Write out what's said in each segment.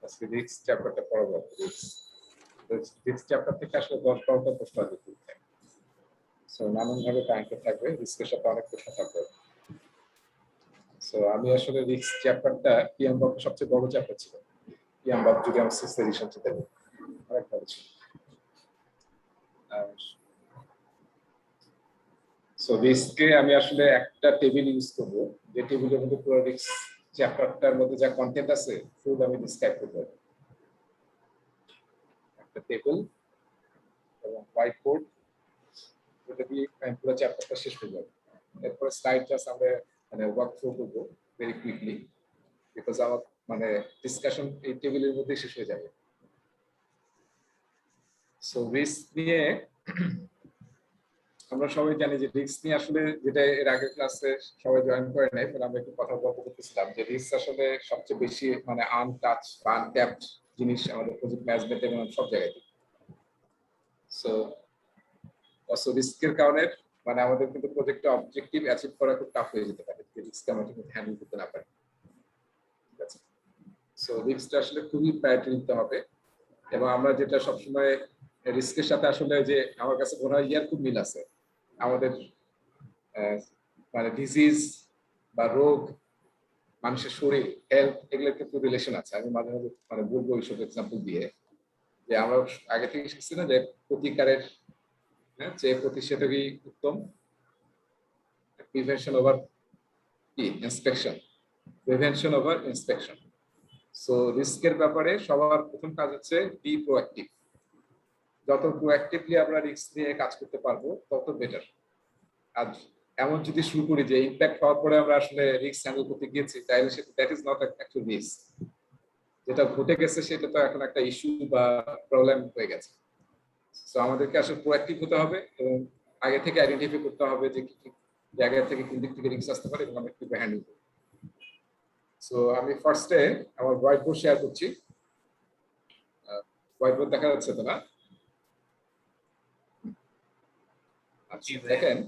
আজকে রিস্ক চ্যাপ্টারটা পড়াবো। রিস্ক চ্যাপ্টার থেকে আসলে 10-12টা প্রশ্ন আসবে। সো নানানভাবে কানেক্টেড থাকবে, রিস্কের সাথে অনেক প্রশ্ন থাকবে। সো আমি আসলে রিস্ক চ্যাপ্টারটা পিএম বক সবচেয়ে বড় চ্যাপ্টার ছিল। পিএম বক যদি আমার 6th এডিশন ছিল, অনেক বড় ছিল। সো রিস্কে আমি আসলে একটা টেবিল ইউজ করব, যে টেবিলের মধ্যে পুরো রিস্ক চ্যাপ্টারটার মধ্যে যা কন্টেন্ট আছে ফুল আমি ডিসক্রাইব করব। একটা টেবিল এবং হোয়াইট বোর্ড, এটা দিয়ে আমি পুরো চ্যাপ্টারটা শেষ করব। এরপরে স্লাইড জাস্ট আমরা মানে ওয়ার্ক থ্রু করব ভেরি কুইকলি, বিকজ আমার মানে ডিসকাশন এই টেবিলের মধ্যে শেষ হয়ে যাবে। সো রিস্ক নিয়ে আমরা সবাই জানি যে রিস্ক নিয়ে আসলে, যেটা এর আগের ক্লাসে সবাই জয়েন করে নাই, কিন্তু আমরা একটু কথা বলতে করতেছিলাম যে রিস্ক আসলে সবচেয়ে বেশি মানে আনটাচ বা আনট্যাপড জিনিস আমাদের প্রজেক্ট ম্যানেজমেন্ট এবং সব জায়গায়। সো রিস্কের কারণে মানে আমাদের কিন্তু প্রজেক্টে অবজেক্টিভ অ্যাচিভ করা খুব টাফ হয়ে যেতে পারে যদি রিস্ক আমরা ঠিক হ্যান্ডেল করতে না পারি। ঠিক আছে, সো রিস্কটা আসলে খুবই প্রায়োরিটি নিতে হবে। এবং আমরা যেটা সবসময় রিস্কের সাথে আসলে, যে আমার কাছে মনে হয় ইয়ার খুব মিল আছে আমাদের, মানে ডিজিজ বা রোগ, মানুষের শরীর, হেলথ, এগুলোর কিন্তু রিলেশন আছে। আমি মাঝে মাঝে মানে বলবো এইসব এক্সাম্পল দিয়ে, যে আমরা আগে থেকে শিখছি না যে প্রতিকারের যে প্রতিষেধকই উত্তম, প্রিভেনশন ওভার কি inspection, prevention over inspection. So রিস্কের ব্যাপারে সবার প্রথম কাজ হচ্ছে বি প্রোঅ্যাক্টিভ। যত প্রোঅ্যাক্টিভলি আমরা রিস্ক নিয়ে কাজ করতে পারবো তত বেটার। আর এমন যদি শুরু করি যে ইম্প্যাক্ট হওয়ার পরে আমরা আসলে রিস্ক হ্যান্ডেল করতে গিয়েছি, তাহলে সেটা that is not actual risk. যেটা ঘটে গেছে সেটা তো এখন একটা ইস্যু বা প্রবলেম হয়ে গেছে। সো আমাদেরকে আসলে প্রোঅ্যাক্টিভ হতে হবে এবং আগে থেকে আইডেন্টিফাই করতে হবে যে কি কি জায়গা থেকে কোন দিক থেকে রিস্ক আসতে পারে এবং আমরা কিভাবে হ্যান্ডেল করব। সো আমি ফার্স্টে আমার হোয়াইট বোর্ড শেয়ার করছি। হোয়াইট বোর্ড দেখা যাচ্ছে তো না? আচ্ছা, দেখেন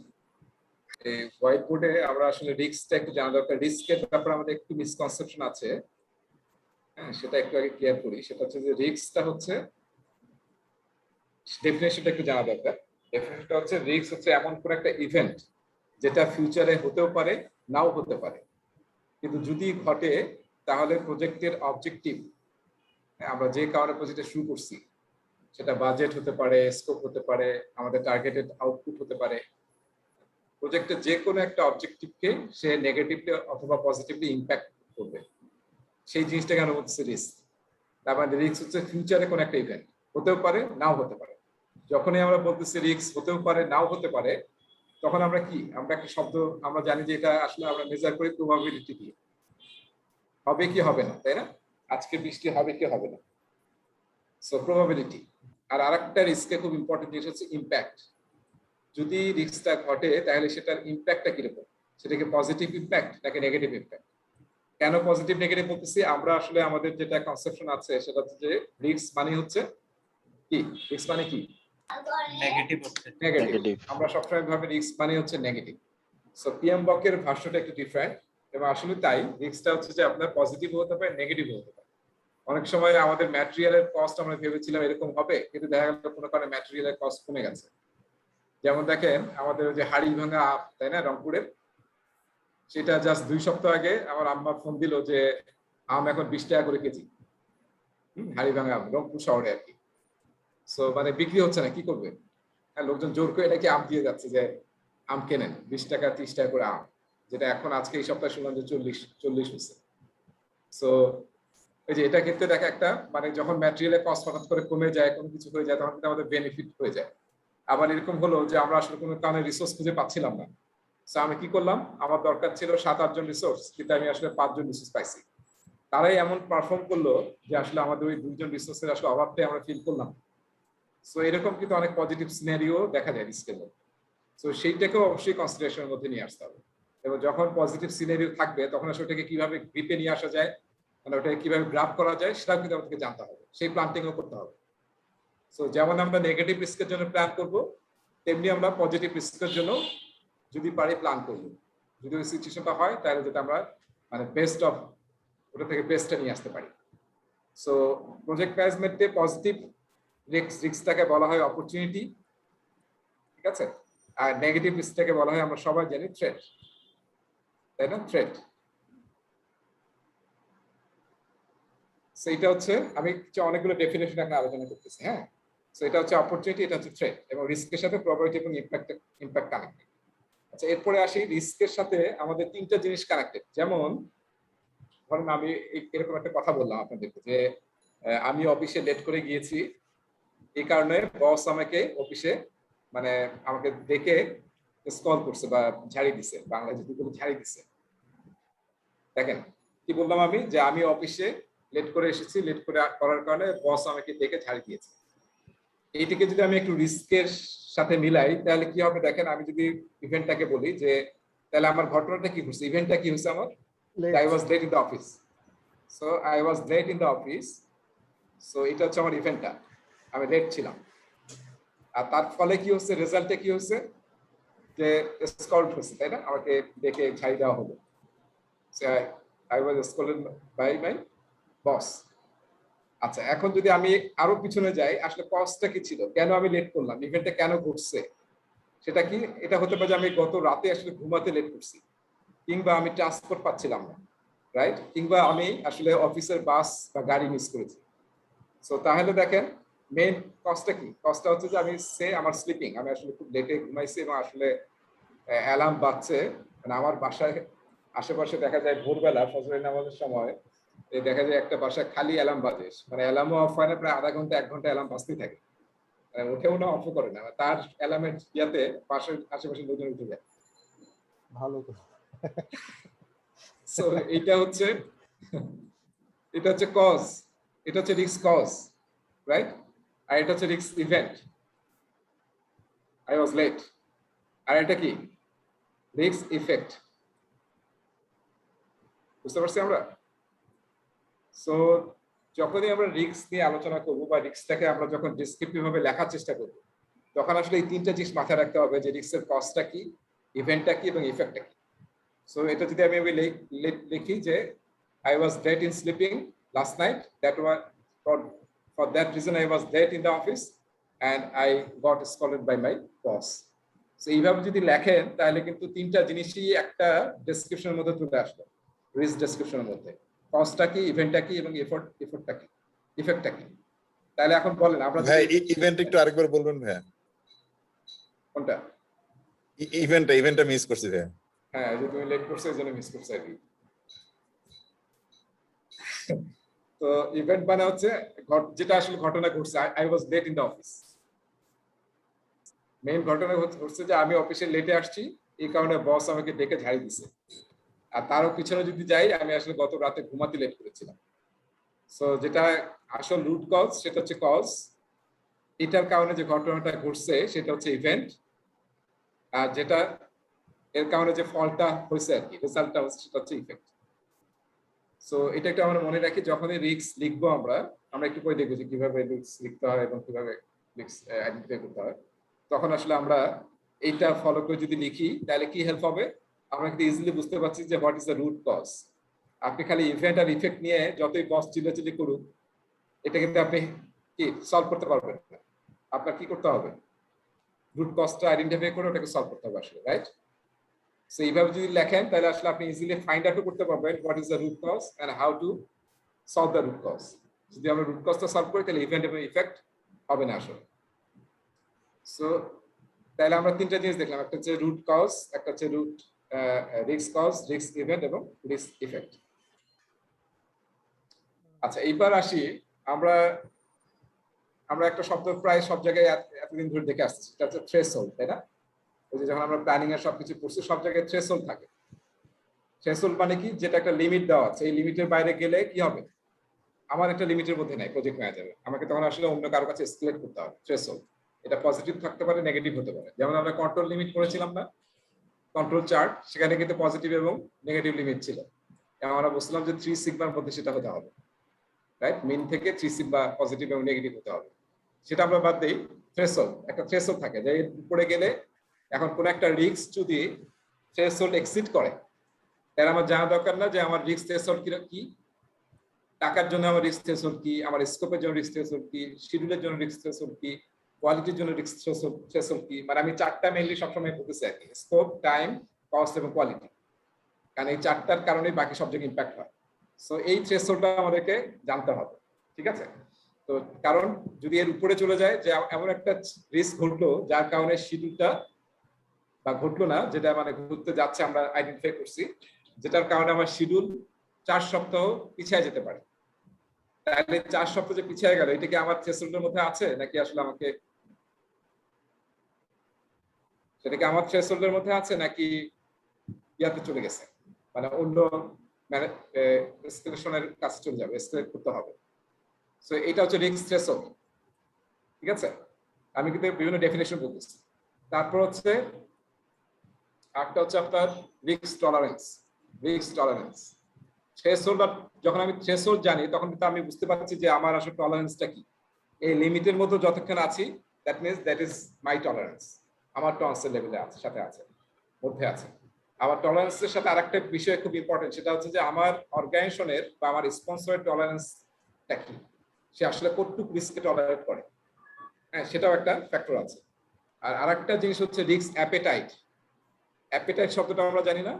এই হোয়াইট বোর্ডে আমরা আসলে রিস্কটা একটু জানা দরকার। রিস্কের ব্যাপারে আমাদের একটু মিসকনসেপশন আছে, হ্যাঁ, সেটা একটু আগে ক্লিয়ার করি। সেটা হচ্ছে যে রিস্কটা হচ্ছে, ডেফিনেশনটা একটু জানা দরকার। ডেফিনেশনটা হচ্ছে রিস্ক হচ্ছে এমন কোন একটা ইভেন্ট যেটা ফিউচারে হতেও পারে, নাও হতে পারে, কিন্তু যদি ঘটে তাহলে প্রজেক্টের অবজেক্টিভ, আমরা যে কারণে প্রজেক্টটা শুরু করছি, সেটা বাজেট হতে পারে, স্কোপ হতে পারে, আমাদের টার্গেটেড আউটপুট হতে পারে, প্রজেক্টের যে কোনো একটা অবজেক্টিভকে সে নেগেটিভলি অথবা পজিটিভলি ইম্প্যাক্ট করবে, সেই জিনিসটা কেন বলতেছে রিস্ক। তার মানে রিস্ক হচ্ছে ফিউচারে কোনো একটা ইভেন্ট, হতেও পারে নাও হতে পারে। যখনই আমরা বলতেছি রিস্ক হতেও পারে নাও হতে পারে, তখন আমরা কি, আমরা একটা শব্দ আমরা জানি যে এটা আসলে আমরা মেজার করি প্রবাবিলিটি দিয়ে, হবে কি হবে না, তাই না? আজকে বৃষ্টি হবে কি হবে না, সো প্রবাবিলিটি। আর আরেকটা রিস্কে খুব ইম্পর্টেন্ট জিনিস হচ্ছে ইম্প্যাক্ট। যদি রিস্কটা ঘটে তাহলে সেটার ইম্প্যাক্টটা কিরকম, সেটাকে পজিটিভ ইম্প্যাক্ট নাকি নেগেটিভ ইম্প্যাক্ট। কেন পজিটিভ নেগেটিভ বলতেছি, আমরা আসলে আমাদের যেটা কনসেপশন আছে সেটা হচ্ছে যে রিস্ক মানে হচ্ছে কি, রিস্ক মানে কি নেগেটিভ। আমরা সবসময় ভাবি রিস্ক মানে হচ্ছে নেগেটিভ। সো পিএম বকের ভাষ্যটা একটু ডিফারেন্ট, এবং আসলে তাই রিস্কটা হচ্ছে যে আপনার পজিটিভ হতে পারে, নেগেটিভ হতে পারে। অনেক সময় আমাদের ম্যাটেরিয়ালের কস্ট আমরা ভেবেছিলাম এরকম হবে, কিন্তু দেখা গেল কোনো কারণে ম্যাটেরিয়ালের কস্ট কমে গেছে। যেমন দেখেন আমাদের যে হাড়ি ভাঙা আম, তাই না, রংপুরের, সেটা জাস্ট 2 সপ্তাহ আগে আমার আম্মা ফোন দিল যে আম এখন 20 টাকা করে কেজি। হাড়ি ভাঙা আম, রংপুর শহরে আর কি। সো মানে বিক্রি হচ্ছে না, কি করবে? হ্যাঁ, লোকজন জোর করে এটাকে আম দিয়ে যাচ্ছে যে আম কেনেন, 20 টাকা 30 টাকা করে আম, যেটা এখন আজকে এই সপ্তাহে শুনলাম যে 40 হচ্ছে। সো এই যে এটা ক্ষেত্রে দেখা একটা মানে যখন ম্যাটেরিয়ালের কস্ট হঠাৎ করে কমে যায়, কোনো কিছু হয়ে যায়, তখন কিন্তু আমাদের বেনিফিট হয়ে যায়। আবার এরকম হলো যে আমরা আসলে কোনো কারণে রিসোর্স খুঁজে পাচ্ছিলাম না, সো আমি কি করলাম, আমার দরকার ছিল 7-8 জন রিসোর্স, কিন্তু আমি আসলে 5 জন রিসোর্স পাইছি। তারাই এমন পারফর্ম করলো যে আসলে আমাদের ওই 2 জন রিসোর্সের আসলে অভাবটাই আমরা ফিল করলাম। সো এরকম কিন্তু অনেক পজিটিভ সিনারিও দেখা যায় রিস্কের মধ্যে। সো সেইটাকেও অবশ্যই কনসিডারেশনের মধ্যে নিয়ে আসতে হবে। এবং যখন পজিটিভ সিনারিও থাকবে তখন আসলে ওটাকে কিভাবে গ্রিপে নিয়ে আসা যায়, মানে ওটাকে কিভাবে গ্রাফ করা যায়, সেটাও কিন্তু আমাদেরকে জানতে হবে, সেই প্ল্যানিংও করতে হবে। সো যেমন আমরা নেগেটিভ রিস্কের জন্য প্ল্যান করব, তেমনি আমরা পজিটিভ রিস্কের জন্য যদি পারি প্ল্যান করব। যদি ওই সিচুয়েশনটা হয় তাহলে যেটা আমরা মানে বেস্ট অফ ওটা থেকে বেস্টটা নিয়ে আসতে পারি। সো প্রজেক্ট ম্যানেজমেন্টে পজিটিভ রিস্কটাকে বলা হয় অপরচুনিটি, ঠিক আছে, আর নেগেটিভ রিস্কটাকে বলা হয় আমরা সবাই জানি থ্রেট, তাই না? থ্রেট। সেইটা হচ্ছে আমি অনেকগুলো ডেফিনেশন এখন আলোচনা করতেছি। হ্যাঁ, সো এটা হচ্ছে অপরচুনিটি, এটা হচ্ছে থ্রেট, এবং রিস্কের সাথে প্রবাবিলিটি এবং ইম্প্যাক্ট কানেক্টেড। আচ্ছা, এরপরে আসি রিস্কের সাথে আমাদের তিনটা জিনিস কানেক্টেড। যেমন ধরেন আমি এরকম একটা কথা বললাম আপনাদেরকে যে আমি অফিসে লেট করে গিয়েছি, এই কারণে বস আমাকে অফিসে মানে আমাকে দেখে স্কল করছে বা ঝাড়ি দিছে, বাংলা যদি বলে ঝাড়ি দিছে। দেখেন কি বললাম আমি, যে আমি অফিসে লেট করে এসেছি, লেট করে করার কারণে বস আমাকে দেখে ঝাড়ি দিয়েছে। এইটাকে যদি আমি একটু রিস্কের সাথে মিলাই তাহলে কি হবে দেখেন, আমি যদি ইভেন্টটাকে বলি যে তাহলে আমার ঘটনাটা কি ঘটছে, ইভেন্টটা কি হচ্ছে আমার, I was late in the office. So I was late in the office, so এটা হচ্ছে আমার ইভেন্টটা, আমি লেট ছিলাম। আর তার ফলে কি হচ্ছে, রেজাল্টে কি হচ্ছে, যে স্কল্ড হচ্ছে, তাই না, আমাকে দেখে ঝাড়ি দেওয়া হলো। আই ওয়াজ স্কল্ডেড বাই মাই বস। আচ্ছা, এখন যদি আমি আরো পিছনে যাই, আসলে কজটা কি ছিল, কেন আমি লেট করলাম, ইভেন্টটা কেন ঘটছে, সেটা কি, এটা হতে পারে যে আমি গত রাতে আসলে ঘুমাতে লেট করছি, কিংবা আমি ট্রান্সপোর্ট পাচ্ছিলাম না, রাইট, কিংবা আমি আসলে অফিসের বাস বা গাড়ি মিস করেছি। সো তাহলে দেখেন মেইন কজটা কি, কজটা হচ্ছে যে আমার স্লিপিং, আমি আসলে খুব লেটে ঘুমাইছি এবং আসলে অ্যালার্ম বাজছে, মানে আমার বাসায় আশেপাশে দেখা যায় ভোরবেলা ফজরের নামাজের সময় দেখা যায় একটা বাসায় খালি অ্যালার্ম বাজে, মানে অ্যালার্মও অফ হয় না, প্রায় আধা ঘন্টা 1 ঘন্টা অ্যালার্ম বাজতেই থাকে, উঠেও না অফও করে না, তার অ্যালার্মের ইয়াতে পাশের আশেপাশে লোকজন উঠে যায়। ভালো তো। সো এটা হচ্ছে কজ, এটা হচ্ছে রিস্ক কজ, রাইট, আর এটা হচ্ছে risk event, I was late. আর এটা কি, রিস্ক ইফেক্ট। বুঝতে পারছি আমরা? সো যখনই আমরা রিস্ক নিয়ে আলোচনা করবো বা রিস্কটাকে আমরা যখন ডেসক্রিপটিভ ভাবে লেখার চেষ্টা করবো, তখন আসলে এই তিনটা জিনিস মাথায় রাখতে হবে, যে রিস্কের কজটা কি, ইভেন্টটা কি এবং ইফেক্টটা কি। সো এটা যদি আমি লিখি যে I was late in sleeping last night, that was for that reason I was late in the office and I got scolded by my boss. So এইভাবে যদি লেখেন তাহলে কিন্তু তিনটা জিনিসই একটা ডেসক্রিপশনের মধ্যে চলে আসলো, রিস্ক ডেসক্রিপশনের মধ্যে, কজটা কি, ইভেন্টটা কি এবং এফোর্টটা কি, ইফেক্টটা কি। তাহলে এখন বলেন আমরা ভাই ইভেন্ট একটু আরেকবার বলবেন ভাই। কোনটা? ইভেন্টটা মিস করছি ভাই। হ্যাঁ, যে তুমি লেট করছো এজন্য মিস করছো আর কি। তো ইভেন্ট মানে হচ্ছে যেটা আসলে ঘটনা ঘটছে, I was late in the office. Main ঘটনা হচ্ছে যে আমি অফিসে লেটে আসছি, এই কারণে বস আমাকে ডেকে ঝাড়ি দিছে। আর তারও পিছনে যদি যাই, আমি আসলে গত রাতে ঘুমাতে লেট করেছিলাম। সো যেটা আসল রুট কজ, সেটা হচ্ছে কজ, এটার কারণে যে ঘটনাটা ঘটছে সেটা হচ্ছে ইভেন্ট, আর যেটা এর কারণে যে ফলটা হয়েছে আর কি, রেজাল্টটা হচ্ছে সেটা হচ্ছে ইফেক্ট। সো এটা একটু আমরা মনে রাখি, যখনই রিস্ক লিখবো আমরা একটু পরে দেখবো যে কিভাবে রিস্ক লিখতে হয় এবং কিভাবে রিস্ক আইডেন্টিফাই করতে হয়। তখন আসলে আমরা এইটা ফলো করে যদি লিখি তাহলে কি হেল্প হবে, আমরা কিন্তু ইজিলি বুঝতে পারছি যে what is the root cause. আপনি খালি ইভেন্ট আর ইফেক্ট নিয়ে যতই বস চিল্লাচিল্লি করুক, এটা কিন্তু আপনি কি সলভ করতে পারবেন না। আপনার কি করতে হবে, রুট কজটা আইডেন্টিফাই করে ওটাকে সলভ করতে হবে আসলে, রাইট। সো এইভাবে যদি লেখেন তাহলে আসলে আপনি ইজিলি ফাইন্ড আউট করতে পারবেন what is the root cause and how to solve the root cause. যদি আমরা রুট কজটা সলভ করি তাহলে ইভেন্ট এবং ইফেক্ট হবে না আসলে। সো তাহলে আমরা তিনটা জিনিস দেখলাম, একটা হচ্ছে রুট কজ, একটা হচ্ছে root risk cause, risk event এবং রিস্ক ইফেক্ট। আচ্ছা, এইবার আসি আমরা একটা শব্দ প্রায় সব জায়গায় এতদিন ধরে দেখে আসছি, সেটা হচ্ছে থ্রেশহোল্ড, তাই না? ওই যে যখন আমরা প্ল্যানিং এর সবকিছু করছি সব জায়গায় থ্রেশহোল্ড থাকে। থ্রেশহোল্ড মানে কি, যেটা একটা লিমিট দেওয়া আছে, এই লিমিটের বাইরে গেলে কি হবে, আমার একটা লিমিটের মধ্যে নাই প্রজেক্ট ম্যানেজারে, আমাকে তখন আসলে অন্য কারো কাছে এসকেলেট করতে হবে। থ্রেশহোল্ড এটা পজিটিভ থাকতে পারে, নেগেটিভ হতে পারে। যেমন আমরা কন্ট্রোল লিমিট করেছিলাম না, কন্ট্রোল চার্ট, সেখানে কিন্তু পজিটিভ এবং নেগেটিভ লিমিট ছিল। এবং আমরা বলছিলাম যে 3 সিগমার মধ্যে সেটা হতে হবে, রাইট, মিন থেকে 3 সিগমা পজিটিভ এবং নেগেটিভ হতে হবে। সেটা আমরা বাদ দিই, থ্রেশহোল্ড, একটা থ্রেশহোল্ড থাকে যে উপরে গেলে এখন কোন একটা রিস্ক যদি থ্রেশহোল্ড এক্সিড করে, তাহলে আমার জানা দরকার না যে আমার রিস্ক থ্রেশহোল্ড কি, টাকার জন্য আমার রিস্ক থ্রেশহোল্ড কি, আমার স্কোপের জন্য রিস্ক থ্রেশহোল্ড কি, শিডিউলের জন্য রিস্ক থ্রেশহোল্ড কি, কোয়ালিটির জন্য রিস্ক থ্রেশহোল্ড কি, মানে আমি চারটা মেইনলি সবসময় বলতেছি আর কি, স্কোপ, টাইম, কস্ট এবং কোয়ালিটি। কারণ এই চারটার কারণে বাকি সব জায়গায় ইম্প্যাক্ট হয়। সো এই থ্রেশহোল্ডটা আমাদেরকে জানতে হবে, ঠিক আছে? তো কারণ যদি এর উপরে চলে যায় যে এমন একটা রিস্ক ঘটলো যার কারণে শিডিউলটা, বা ঘটলো না, যেটা মানে ঘুরতে যাচ্ছে আমরা আইডেন্টিফাই করছি, যেটার কারণে আমার শিডিউল 4 সপ্তাহ পিছিয়ে যেতে পারে, তাহলে 4 সপ্তাহ যে পিছিয়ে গেল এটা কি আমার থ্রেশহোল্ডের মধ্যে আছে নাকি আসলে আমাকে, সেটা কি আমার থ্রেশহোল্ডের মধ্যে আছে নাকি ইয়াতে চলে গেছে, মানে অন্য মানে এসকেলেশনের কাছে চলে যাবে, এসকেলেট করতে হবে। সো এটা হচ্ছে রিস্ক থ্রেশহোল্ড, ঠিক আছে? আমি কিন্তু বিভিন্ন ডেফিনেশন বলতেছি। তারপর হচ্ছে একটা হচ্ছে আপনার risk tolerance. Risk tolerance threshold, যখন আমি থ্রেশহোল্ড জানি তখন কিন্তু আমি বুঝতে পারছি যে আমার আসলে টলারেন্সটা কি। এই লিমিটের মধ্যে যতক্ষণ আছি, that means that is my tolerance, আমার টলারেন্সের লেভেলে আছে, সাথে আছে, মধ্যে আছে। আমার টলারেন্সের সাথে আরেকটা বিষয় খুব ইম্পর্টেন্ট, সেটা হচ্ছে যে আমার অর্গানাইজেশনের বা আমার স্পন্সরের টলারেন্সটা কি, সে আসলে কতটুকু রিস্ককে টলারেট করে, হ্যাঁ, সেটাও একটা ফ্যাক্টর আছে। আর আরেকটা জিনিস হচ্ছে রিস্ক অ্যাপেটাইট। অ্যাপেটাইট শব্দটা আমরা জানি না,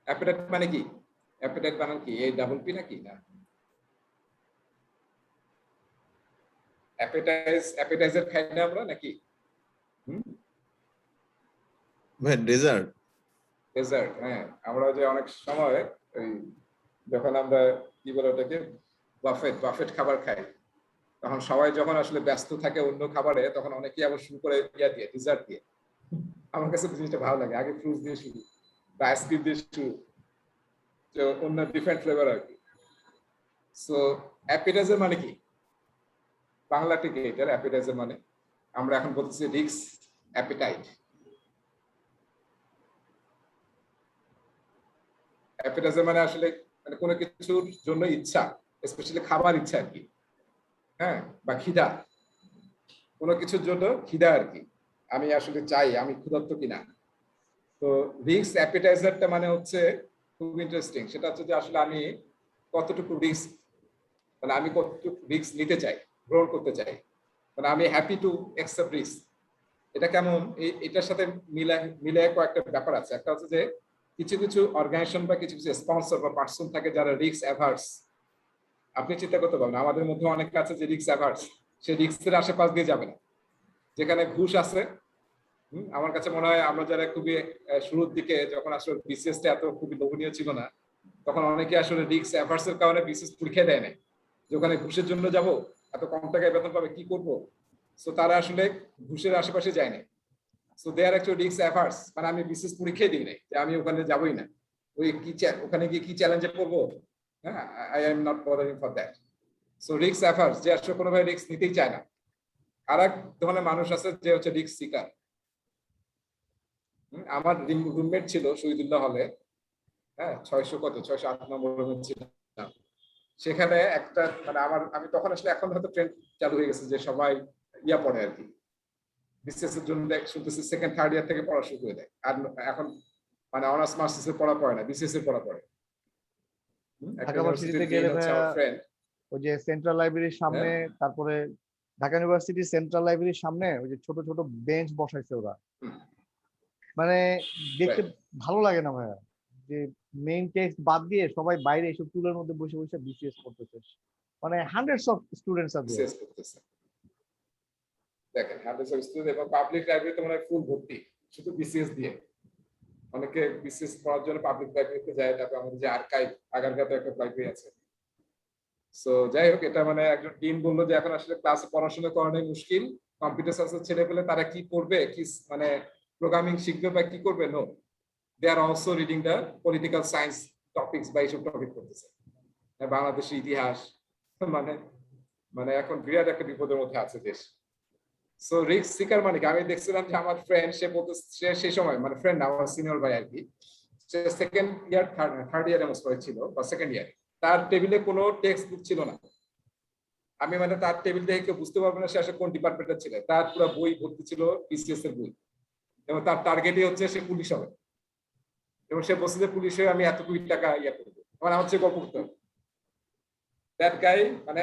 অ্যাপেটাইট মানে কি? অ্যাপেটাইট বানান কি, এই ডাবল পি নাকি? না, অ্যাপেটাইজার খাই না আমরা নাকি? ভাই ডেজার্ট। ডেজার্ট, হ্যাঁ, আমরা যে অনেক সময় ওই যখন আমরা কি বলে ওটাকে বাফেট খাবার খাই, তখন সবাই যখন আসলে ব্যস্ত থাকে অন্য খাবারে, তখন অনেকেই আবার শুরু করে ইয়া দিয়ে, ডিজার্ট দিয়ে। আমার কাছে জিনিসটা ভালো লাগে, আগে ফ্রুটস দিয়ে শুরু বা আইসক্রিম দিয়ে শুরু, তো অন্য ডিফারেন্ট ফ্লেভার আর কি। সো অ্যাপিটাইজার মানে কি, বাংলা থেকে এটার অ্যাপিটাইজার মানে আমরা এখন বলতেছি রিস্ক অ্যাপিটাইট। অ্যাপিটাইজার মানে আসলে মানে কোনো কিছুর জন্য ইচ্ছা, স্পেশালি খাবার ইচ্ছা আর কি, হ্যাঁ, বা খিদা, কোনো কিছুর জন্য খিদা আর কি, আমি আসলে চাই, আমি ক্ষুধার্ত কিনা। তো রিস্ক অ্যাপিটাইজারটা মানে হচ্ছে খুব ইন্টারেস্টিং, সেটা হচ্ছে যে আসলে আমি কতটুকু রিস্ক, মানে আমি কতটুকু রিস্ক নিতে চাই, গ্রহণ করতে চাই, মানে আমি হ্যাপি টু অ্যাকসেপ্ট রিস্ক। এটা কেমন, এটার সাথে মিলে কয়েকটা ব্যাপার আছে। একটা হচ্ছে যে কিছু কিছু অর্গানাইজেশন বা কিছু কিছু স্পন্সর বা পার্সন থাকে যারা রিস্ক অ্যাভার্স। আপনি চিন্তা করতে পারবেন, আমাদের মধ্যে অনেক আছে যে রিস্ক অ্যাভার্স, সে রিস্কের আশেপাশ দিয়ে যাবে না। যেখানে ঘুষ আছে, আমার কাছে মনে হয় আমরা যারা খুবই শুরুর দিকে যখন আসলে বিসিএস টা এত খুবই লোভনীয় ছিল না, তখন অনেকে আসলে রিস্ক অ্যাভার্স এর কারণে বিসিএস পরীক্ষা দেয় না, যে ওখানে ঘুষের জন্য যাব, এত কম টাকায় বেতন পাবে, কি করব। সো তারা আসলে ঘুষের আশেপাশে যায় না। So they are actually risk averse, মানে আমি বিসিএস পরীক্ষাই দিই নাই, যে আমি ওখানে যাবই না, ওই কি ওখানে গিয়ে কি চ্যালেঞ্জে পড়বো, হ্যাঁ, I am not bothering for that. So risk averse, যে আসলে কোনোভাবে রিস্ক নিতেই চায় না। আর এক ধরনের মানুষ আছে যে হচ্ছে রিস্ক সিকার। আমার রুমমেট ছিল শহীদুল্লাহ হলে, হ্যাঁ, 608 নম্বর রুমে ছিলাম। সেখানে একটা মানে আমি তখন আসলে, এখন হয়তো ট্রেন্ড চালু হয়ে গেছে যে সবাই ইয়া পড়ে আর কি, বিসিএস এর জন্য শুনতেছি সেকেন্ড থার্ড ইয়ার থেকে পড়া শুরু করে দেয়। আর এখন মানে অনার্স মাস্টার্স এর পড়া পড়ে না, বিসিএস এর পড়া পড়ে। ঢাকা ভার্সিটিতে গেলে ওই যে সেন্ট্রাল লাইব্রেরির সামনে, তারপরে ঢাকা ইউনিভার্সিটির সেন্ট্রাল লাইব্রেরির সামনে ওই যে ছোট ছোট বেঞ্চ বসাইছে ওরা, মানে দেখতে ভালো লাগে না ভাইয়া, যে মেইন টেক্সট বাদ দিয়ে সবাই বাইরে এসব টুলের মধ্যে বসে বসে বিসিএস করতেছে, মানে হান্ড্রেডস অফ স্টুডেন্টস আর বিসিএস করতেছে। দেখেন হান্ড্রেডস অফ স্টুডেন্ট, এবং পাবলিক লাইব্রেরিতে মনে হয় ফুল ভর্তি শুধু বিসিএস দিয়ে। অনেকে বিসিএস পড়ার জন্য পাবলিক লাইব্রেরিতে যায়। তারপর আমাদের যে আর্কাইভ, আগারগাঁতে একটা লাইব্রেরি আছে। সো যাই হোক, এটা মানে একজন টিম বললো যে এখন আসলে ক্লাসে পড়াশোনা করানোই মুশকিল, কম্পিউটার সায়েন্সের ছেলে পেলে তারা কি করবে, কি মানে প্রোগ্রামিং শিখবে বা কি করবে, no, they are also reading the political science topics বা এইসব টপিক করতেছে, বাংলাদেশের ইতিহাস, মানে মানে এখন বিরাট একটা বিপদের মধ্যে আছে দেশ। সো রিস্ক সিকার মানে কি, আমি দেখছিলাম যে আমার ফ্রেন্ড, সে বলতে সেই সময় মানে ফ্রেন্ড আমার সিনিয়র ভাই আর কি, সে সেকেন্ড ইয়ার থার্ড ইয়ার এমন ছিল বা সেকেন্ড ইয়ার, তার টেবিলে কোনো টেক্সট বুক ছিল না। আমি মানে তার টেবিল দেখে কেউ বুঝতে পারবে না সে আসলে কোন ডিপার্টমেন্টের ছিল। তার পুরো বই ভর্তি ছিল বিসিএস এর বই, এবং তার টার্গেটই হচ্ছে সে পুলিশ হবে, এবং সে বলছে যে পুলিশে আমি এত কোটি টাকা ইয়া করবো, মানে আমার হচ্ছে গল্প করতে হবে। দ্যাট গাই মানে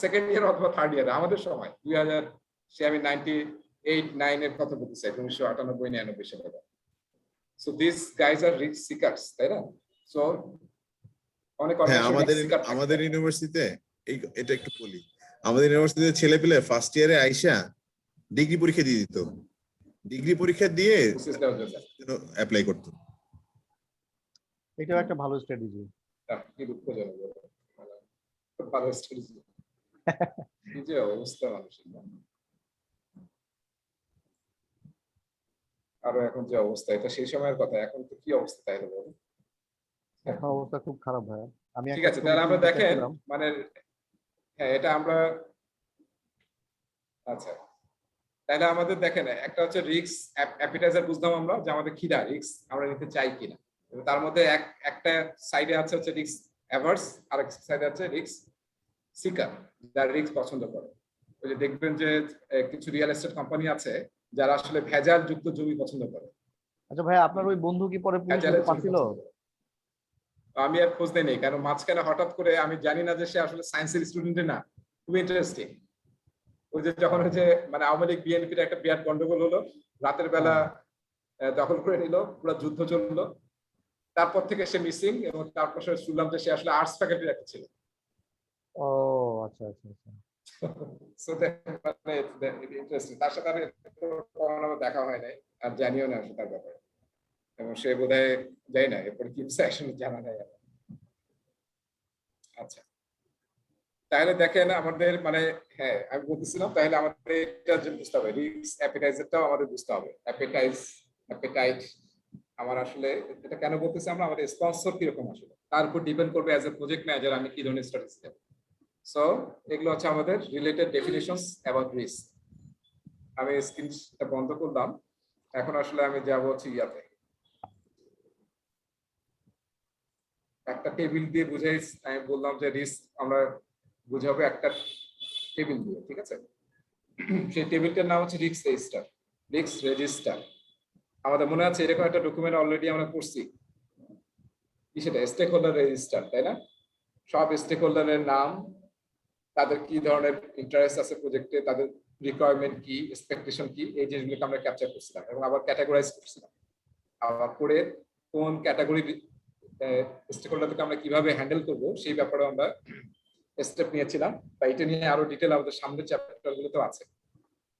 সেকেন্ড ইয়ার অথবা থার্ড ইয়ার আমাদের সময় 2000 সে আমি 98-9 এর কথা বলতে চাই 1998-99 সালে। So this guys are risk seekers, তাই না? সো অনেক হ্যাঁ, অর্গানাইজেশন আমাদের ইউনিভার্সিটিতে এটা একটু বলি, আমাদের ইউনিভার্সিটিতে ছেলে পেলে ফার্স্ট ইয়ারে আইসা ডিগ্রি পরীক্ষা দিয়ে দিত, ডিগ্রি পরীক্ষা দিয়ে অ্যাপ্লাই করতো। এটাও একটা ভালো স্ট্র্যাটেজি। কি দুঃখজনক, ভালো স্ট্র্যাটেজি। কি যে অবস্থা মানুষের, আরো এখন যে অবস্থা, এটা সেই সময়ের কথা, এখন তো কি অবস্থা তাই বলো। এখন অবস্থা খুব খারাপ ভাইয়া। আমি ঠিক আছে, তাহলে আমরা দেখেন মানে হ্যাঁ এটা আমরা আচ্ছা তাহলে আমাদের দেখেন একটা হচ্ছে রিস্ক অ্যাপিটাইজার বুঝলাম আমরা যে আমাদের খিদা রিস্ক আমরা নিতে চাই কিনা, তার মধ্যে একটা সাইডে আছে হচ্ছে রিস্ক অ্যাভার্স, আরেক সাইডে আছে রিস্ক সিকার, যারা রিস্ক পছন্দ করে। ওই যে দেখবেন যে কিছু রিয়েল এস্টেট কোম্পানি আছে যারা আসলে ভেজাল যুক্ত জমি পছন্দ করে। আচ্ছা ভাই, আপনার ওই বন্ধু কি পরে পুলিশ পাচ্ছিল? আমি আর খোঁজ নেই, কারণ মাঝখানে হঠাৎ করে আমি জানি না যে সে আসলে সায়েন্সের স্টুডেন্ট না, খুব ইন্টারেস্টিং। ওই যে যখন হচ্ছে মানে আওয়ামী লীগ বিএনপির একটা বিরাট গন্ডগোল হলো, রাতের বেলা দখল করে নিল, পুরো যুদ্ধ চললো, তারপর থেকে সে মিসিং, এবং তারপর শুনলাম যে সে আসলে আর্টস ফ্যাকাল্টির একটা ছিল। ও আচ্ছা আচ্ছা আচ্ছা। সো ইন্টারেস্টিং, তার সাথে আর দেখা হয় নাই আর জানিও না তার ব্যাপারে, এবং সে বোধহয় যাই না এরপরে কি জানা নাই। আচ্ছা তাহলে দেখেন আমাদের মানে হ্যাঁ আমি বলতেছিলাম, তাহলে আমাদের এটা বুঝতে হবে রিস্ক অ্যাপিটাইজারটাও আমাদের বুঝতে হবে। অ্যাপিটাইট আমার আসলে এটা কেন বলতেছি আমরা, আমাদের স্পন্সর কিরকম আসলে তার উপর ডিপেন্ড করবে অ্যাজ এ প্রজেক্ট ম্যানেজার আমি কি ধরনের স্ট্র্যাটেজি দেব। সো এগুলো হচ্ছে আমাদের রিলেটেড ডেফিনিশনস অ্যাবাউট রিস্ক। আমি স্ক্রিনটা বন্ধ করলাম, এখন আসলে আমি যাব হচ্ছে ইয়াতে একটা টেবিল দিয়ে বুঝাই। আমি বললাম যে রিস্ক আমরা বুঝাবো একটা টেবিল দিয়ে, ঠিক আছে? সেই টেবিলটার নাম হচ্ছে রিস্ক রেজিস্টার। রিস্ক রেজিস্টার আমাদের মনে আছে এরকম একটা ডকুমেন্ট অলরেডি আমরা করছি, কি সেটা স্টেক হোল্ডার রেজিস্টার, তাই না? সব স্টেক হোল্ডারের নাম, তাদের কি ধরনের ইন্টারেস্ট আছে প্রজেক্টে, তাদের রিকোয়ারমেন্ট কি, এক্সপেকটেশন কি, এই জিনিসগুলোকে আমরা ক্যাপচার করছিলাম এবং আবার ক্যাটাগরাইজ করছিলাম। আবার করে কোন ক্যাটাগরি স্টেক হোল্ডারকে আমরা কিভাবে হ্যান্ডেল করব সেই ব্যাপারে আমরা স্টেপ নিয়েছিলাম, বা এটা নিয়ে আরো ডিটেল আমাদের সামনের চ্যাপ্টারগুলোতেও আছে।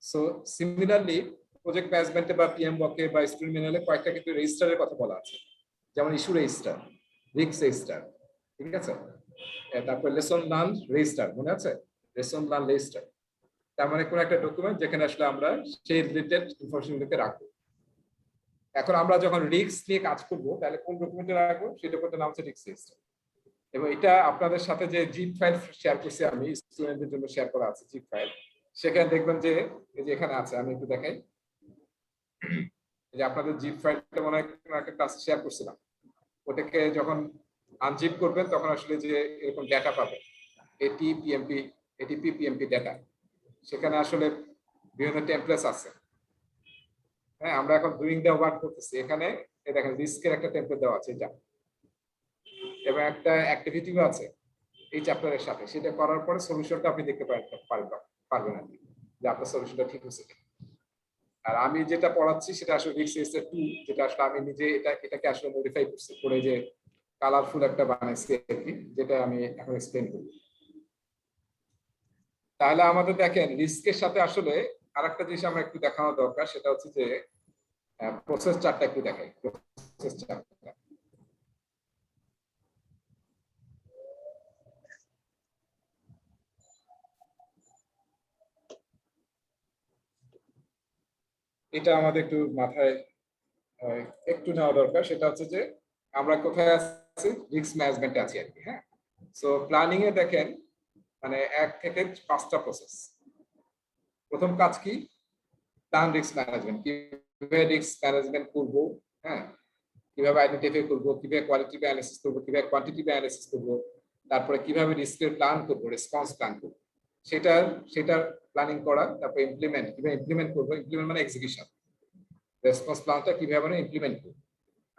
সো সিমিলারলি প্রজেক্ট ম্যানেজমেন্টে বা পিএমবকে বা স্টুডেন্ট ম্যানুয়ালে কয়েকটা কিন্তু রেজিস্টারের কথা বলা আছে, যেমন ইস্যু রেজিস্টার, রিস্ক রেজিস্টার, ঠিক আছে? তারপর লেসন লার্ন রেজিস্টার, মনে আছে? লেসন লার্ন রেজিস্টার তার মানে কোন একটা ডকুমেন্ট যেখানে আসলে আমরা সেই রিলেটেড ইনফরমেশনগুলোকে রাখবো। এখন আমরা যখন রিস্ক নিয়ে কাজ করবো তাহলে কোন ডকুমেন্টে রাখবো, সেই ডকুমেন্টের নাম হচ্ছে রিস্ক রেজিস্টার। এবং এটা আপনাদের সাথে যে জিপ ফাইল শেয়ার করছি আমি, স্টুডেন্টদের জন্য শেয়ার করা আছে জিপ ফাইল, সেখানে দেখবেন যে এই যে এখানে আছে, আমি একটু দেখাই, যে আপনাদের জিপ ফাইলটা মনে হয় একটা ক্লাস শেয়ার করছিলাম, ওটাকে যখন আনজিপ করবেন তখন আসলে যে এরকম ডেটা পাবেন, এটিপি পিএমপি ডেটা, সেখানে আসলে বিভিন্ন টেমপ্লেটস আছে। হ্যাঁ আমরা এখন ডুইং দ্য ওয়ার্ক করতেছি, এখানে দেখেন রিস্কের একটা টেমপ্লেট দেওয়া আছে এটা, এবং একটা অ্যাক্টিভিটিও আছে এই চ্যাপ্টারের সাথে, সেটা করার পরে সলিউশনটা আপনি দেখতে পারবেন আর কি, যে আপনার সলিউশনটা ঠিক হচ্ছে। আর আমি যেটা পড়াচ্ছি সেটা আসলে রিস্ক রেজিস্টার 2, যেটা আসলে আমি নিজে এটাকে আসলে মডিফাই করছি করে যে কালারফুল একটা বানাইছি আর কি, যেটা আমি এখন এক্সপ্লেইন করব। তাহলে আমাদের দেখেন রিস্কের সাথে আসলে আরেকটা জিনিস আমরা একটু দেখানো দরকার, সেটা হচ্ছে যে প্রসেস চার্টটা একটু দেখাই। প্রসেস চার্টটা এটা আমাদের একটু মাথায় একটু নেওয়া দরকার, সেটা হচ্ছে যে আমরা কোথায় আছি, রিস্ক ম্যানেজমেন্টে আছি আর কি। হ্যাঁ, সো প্ল্যানিং এ দেখেন মানে 1 থেকে 5টা প্রসেস। প্রথম কাজ কি, প্ল্যান রিস্ক ম্যানেজমেন্ট, কিভাবে রিস্ক ম্যানেজমেন্ট করব, হ্যাঁ কিভাবে আইডেন্টিফাই করব, কিভাবে কোয়ালিটি অ্যানালিসিস করব, কিভাবে কোয়ান্টিটি অ্যানালিসিস করব, তারপরে কিভাবে রিস্কের প্ল্যান করব, রেসপন্স প্ল্যান করব, সেটার প্ল্যানিং করা, তারপরে ইমপ্লিমেন্ট, কিভাবে ইমপ্লিমেন্ট করব, ইমপ্লিমেন্ট মানে এক্সিকিউশন, রেসপন্স প্ল্যানটা কিভাবে মানে ইমপ্লিমেন্ট করব,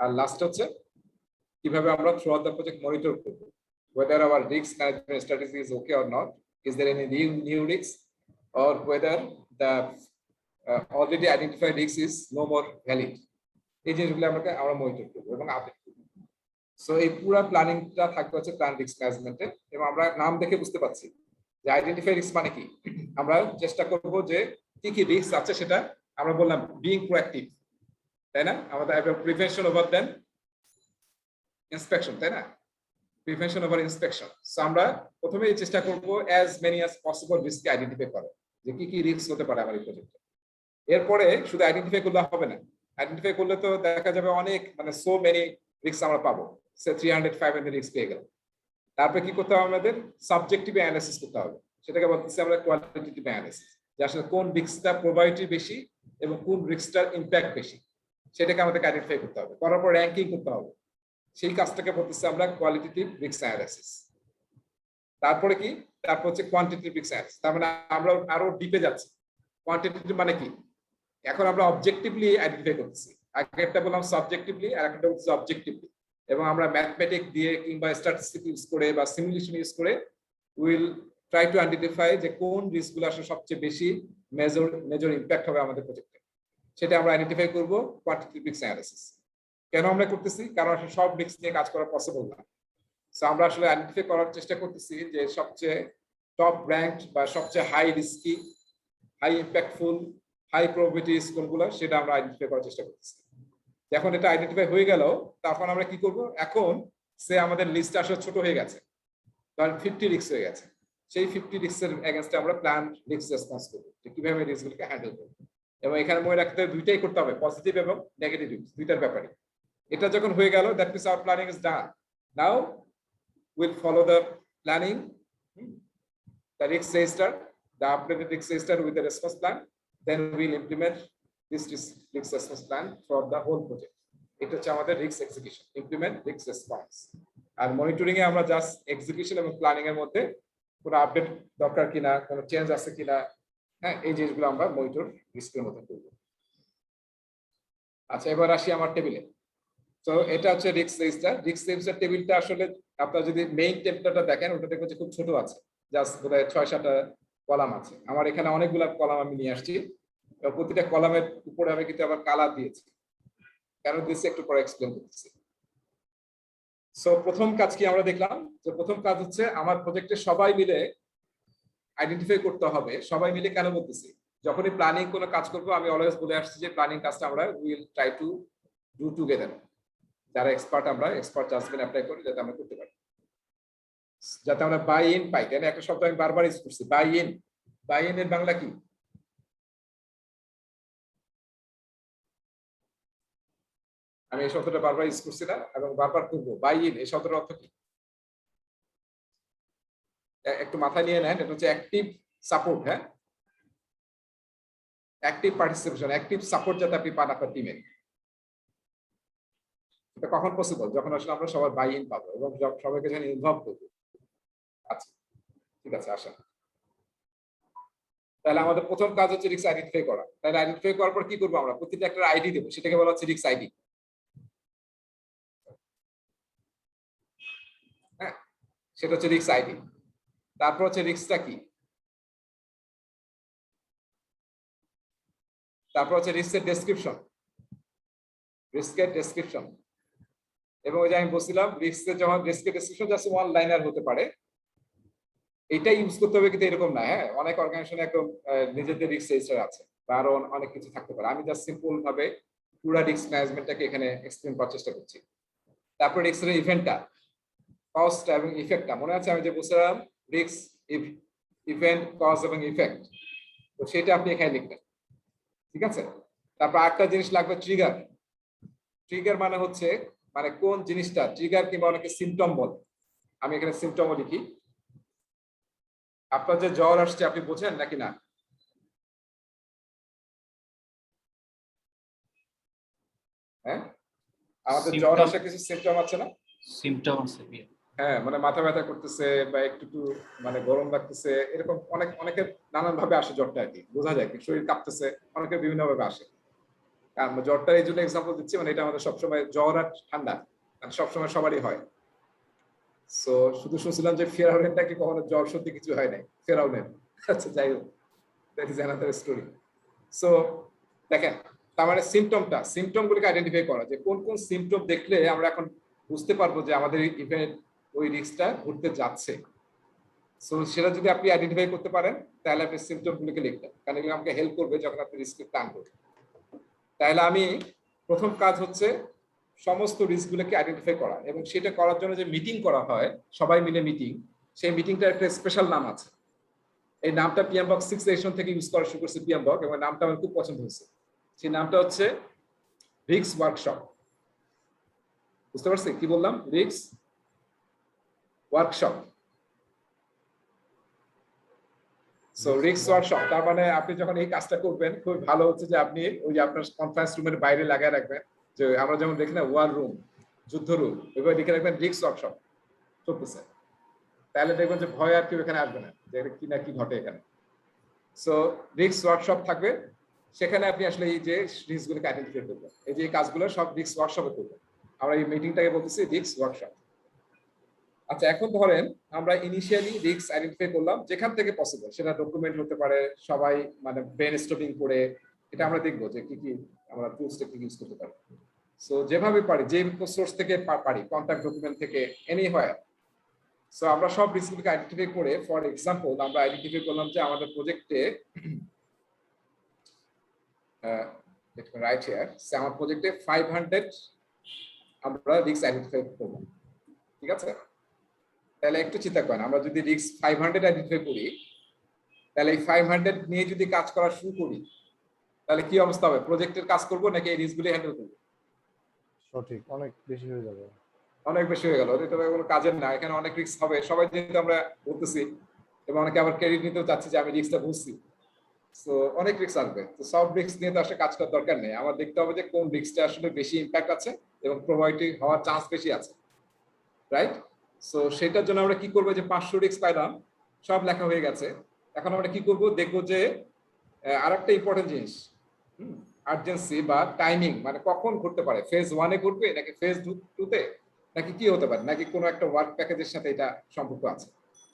আর লাস্ট হচ্ছে কিভাবে আমরা through out the project monitor করব, whether our risk management strategy is okay or not. Is there any new risk, or whether the already identified risk is no more valid? এই জিনিসগুলো আমরা monitor করবো এবং update করবো। So এই পুরো প্ল্যানিংটা থাকবে হচ্ছে প্ল্যান রিস্ক ম্যানেজমেন্টে, এবং আমরা নাম দেখে বুঝতে পারছি যে আইডেন্টিফাই রিস্ক মানে কি। আমরা চেষ্টা করব যে কি কি রিস্ক আছে সেটা আমরা বললাম বিং প্রোঅ্যাক্টিভ, তাই না? আমাদের প্রিভেনশন ওভার দেন ইন্সপেকশন, তাই না? Prevention over inspection. সো আমরা প্রথমেই চেষ্টা করব as many as possible risk identify করা, যে কি কি রিস্ক হতে পারে আমার এই প্রজেক্টে। এরপরে শুধু আইডেন্টিফাই করলে হবে না, আইডেন্টিফাই করলে তো দেখা যাবে অনেক মানে সো মেনি রিস্ক আমরা পাবো, সে 300-500 রিস্ক পেয়ে গেলাম। তারপরে কি করতে হবে, আমাদের সাবজেক্টিভ অ্যানালিসিস করতে হবে, সেটাকে বলতেছি আমরা কোয়ালিটেটিভ অ্যানালিসিস, যে আসলে কোন রিস্কটা প্রবাবিলিটি বেশি এবং কোন রিস্কটার ইমপ্যাক্ট বেশি, সেটাকে আমাদেরকে আইডেন্টিফাই করতে হবে। করার পর র্যাঙ্কিং করতে হবে, সেই কাজটাকে বলতেছি আমরা কোয়ালিটেটিভ রিস্ক অ্যানালিসিস। তারপরে কি, তারপর হচ্ছে কোয়ান্টিটেটিভ রিস্ক অ্যানালিসিস। তার মানে আমরা আরো ডিপে যাচ্ছি। কোয়ান্টিটেটিভ মানে কি, এখন আমরা অবজেক্টিভলি আইডেন্টিফাই করতেছি, আগে একটা বললাম সাবজেক্টিভলি আর একটা হচ্ছে অবজেক্টিভলি, এবং আমরা ম্যাথমেটিক দিয়ে কিংবা স্ট্যাটিস্টিক্স ইউজ করে বা সিমুলেশন ইউজ করে উইল ট্রাই টু আইডেন্টিফাই যে কোন রিস্কগুলো আসলে সবচেয়ে বেশি মেজর ইমপ্যাক্ট হবে আমাদের প্রজেক্টে, সেটা আমরা আইডেন্টিফাই করব কোয়ান্টিটেটিভ রিস্ক অ্যানালিসিস। কেন আমরা করতেছি, কারণ আসলে সব রিস্ক নিয়ে কাজ করা পসিবল না। সো আমরা আসলে আইডেন্টিফাই করার চেষ্টা করতেছি যে সবচেয়ে টপ র্যাঙ্কড বা সবচেয়ে high risky, high impactful, high probability risk কোনগুলো, সেটা আমরা আইডেন্টিফাই করার চেষ্টা করতেছি। এখন এটা আইডেন্টিফাই হয়ে গেল, তখন আমরা কি করব, এখন সে আমাদের লিস্ট আসলে ছোট হয়ে গেছে, কারণ 50 রিস্ক হয়ে গেছে। সেই 50 রিস্কের এগেইনস্টে আমরা প্ল্যান রিস্ক রেসপন্স করব, যে কিভাবে রিস্কগুলোকে হ্যান্ডেল করব। এবং এখানে মনে রাখতে হবে দুইটাই করতে হবে, পজিটিভ এবং নেগেটিভ রিস্ক, দুইটার ব্যাপারে। এটা যখন হয়ে গেল, that means our planning is done. Now will follow the planning, the risk register, the updated risk register with the response plan, then we'll implement this risk response plan for the whole project. এটা হচ্ছে আমাদের risk execution, implement risk response. আর monitoring এ আমরা just execution এবং planning এর মধ্যে কোনো আপডেট দরকার কিনা, কোনো চেঞ্জ আছে কিনা, হ্যাঁ, এই জিনিসগুলো আমরা মনিটর রিস্কের মধ্যে করব। আচ্ছা, এবার আসি আমার টেবিলে। তো এটা হচ্ছে রিস্ক রেজিস্টার। রিস্ক রেজিস্টার টেবিলটা আসলে আপনারা যদি মেইন টেবিলটা দেখেন, ওটা দেখবেন যে খুব ছোট আছে, জাস্ট বোধহয় 6-7টা কলাম আছে। আমার এখানে অনেকগুলো কলাম আমি নিয়ে আসছি, প্রতিটা কলামের উপরে আমি কিন্তু আবার কালার দিয়েছি। কেন দিয়েছি একটু পরে এক্সপ্লেন করতেছি। সো প্রথম কাজ কি আমরা দেখলাম, যে প্রথম কাজ হচ্ছে আমার প্রজেক্টে সবাই মিলে আইডেন্টিফাই করতে হবে। সবাই মিলে কেন বলতেছি, যখনই প্ল্যানিং কোনো কাজ করবো আমি অলওয়েজ বলে আসছি যে প্ল্যানিং কাজটা আমরা will try to do together. যারা এক্সপার্ট, আমরা এক্সপার্ট জাজমেন্ট অ্যাপ্লাই করি যাতে আমরা করতে পারি, যাতে আমরা বাই ইন পাই। কেন একটা শব্দ আমি বারবার ইউজ করছি, বাই ইন। বাই ইন এর বাংলা কি? আমি এই শব্দটা বারবার ইউজ করছি না এবং বারবার করবো। বাই ইন এই শব্দের অর্থ কি একটু মাথায় নিয়ে নেন। এটা হচ্ছে অ্যাক্টিভ সাপোর্ট। হ্যাঁ, অ্যাক্টিভ পার্টিসিপেশন, অ্যাক্টিভ সাপোর্ট যাতে আপনি পান আপনার টিমে। এটা কখন পসিবল, যখন আসলে আমরা সবাই বাই ইন পাবো এবং সবাইকে যখন ইনভলভ করবো। আচ্ছা, ঠিক আছে, আসেন। তাহলে আমাদের প্রথম কাজ হচ্ছে রিস্ক আইডেন্টিফাই করা। তাহলে আইডেন্টিফাই করার পর কি করবো, আমরা প্রতিটা একটা আইডি দেবো, সেটাকে বলা হচ্ছে রিস্ক আইডি। হ্যাঁ, সেটা হচ্ছে রিস্ক আইডি। তারপর হচ্ছে রিস্কটা কি, তারপর হচ্ছে রিস্কের ডেসক্রিপশন, রিস্কের ডেসক্রিপশন। এবং ওই যে আমি বলছিলাম রিস্কের যখন রিস্কের ডেসক্রিপশন জাস্ট ওয়ান লাইনার হতে পারে, এটা ইউজ করতে হবে কিন্তু এরকম না। হ্যাঁ, অনেক অর্গানাইজেশনে একদম নিজেদের রিস্ক রেজিস্টার আছে বা আরো অনেক কিছু থাকতে পারে। আমি জাস্ট সিম্পল ভাবে পুরো রিস্ক ম্যানেজমেন্টটাকে এখানে এক্সপ্লেন করার চেষ্টা করছি। তারপর রিস্কের ইভেন্টটা, কস্ট এবং ইফেক্টটা মনে আছে আমি যে বলছিলাম, রিস্ক ইভেন্ট, কজ এবং ইফেক্ট, তো সেটা আপনি এখানে লিখবেন। ঠিক আছে, তারপর আরেকটা জিনিস লাগবে, ট্রিগার। ট্রিগার মানে হচ্ছে মানে কোন জিনিসটা ট্রিগার, কিংবা অনেকে সিমটম বলে, আমি এখানে সিমটমও লিখি। আপনার যে জ্বর আসছে আপনি বোঝেন নাকি না? হ্যাঁ, আমাদের জ্বর আসে কিছু সিমটম আছে না? সিমটম আছে। হ্যাঁ, মানে মাথা ব্যথা করতেছে বা একটু মানে গরম লাগতেছে, এরকম অনেকের নানান ভাবে আসে জ্বরটা আর কি, বোঝা যায়, শরীর কাঁপতেছে, অনেকের বিভিন্ন ভাবে আসে। কারণ জ্বরটা এই জন্য এক্সাম্পল দিচ্ছি, মানে এটা আমাদের সবসময় জ্বর আর ঠান্ডা মানে সবসময় সবারই হয়। সো শুধু শুনছিলাম যে ফেরাউনের নাকি কখনো জ্বর সত্যি কিছু হয় নাই ফেরাউনের। আচ্ছা যাই হোক, that is another story. So দেখেন, তার মানে সিমটম গুলিকে আইডেন্টিফাই করা, যে কোন কোন সিমটম দেখলে আমরা এখন বুঝতে পারবো যে আমাদের ইভেন্ট ওই রিস্কটা ঘুরতে যাচ্ছে। সো সেটা যদি আপনি আইডেন্টিফাই করতে পারেন তাহলে আপনি সিমটম গুলিকে লিখবেন, কারণ এগুলো আমাকে হেল্প করবে যখন আপনি রিস্কের প্ল্যান করবেন। তাহলে আমি প্রথম কাজ হচ্ছে সমস্ত রিস্কগুলোকে আইডেন্টিফাই করা, এবং সেটা করার জন্য যে মিটিং করা হয় সবাই মিলে মিটিং, সেই মিটিংটার একটা স্পেশাল নাম আছে। এই নামটা পিএমবক্স 6 এডিশন থেকে ইউজ করা শুরু করছে পিএমবক, এবং নামটা আমার খুব পছন্দ হয়েছে। সেই নামটা হচ্ছে রিস্ক ওয়ার্কশপ। বুঝতে পারছি কি বললাম? Risk workshop. So risk workshop তার মানে আপনি যখন এই কাজটা করবেন, খুব ভালো হচ্ছে যে আপনি ওই যে আপনার কনফারেন্স রুমের বাইরে লাগায় রাখবেন, যে আমরা যেমন দেখি না ওয়ার রুম, যুদ্ধ রুম, এভাবে লিখে রাখবেন রিস্ক ওয়ার্কশপ চলতেছে। তাহলে দেখবেন যে ভয় আর কেউ এখানে আসবে না যে কি না কি ঘটে এখানে। সো রিস্ক ওয়ার্কশপ থাকবে, সেখানে আপনি আসলে এই যে রিস্কগুলোকে আইডেন্টিফাই করবেন, এই যে এই কাজগুলো সব রিস্ক ওয়ার্কশপে করবেন। আমরা এই মিটিংটাকে বলতেছি রিস্ক ওয়ার্কশপ। আচ্ছা, এখন ধরেন আমরা ইনিশিয়ালি রিস্ক আইডেন্টিফাই করলাম যেখান থেকে পসিবল, সেটা ডকুমেন্ট হতে পারে, সবাই মানে ব্রেনস্টর্মিং করে এটা আমরা দেখবো যে কি কি আমরা টুলস টেকনিক ইউজ করতে পারি। সো যেভাবে পারি, যে সোর্স থেকে পারি, কন্ট্যাক্ট ডকুমেন্ট থেকে, এনিহোয়ার। সো আমরা সব রিস্কগুলোকে আইডেন্টিফাই করে, ফর এক্সাম্পল আমরা আইডেন্টিফাই করলাম যে আমাদের প্রজেক্টে রাইট হিয়ার, আমার প্রজেক্টে 500 আমরা রিস্ক আইডেন্টিফাই করলাম। ঠিক আছে, তাহলে একটু চিন্তা করেন, আমরা যদি রিস্ক 500 আইডেন্টিফাই করি, তাহলে এই 500 নিয়ে যদি কাজ করা শুরু করি, তাহলে কি অবস্থা হবে? প্রজেক্টের কাজ করবো নাকি এই রিস্কগুলি হ্যান্ডেল করবো? সঠিক, অনেক বেশি হয়ে যাবে। অনেক বেশি হয়ে গেল, এটা কোনো কাজের না, এখানে অনেক রিস্ক হবে। সবাই যেহেতু আমরা বলতেছি, এবং অনেকে আবার ক্রেডিট নিতেও চাচ্ছি যে আমি রিস্কটা বুঝছি, সো অনেক রিস্ক আসবে। তো সব রিস্ক নিয়ে তো আসলে কাজ করার দরকার নেই, আমার দেখতে হবে যে কোন রিস্কটা আসলে বেশি ইম্প্যাক্ট আছে এবং প্রবাবিলিটি হওয়ার চান্স বেশি আছে, রাইট? সো সেটার জন্য আমরা কি করবো, যে 500 রিস্ক পাইলাম, সব লেখা হয়ে গেছে। এখন আমরা কি করব, দেখবো যে আরেকটা ইম্পর্টেন্ট জিনিস, আর্জেন্সি বা টাইমিং, মানে কখন ঘটতে পারে, ফেজ 1 এ ঘটবে নাকি ফেজ 2 তে, নাকি কি হতে পারে, নাকি কোনো একটা ওয়ার্ক প্যাকেজের সাথে এটা সম্পর্ক আছে,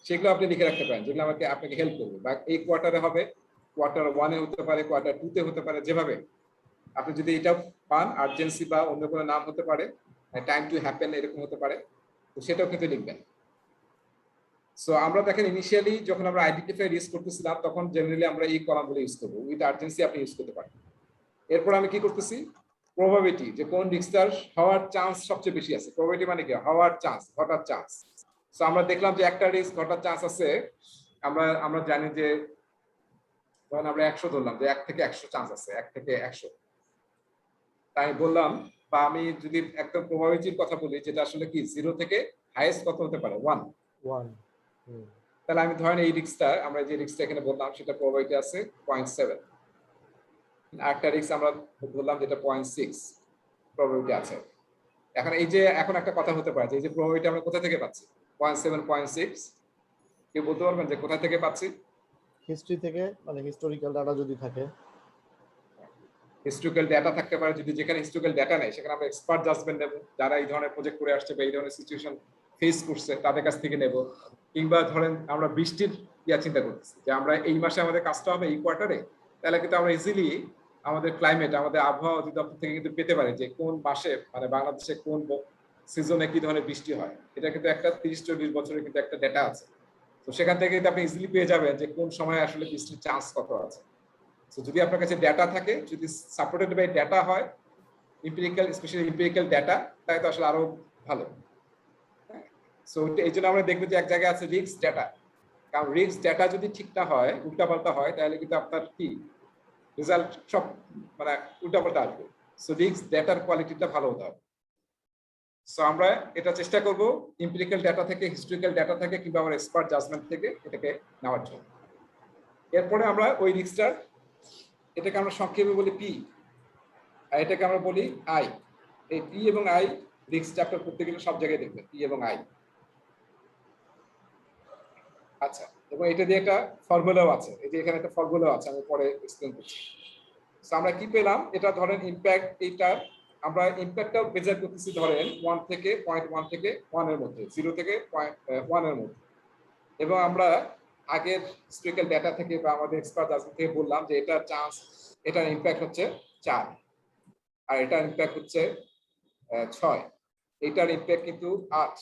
সেগুলো আপনি লিখে রাখতে পারেন, যেগুলো আপনাকে হেল্প করবে। বা এই কোয়ার্টারে হবে, কোয়ার্টার 1 এ হতে পারে, কোয়ার্টার 2 তে হতে পারে, যেভাবে আপনি যদি এটা পান, আর্জেন্সি বা অন্য কোনো নাম হতে পারে, টাইম টু হ্যাপেন এরকম হতে পারে, তো সেটাও কিন্তু লিখবেন। সো আমরা দেখেন ইনিশিয়ালি যখন আমরা আইডেন্টিফাই রিস্ক করতেছিলাম, তখন জেনারেলি আমরা এই কলামগুলো ইউজ করবো, উইথ আর্জেন্সি আপনি ইউজ করতে পারেন। এরপর আমি কি করতেছি, প্রবাবিলিটি, যে কোন রিস্কটার হওয়ার চান্স সবচেয়ে বেশি আছে। প্রবাবিলিটি মানে কি, হওয়ার চান্স, ঘটার চান্স। সো আমরা দেখলাম যে একটা রিস্ক ঘটার চান্স আছে, আমরা জানি যে ধরেন আমরা 100 ধরলাম, যে 1 থেকে 100 চান্স আছে, 1 থেকে 100, তাই বললাম। বা আমি যদি একদম প্রবাবিলিটির কথা বলি, যেটা আসলে কি 0 থেকে হাইয়েস্ট কত হতে পারে, 1। তাহলে আমি ধরেন এই রিস্কটা, আমরা যে রিস্কটা এখানে বললাম সেটা প্রবাবিলিটি আছে 0.7, আরেকটা রিস্ক আমরা বললাম যেটা 0.6 প্রবাবিলিটি আছে। এখন একটা কথা হতে পারে যে এই যে প্রবাবিলিটি আমরা কোথা থেকে পাচ্ছি, 0.7 0.6, কেউ বলতে পারবেন যে কোথা থেকে পাচ্ছি? হিস্ট্রি থেকে, মানে হিস্টোরিক্যাল ডাটা যদি থাকে। হিস্টোরিক্যাল ডাটা থাকতে পারে, যদি যেখানে হিস্টোরিক্যাল ডাটা নেই সেখানে আমরা এক্সপার্ট জাজমেন্ট নেব, যারা এই ধরনের প্রজেক্ট করে আসছে বা এই ধরনের সিচুয়েশন ফেস করছে তাদের কাছ থেকে নেব। কিংবা ধরেন আমরা বৃষ্টির চিন্তা করতেছি যে আমরা এই মাসে আমাদের কাজটা হবে এই কোয়ার্টারে, তাহলে কিন্তু আমরা ইজিলি আমাদের ক্লাইমেট, আমাদের আবহাওয়া অধিদপ্তর থেকে কিন্তু পেতে পারি যে কোন মাসে, মানে বাংলাদেশে কোন সিজনে কি ধরনের বৃষ্টি হয়। এটা কিন্তু একটা 30-40 বছরের কিন্তু একটা ডেটা আছে। তো সেখান থেকে কিন্তু আপনি ইজিলি পেয়ে যাবেন যে কোন সময় আসলে বৃষ্টির চান্স কত আছে। তো যদি আপনার কাছে ডেটা থাকে, যদি সাপোর্টেড বাই ডেটা হয়, এমপিরিক্যাল, স্পেশালি এমপিরিক্যাল ডেটা, তাই তো আসলে আরো ভালো। সো এই জন্য আমরা দেখবো যে এক জায়গায় আছে রিস্ক ডেটা, কারণ রিস্ক ডেটা যদি ঠিক না হয়, উল্টাপাল্টা হয়, তাহলে কিন্তু আপনার কি রেজাল্ট সব মানে উল্টাপাল্টা আসবে। সো রিস্ক ডেটার কোয়ালিটিটা ভালো হতে হবে। সো আমরা এটা চেষ্টা করব এমপিরিক্যাল ডেটা থেকে, হিস্টোরিক্যাল ডেটা থেকে, কিংবা আমার এক্সপার্ট জাজমেন্ট থেকে এটাকে নেওয়ার জন্য। এরপরে আমরা ওই রিস্কটার, এটাকে আমরা সংক্ষেপে বলি পি, আর এটাকে আমরা বলি আই। এই পি এবং আই রিস্কটা আপনার করতে গেলে সব জায়গায় দেখবেন পি এবং আই। আচ্ছা, এবং এটা দিয়ে একটা ফর্মুলাও আছে, এই যে এখানে একটা ফর্মুলাও আছে, আমি পরে এক্সপ্লেন করছি। সো আমরা কি পেলাম, এটা ধরেন ইমপ্যাক্ট, এইটার আমরা ইম্প্যাক্টটা মেজার করতেছি ধরেন 1 থেকে 0.1 থেকে 1 এর মধ্যে, 0 থেকে 1 এর মধ্যে। এবং আমরা আগের হিস্টোরিক্যাল ডেটা থেকে বা আমাদের এক্সপার্ট থেকে বললাম যে এটার চান্স, এটার ইম্প্যাক্ট হচ্ছে 4, আর এটার ইম্প্যাক্ট হচ্ছে 6, এটার ইম্প্যাক্ট কিন্তু 8,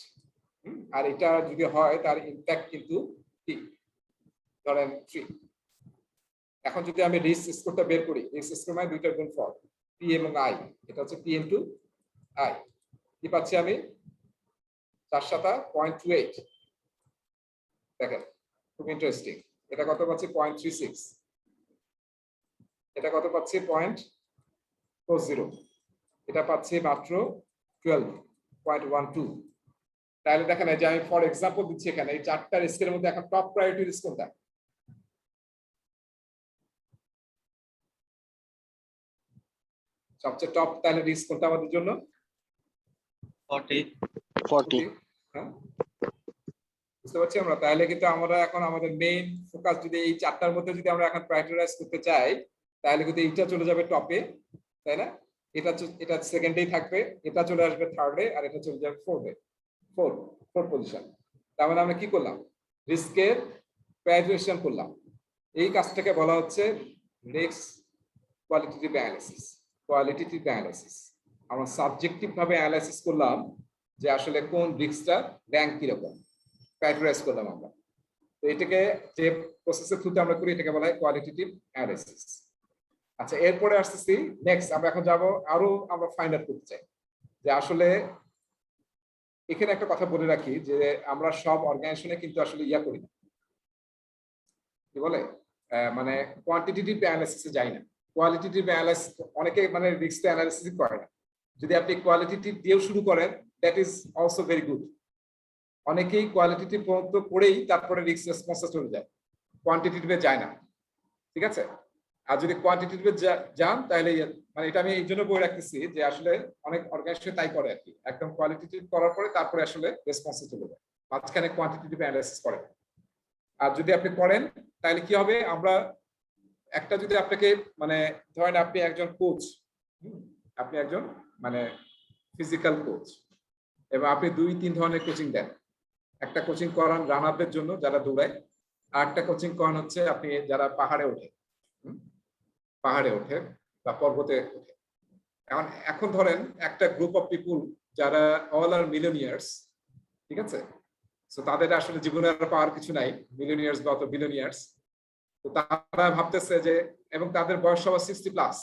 আর এটা যদি হয় তার ইম্প্যাক্ট কিন্তু কি ধরেন 3। এখন যদি আমি রিস্ক স্কোরটা বের করি, রিস্ক স্কোর মানে দুইটার গুণফল পি এবং আই, এটা হচ্ছে পি ইনটু আই, কি পাচ্ছি আমি 4 7 0.28। দেখেন খুব ইন্টারেস্টিং, এটা কত পাচ্ছি 0.36, এটা কত পাচ্ছি 0.40, এটা পাচ্ছি মাত্র 12.12। তাহলে দেখেন যে আমি ফর এক্সাম্পল দিচ্ছি এখানে এই 4টা রিস্কের মধ্যে এখন টপ প্রায়োরিটি রিস্ক কোনটা? সবচেয়ে টপ তাহলে রিস্ক কোনটা আমাদের জন্য? 40 হ্যাঁ, বুঝতে পারছি আমরা। তাহলে কিন্তু আমরা এখন আমাদের মেইন ফোকাস যদি এই 4টার মধ্যে যদি আমরা এখন প্রায়োরিটাইজ করতে চাই, তাহলে কিন্তু এইটা চলে যাবে টপে, তাই না? এটা সেকেন্ডেই থাকবে, এটা চলে আসবে থার্ডে, আর এটা চলে যাবে ফোর্থ পজিশন। তার মানে আমরা কি করলাম? রিস্কের প্রায়োরিটাইজেশন করলাম। এই কাজটাকে বলা হচ্ছে রিস্ক কোয়ালিটেটিভ অ্যানালাইসিস। আমরা সাবজেক্টিভ ভাবে অ্যানালাইসিস করলাম যে আসলে কোন রিস্কটা র্যাঙ্ক কিরকম, প্রায়োরিটাইজ করলাম আমরা। তো এটাকে যে প্রসেসের থ্রুতে আমরা করি এটাকে বলা হয় কোয়ালিটেটিভ অ্যানালাইসিস। আচ্ছা, এরপরে আসতেছি নেক্সট, আমরা এখন যাব আরো আমরা ফাইন্ড আউট করতে চাই যে আসলে এখানে একটা কথা বলে রাখি যে আমরা সব অর্গানাইজেশনে কিন্তু আসলে করি না, কি বলে মানে কোয়ান্টিটেটিভ অ্যানালাইসিসে যাই না, কোয়ালিটেটিভ অ্যানালাইসিস অনেকে মানে রিস্ক অ্যানালাইসিস করে না। যদি আপনি কোয়ালিটেটিভ দিয়েও শুরু করেন that is also very good. অনেকেই কোয়ালিটেটিভ পর্যন্ত করেই তারপরে রিস্ক রেসপন্সে চলে যায়, কোয়ান্টিটেটিভে যায় না, ঠিক আছে? আর যদি কোয়ান্টিটেটিভে যান তাহলে মানে এটা আমি এই জন্য বলে রাখতেছি যে আসলে অনেক অর্গানাইজেশন তাই করে আর কি, একদম কোয়ালিটেটিভ করার পরে তারপরে আসলে রেসপন্সে চলে যায়, মাঝখানে কোয়ান্টিটেটিভ অ্যানালাইসিস করে। আর যদি আপনি করেন তাহলে কি হবে, আমরা একটা যদি আপনাকে মানে ধরেন আপনি একজন কোচ, আপনি একজন মানে ফিজিক্যাল কোচ, এবং আপনি 2-3 ধরনের কোচিং দেন। একটা কোচিং করান রানারদের জন্য যারা দৌড়ায়, আর একটা কোচিং করান হচ্ছে আপনি যারা পাহাড়ে ওঠে বা পর্বতে ওঠে। এখন ধরেন একটা গ্রুপ অফ পিপুল যারা অল আর মিলিয়নিয়ার্স, ঠিক আছে? তো তাদের আসলে জীবনে আর পাওয়ার কিছু নাই, মিলিয়নিয়ার্স বা অত বিলিয়নিয়ার্স। তো তারা ভাবতেছে যে, এবং তাদের বয়স সবার 60+,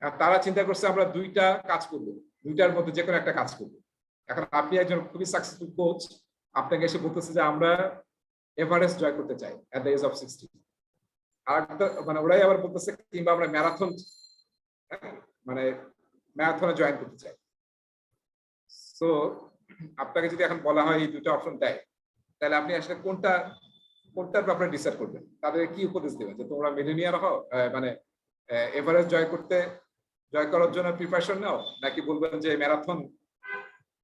আর তারা চিন্তা করছে আমরা 2টা কাজ করবো, 2টার মধ্যে যে কোনো একটা কাজ করবো। এখন আপনি একজন খুবই সাকসেসফুল কোচ, আপনাকে এসে বলতেছে যে আমরা এভারেস্ট জয় করতে চাই এট দ্য এজ অফ 60। আর মানে ওরাই আবার বলতেছে কিংবা আমরা ম্যারাথন মানে ম্যারাথনে জয়েন করতে চাই। সো আপনাকে যদি এখন বলা হয় এই 2টা অপশন দেয়, তাহলে আপনি আসলে কোনটার ব্যাপারে ডিসাইড করবেন? তাদের কি উপদেশ দেবেন যে তোমরা মিলিয়নিয়ার হও, মানে এভারেস্ট জয় করার জন্য প্রিপারেশন নাও, নাকি বলবেন যে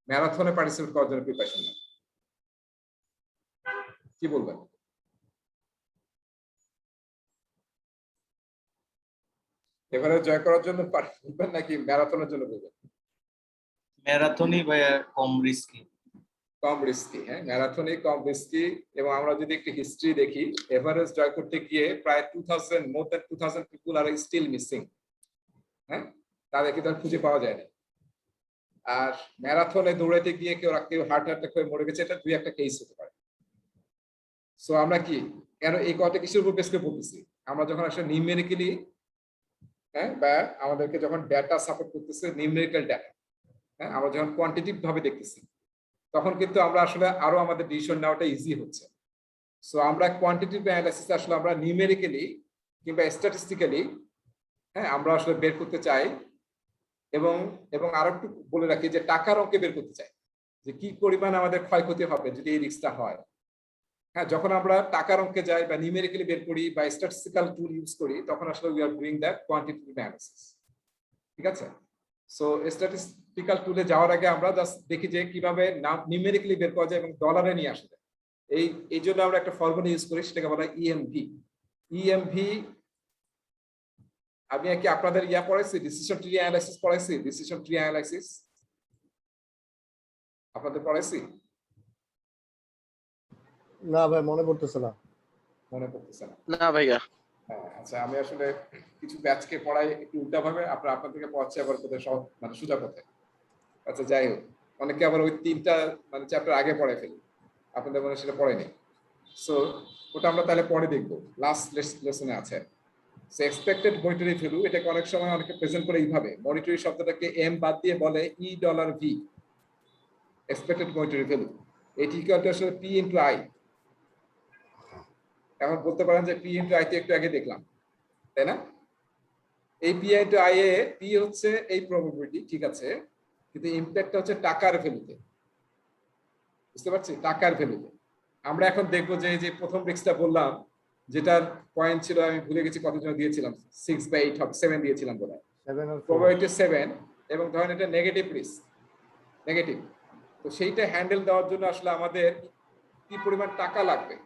ম্যারাথনে পার্টিসিপেট করার জন্য প্রিপারেশন নাও? কি বলবেন? এভারেস্ট জয় করার জন্য বলবেন নাকি ম্যারাথনের জন্য বলবেন? ম্যারাথনই ভাইয়া কম রিস্কি। কম রিস্কি, হ্যাঁ, ম্যারাথনই কম রিস্কি। এবং আমরা যদি একটু হিস্ট্রি দেখি, এভারেস্ট জয় করতে গিয়ে প্রায় মোর দ্যান 2000 পিপল আর স্টিল মিসিং, হ্যাঁ, তাদের কিন্তু খুঁজে পাওয়া যায় না। আর ম্যারাথনে দৌড়াইতে গিয়ে কেউ হার্ট অ্যাটাক হয়ে মরে গেছে, এটা 2-1টা কেস হতে পারে। সো আমরা কি কেন এই কথা কিসের উপর বেস করে বলতেছি? আমরা যখন আসলে নিউমেরিক্যালি, হ্যাঁ, বা আমাদেরকে যখন ডেটা সাপোর্ট করতেছে নিউমেরিক্যাল ডেটা, হ্যাঁ, আমরা যখন কোয়ান্টিটিভ ভাবে দেখতেছি, তখন কিন্তু আমরা আসলে আরো আমাদের ডিসিশন নেওয়াটা ইজি হচ্ছে। সো আমরা কোয়ান্টিটিভ অ্যানালাইসিস আসলে আমরা নিউমেরিক্যালি কিংবা স্ট্যাটিস্টিক্যালি, হ্যাঁ, আমরা আসলে বের করতে চাই। এবং আরো একটু বলে রাখি যে টাকার অঙ্কে বের করতে চাই যে কি পরিমাণ আমাদের ক্ষয়ক্ষতি হবে যদি এই রিস্কটা হয়। হ্যাঁ, যখন আমরা টাকার অঙ্কে যাই বা নিউমেরিক্যালি বের করি বা স্ট্যাটিস্টিক্যাল টুল ইউজ করি, তখন আসলে we are doing that quantitative analysis, ঠিক আছে? সো স্ট্যাটিস্টিক্যাল টুলে যাওয়ার আগে আমরা জাস্ট দেখি যে কিভাবে নিউমেরিক্যালি বের করা যায় এবং ডলারে নিয়ে আসা যায়। এই জন্য আমরা একটা ফর্মুলা ইউজ করি, সেটাকে বলা হয় ইএমভি। আমি কি আপনাদের ইয়া পড়াইছি, ডিসিশন ট্রি অ্যানালাইসিস পড়াইছি? ডিসিশন ট্রি অ্যানালাইসিস আপনাদের পড়াইছি? না ভাই, মনে পড়তেছে না। মনে পড়তেছে না? না ভাইয়া। হ্যাঁ, আচ্ছা, আমি আসলে কিছু ব্যাচকে পড়াই একটু উল্টা ভাবে, আপনাদেরকে পড়াচ্ছি আবার কোথায় সহজ মানে সোজা পথে। আচ্ছা, যাই হোক, অনেকে আবার ওই 3টা মানে চ্যাপ্টার আগে পড়ে ফেলি, আপনাদের মনে সেটা পড়েনি। সো ওটা আমরা তাহলে পরে দেখবো, লাস্ট লেসনে আছে। সো এক্সপেক্টেড মনিটারি ভ্যালু, এটাকে অনেক সময় অনেকে প্রেজেন্ট করে এইভাবে, মনিটারি শব্দটাকে এম বাদ দিয়ে বলে $, এক্সপেক্টেড মনিটারি ভ্যালু। এটি কি আসলে পি ইনটু আই। এখন বলতে পারেন যে পি ইনটু আই তে একটু আগে দেখলাম, তাই না? এই P into I A P হচ্ছে এই প্রবাবিলিটি, ঠিক আছে, কিন্তু ইমপ্যাক্টটা হচ্ছে টাকার ভ্যালুতে। বুঝতে পারছি? টাকার ভ্যালুতে। আমরা এখন দেখবো যে এই যে প্রথম রিস্কটা বললাম, যেটার পয়েন্ট ছিল আমি ভুলে গেছি কত জন দিয়েছিলাম, 6 বা 8 হবে, 7 দিয়েছিলাম বলে, 7 or 4। প্রবাবিলিটি 7, এবং ধরেন এটা নেগেটিভ রিস্ক, নেগেটিভ। তো সেইটা হ্যান্ডেল দেওয়ার জন্য আসলে আমাদের কি পরিমাণ টাকা লাগবে,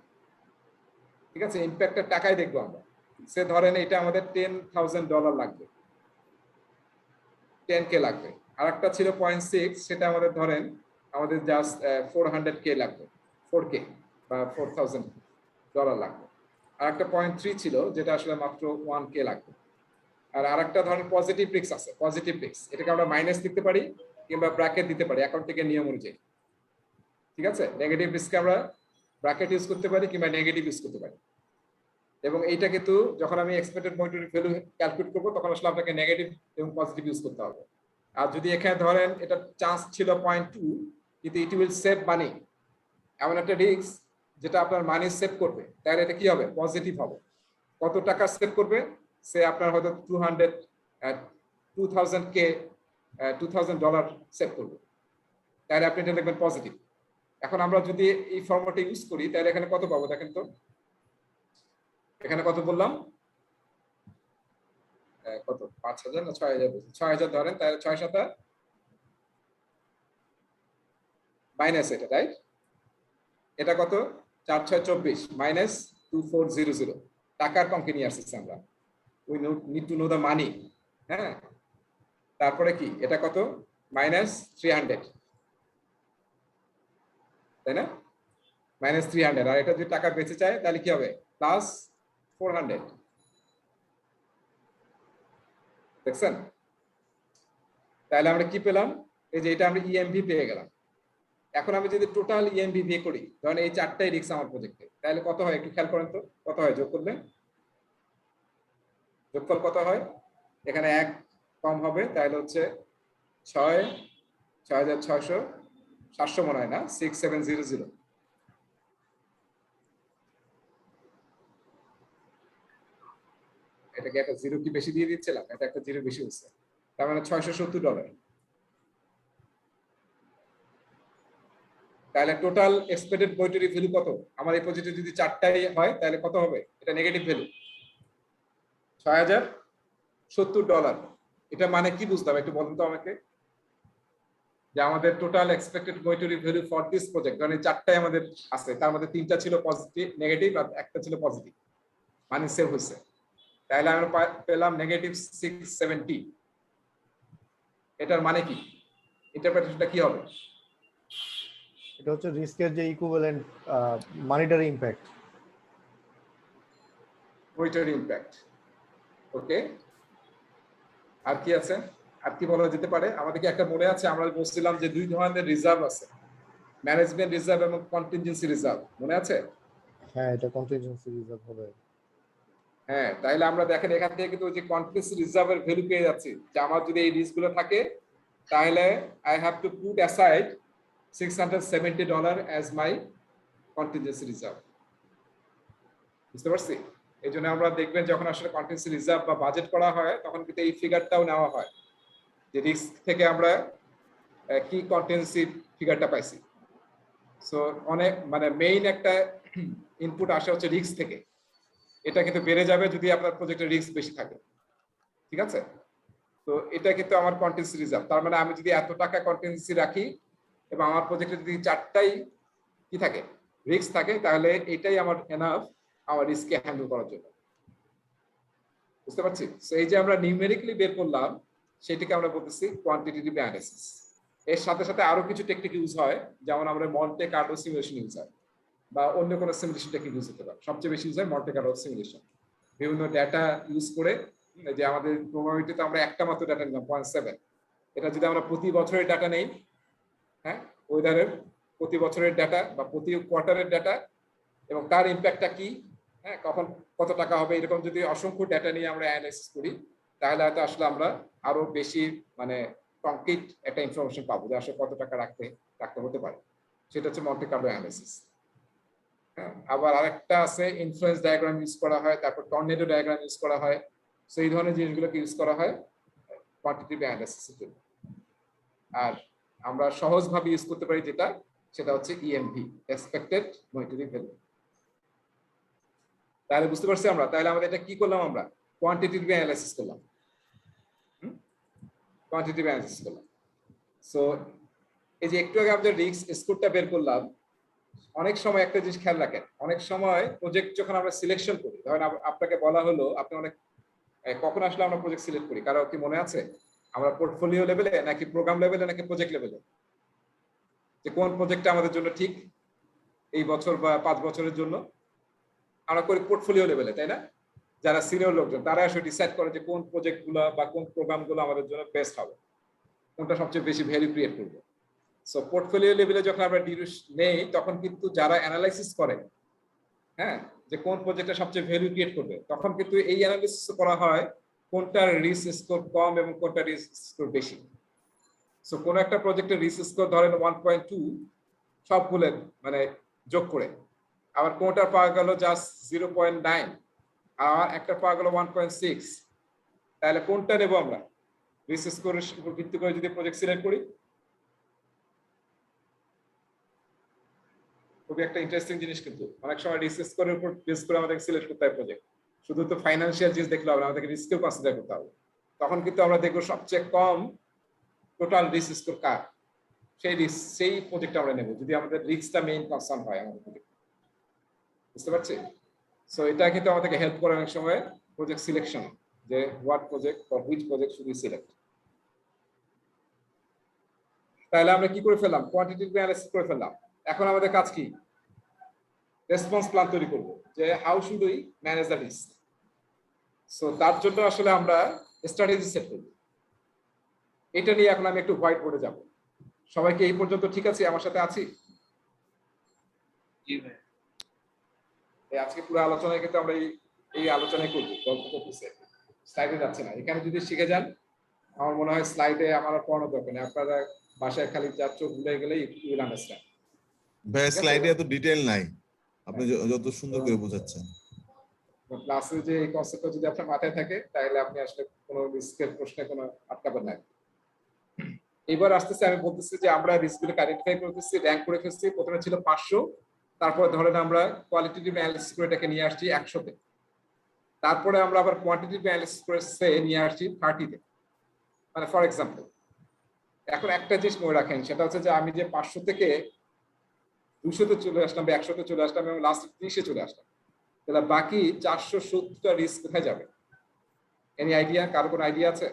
ঠিক আছে, ইমপ্যাক্টটা টাকায় দেখবো আমরা। সে ধরেন এটা আমাদের $10,000 লাগবে, 10K লাগবে। আর একটা ছিল 0.6, সেটা আমাদের ধরেন আমাদের জাস্ট 400K লাগবে, 4K বা $4,000 লাগবে। আর একটা 0.3 ছিল, যেটা আসলে মাত্র 1K লাগবে। আর আরেকটা ধরেন পজিটিভ রিস্ক আছে, পজিটিভ রিস্ক, এটাকে আমরা মাইনাস দিতে পারি কিংবা ব্র্যাকেট দিতে পারি অ্যাকাউন্ট থেকে নিয়ম অনুযায়ী, ঠিক আছে। নেগেটিভ রিস্ককে আমরা ব্র্যাকেট ইউজ করতে পারি কিংবা নেগেটিভ ইউজ করতে পারি। এবং এইটা কিন্তু যখন আমি এক্সপেক্টেড মনিটারি ভ্যালু ক্যালকুলেট করবো, তখন আসলে আপনাকে নেগেটিভ এবং পজিটিভ ইউজ করতে হবে। আর যদি এখানে ধরেন এটা চান্স ছিল 0.2, কিন্তু ইট উইল সেভ মানি, এমন একটা রিস্ক যেটা আপনার মানি সেভ করবে, তাহলে এটা কি হবে? পজিটিভ হবে। কত টাকা সেভ করবে? সে আপনার হয়তো $2,000 সেভ করবে, তাহলে আপনি এটা দেখবেন পজিটিভ। এখন আমরা যদি এই ফর্মুলাটা ইউজ করি, তাহলে এখানে কত পাবো দেখেন তো। এখানে কত বললাম? কত, 5,000 না 6,000? 6,000 ধরেন, তাহলে 6/7 মাইনাস এটা, রাইট? এটা কত? 4/6 24 মাইনাস 2400। টাকার অঙ্কে নিয়ে আসছে আমরা, we need to know the money. হ্যাঁ, তারপরে কি এটা কত? মাইনাস 300, তাই না? মাইনাস 300। আর এটা যদি টাকা বেঁচে চায় তাহলে কি হবে? প্লাস 400। দেখছেন? তাহলে আমরা কি পেলাম? এই যে এটা আমরা ইএমভি পেয়ে গেলাম। এখন আমি যদি টোটাল ইএমভি পে করি, ধরেন এই 4টাই রিস্ক আমার প্রজেক্টে, তাহলে কত হয় একটু খেয়াল করেন তো, কত হয় যোগ করলে? যোগফল কত হয়? এখানে 1 কম হবে, তাহলে হচ্ছে 6,600 700 মনে হয় না, 6700। এটাকে একটা জিরো কি বেশি দিয়ে দিচ্ছিলাম? এটা একটা জিরো বেশি হচ্ছে, তার মানে $670। তাহলে টোটাল এক্সপেক্টেড মনিটারি ভ্যালু কত আমার এই প্রজেক্টে? যদি 4টাই হয় তাহলে কত হবে? এটা নেগেটিভ ভ্যালু, $6,070। এটা মানে কি বুঝলাম একটু বলুন তো আমাকে, যে আমাদের total expected monetary value for this project, কারণ এই 4টাই আমাদের আছে, তার মধ্যে 3টা ছিল পজিটিভ নেগেটিভ আর একটা ছিল পজিটিভ, মানে সেভ হচ্ছে। তাহলে আমরা পেলাম নেগেটিভ 670। এটার মানে কি, ইন্টারপ্রিটেশনটা কি হবে? এটা হচ্ছে রিস্কের যে equivalent monetary impact, monetary impact. Okay, আর কি আছে? আর কি বলা যেতে পারে? আমাদেরকে একটা মনে আছে আমরা বলছিলাম যে 2 ধরনের রিজার্ভ আছে, ম্যানেজমেন্ট রিজার্ভ এবং কন্টিনজেন্সি রিজার্ভ, মনে আছে? হ্যাঁ এটা কন্টিনজেন্সি রিজার্ভ হবে। হ্যাঁ, তাহলে আমরা দেখেন এখান থেকে কিন্তু ওই যে কন্টিনজেন্সি রিজার্ভের ভ্যালু পেয়ে যাচ্ছি, যে আমার যদি এই রিস্কগুলো থাকে তাহলে I have to put aside $670 as my contingency reserve. বুঝতে পারছি? এই জন্য আমরা দেখবেন যখন আসলে কন্টিনজেন্সি রিজার্ভ বা বাজেট করা হয়, তখন কিন্তু এই ফিগারটাও নেওয়া হয়, যে রিস্ক থেকে আমরা কি কন্টিনজেন্সি ফিগারটা পাইছি। সো অনেক মানে মেইন একটা ইনপুট আসে হচ্ছে রিস্ক থেকে, এটা কিন্তু বেড়ে যাবে যদি আপনার প্রজেক্টের রিস্ক বেশি থাকে, ঠিক আছে। তো এটা কিন্তু আমার কন্টিনজেন্সি রিজার্ভ, তার মানে আমি যদি এত টাকা কন্টিনজেন্সি রাখি এবং আমার প্রজেক্টে যদি 4টাই কি থাকে, রিস্ক থাকে, তাহলে এটাই আমার এনাফ আমার রিস্ককে হ্যান্ডেল করার জন্য। বুঝতে পারছি? সো এই যে আমরা নিউমেরিক্যালি বের করলাম সেটাকে আমরা বলতেছি কোয়ান্টিটেটিভ অ্যানালাইসিস। এর সাথে সাথে আরো কিছু টেকনিক ইউজ হয়, যেমন আমরা মন্টে কার্লো সিমুলেশন ইউজ হয় বা অন্য কোনো সিমুলেশন টেকনিক ইউজ হতে পারে। সবচেয়ে বেশি ইউজ হয় মন্টে কার্লো সিমুলেশন। বিভিন্ন ডেটা ইউজ করে, যে আমাদের প্রবাবিলিটিতে আমরা একটা মাত্র ডেটা নিলাম 0.7, এটা যদি আমরা প্রতি বছরের ডাটা নেই, হ্যাঁ, ওয়েদারের প্রতি বছরের ডাটা বা প্রতি কোয়ার্টারের ডাটা এবং তার ইম্প্যাক্টটা কি, হ্যাঁ, কখন কত টাকা হবে, এরকম যদি অসংখ্য ডেটা নিয়ে আমরা অ্যানালাইসিস করি, তাহলে হয়তো আসলে আমরা আরো বেশি মানে কংক্রিট একটা ইনফরমেশন পাবো যে আসলে কত টাকা রাখতে হতে পারে। সেটা হচ্ছে মন্টে কার্লো অ্যানালাইসিস। হ্যাঁ, আবার আরেকটা আছে ইনফ্লুয়েন্স ডায়াগ্রাম ইউজ করা হয়, তারপর টর্নেডো ডায়াগ্রাম ইউজ করা হয়। সো এই ধরনের জিনিসগুলোকে ইউজ করা হয় কোয়ান্টিটেটিভ অ্যানালাইসিসের জন্য। আর আমরা সহজভাবে ইউজ করতে পারি যেটা, সেটা হচ্ছে ইএমভি, এক্সপেক্টেড মনিটরি ভ্যালু। তাহলে বুঝতে পারছি আমরা, তাহলে আমাদের এটা কি করলাম, আমরা কোয়ান্টিটেটিভ অ্যানালাইসিস করলাম। কোয়ান্টিটেটিভ অ্যানালাইসিস করলাম। সো এই যে একটু আগে আমাদের রিস্ক স্কোরটা বের করলাম, অনেক সময় একটা জিনিস খেয়াল রাখেন, অনেক সময় প্রজেক্ট যখন আমরা সিলেকশন করি, ধরেন আপনাকে বলা হলো আপনি অনেক, কখন আসলে আমরা প্রজেক্ট সিলেক্ট করি কারো কি মনে আছে? আমরা পোর্টফোলিও লেভেলে নাকি প্রোগ্রাম লেভেলে নাকি প্রজেক্ট লেভেলে, যে কোন প্রজেক্টটা আমাদের জন্য ঠিক এই বছর বা 5 বছরের জন্য? আমরা করি পোর্টফোলিও লেভেলে, তাই না? যারা সিনিয়র লোকজন তারা আসলে ডিসাইড করে যে কোন প্রজেক্টগুলো বা কোন প্রোগ্রামগুলো আমাদের জন্য বেস্ট হবে, কোনটা সবচেয়ে বেশি ভ্যালু ক্রিয়েট করবে। সো পোর্টফোলিও লেভেলে যখন আমরা নেই, তখন কিন্তু যারা অ্যানালাইসিস করে, হ্যাঁ, যে কোন প্রজেক্টটা সবচেয়ে ভ্যালু ক্রিয়েট করবে, তখন কিন্তু এই অ্যানালিসিস করা হয় কোনটার রিস্ক স্কোর কম এবং কোনটা রিস্ক স্কোর বেশি। সো কোন একটা প্রজেক্টের রিস্ক স্কোর ধরেন 1.2 সবগুলো মানে যোগ করে, আবার কোনটা পাওয়া গেল জাস্ট 0.9, আর একটা পাওয়া গেল 1.6, তাহলে কোনটা নেব আমরা রিস্ক স্কোরের উপর ভিত্তি করে যদি প্রজেক্ট সিলেক্ট করি? খুবই একটা ইন্টারেস্টিং জিনিস, কিন্তু অনেক সময় রিস্ক স্কোরের উপর বেস করে আমাদের সিলেক্ট করতে হয় প্রজেক্ট। শুধু তো ফাইন্যান্সিয়াল জিনিস দেখলে হবে না, আমাদেরকে রিস্কও কনসিডার করতে হবে। তখন কিন্তু আমরা দেখবো সবচেয়ে কম টোটাল রিস্ক স্কোর কার, সেই প্রজেক্টটা আমরা নেব যদি আমাদের রিস্কটা মেইন কনসার্ন হয় আমাদের প্রজেক্ট। বুঝতে পারছি? সো এটা কিন্তু আমাদেরকে হেল্প করে অনেক সময় প্রজেক্ট সিলেকশন, যে what project for which project should be select. তাহলে আমরা কি করে ফেললাম? কোয়ান্টিটেটিভ অ্যানালাইসিস করে ফেললাম। এখন আমাদের কাজ কি? রেসপন্স প্ল্যান তৈরি করব, যে how should we manage the risk. So তার জন্য আসলে আমরা স্ট্র্যাটেজি সেট করব। এটা নিয়ে এখন আমি একটু হোয়াইট বোর্ডে যাব। সবাইকে এই পর্যন্ত ঠিক আছে? আমার সাথে আছি? জি ভাই। আজকে পুরো আলোচনায় কিন্তু আমরা এই আলোচনায় করব, গল্প করতেছে, স্লাইডে যাচ্ছে না। এখানে যদি শিখে যান, আমার মনে হয় স্লাইডে আমার পড়ানোর দরকার নেই, আপনারা বাসায় খালি যা চোখ ভুলে গেলেই ইউ উইল আন্ডারস্ট্যান্ড। ভাই স্লাইডে এত ডিটেইল নাই, আপনি যত সুন্দর করে বোঝাচ্ছেন। ক্লাসে যে এই কনসেপ্টটা যদি আপনার মাথায় থাকে, তাহলে আপনি আসলে কোনো রিস্কের প্রশ্নে কোনো আটকাবেন না। এবার আসতেছে, আমি বলতেছি যে আমরা রিস্কগুলোকে আইডেন্টিফাই করতেছি, র্যাঙ্ক করে ফেলছি। প্রথমে ছিল 500, তারপরে ধরেন আমরা কোয়ালিটেটিভ অ্যানালিসিস করে এটাকে নিয়ে আসছি 100-তে, তারপরে আমরা আবার কোয়ান্টিটেটিভ অ্যানালিসিস করে নিয়ে আসছি 30-তে। মানে ফর এক্সাম্পল, এখন একটা জিনিস মনে রাখেন, সেটা হচ্ছে যে আমি যে 500 থেকে 200-তে চলে আসলাম বা 100-তে চলে আসলাম এবং লাস্ট 30-এ চলে আসলাম, তাহলে বাকি 470টা রিস্ক কোথায় যাবে? Any idea? কারো কোনো আইডিয়া আছে?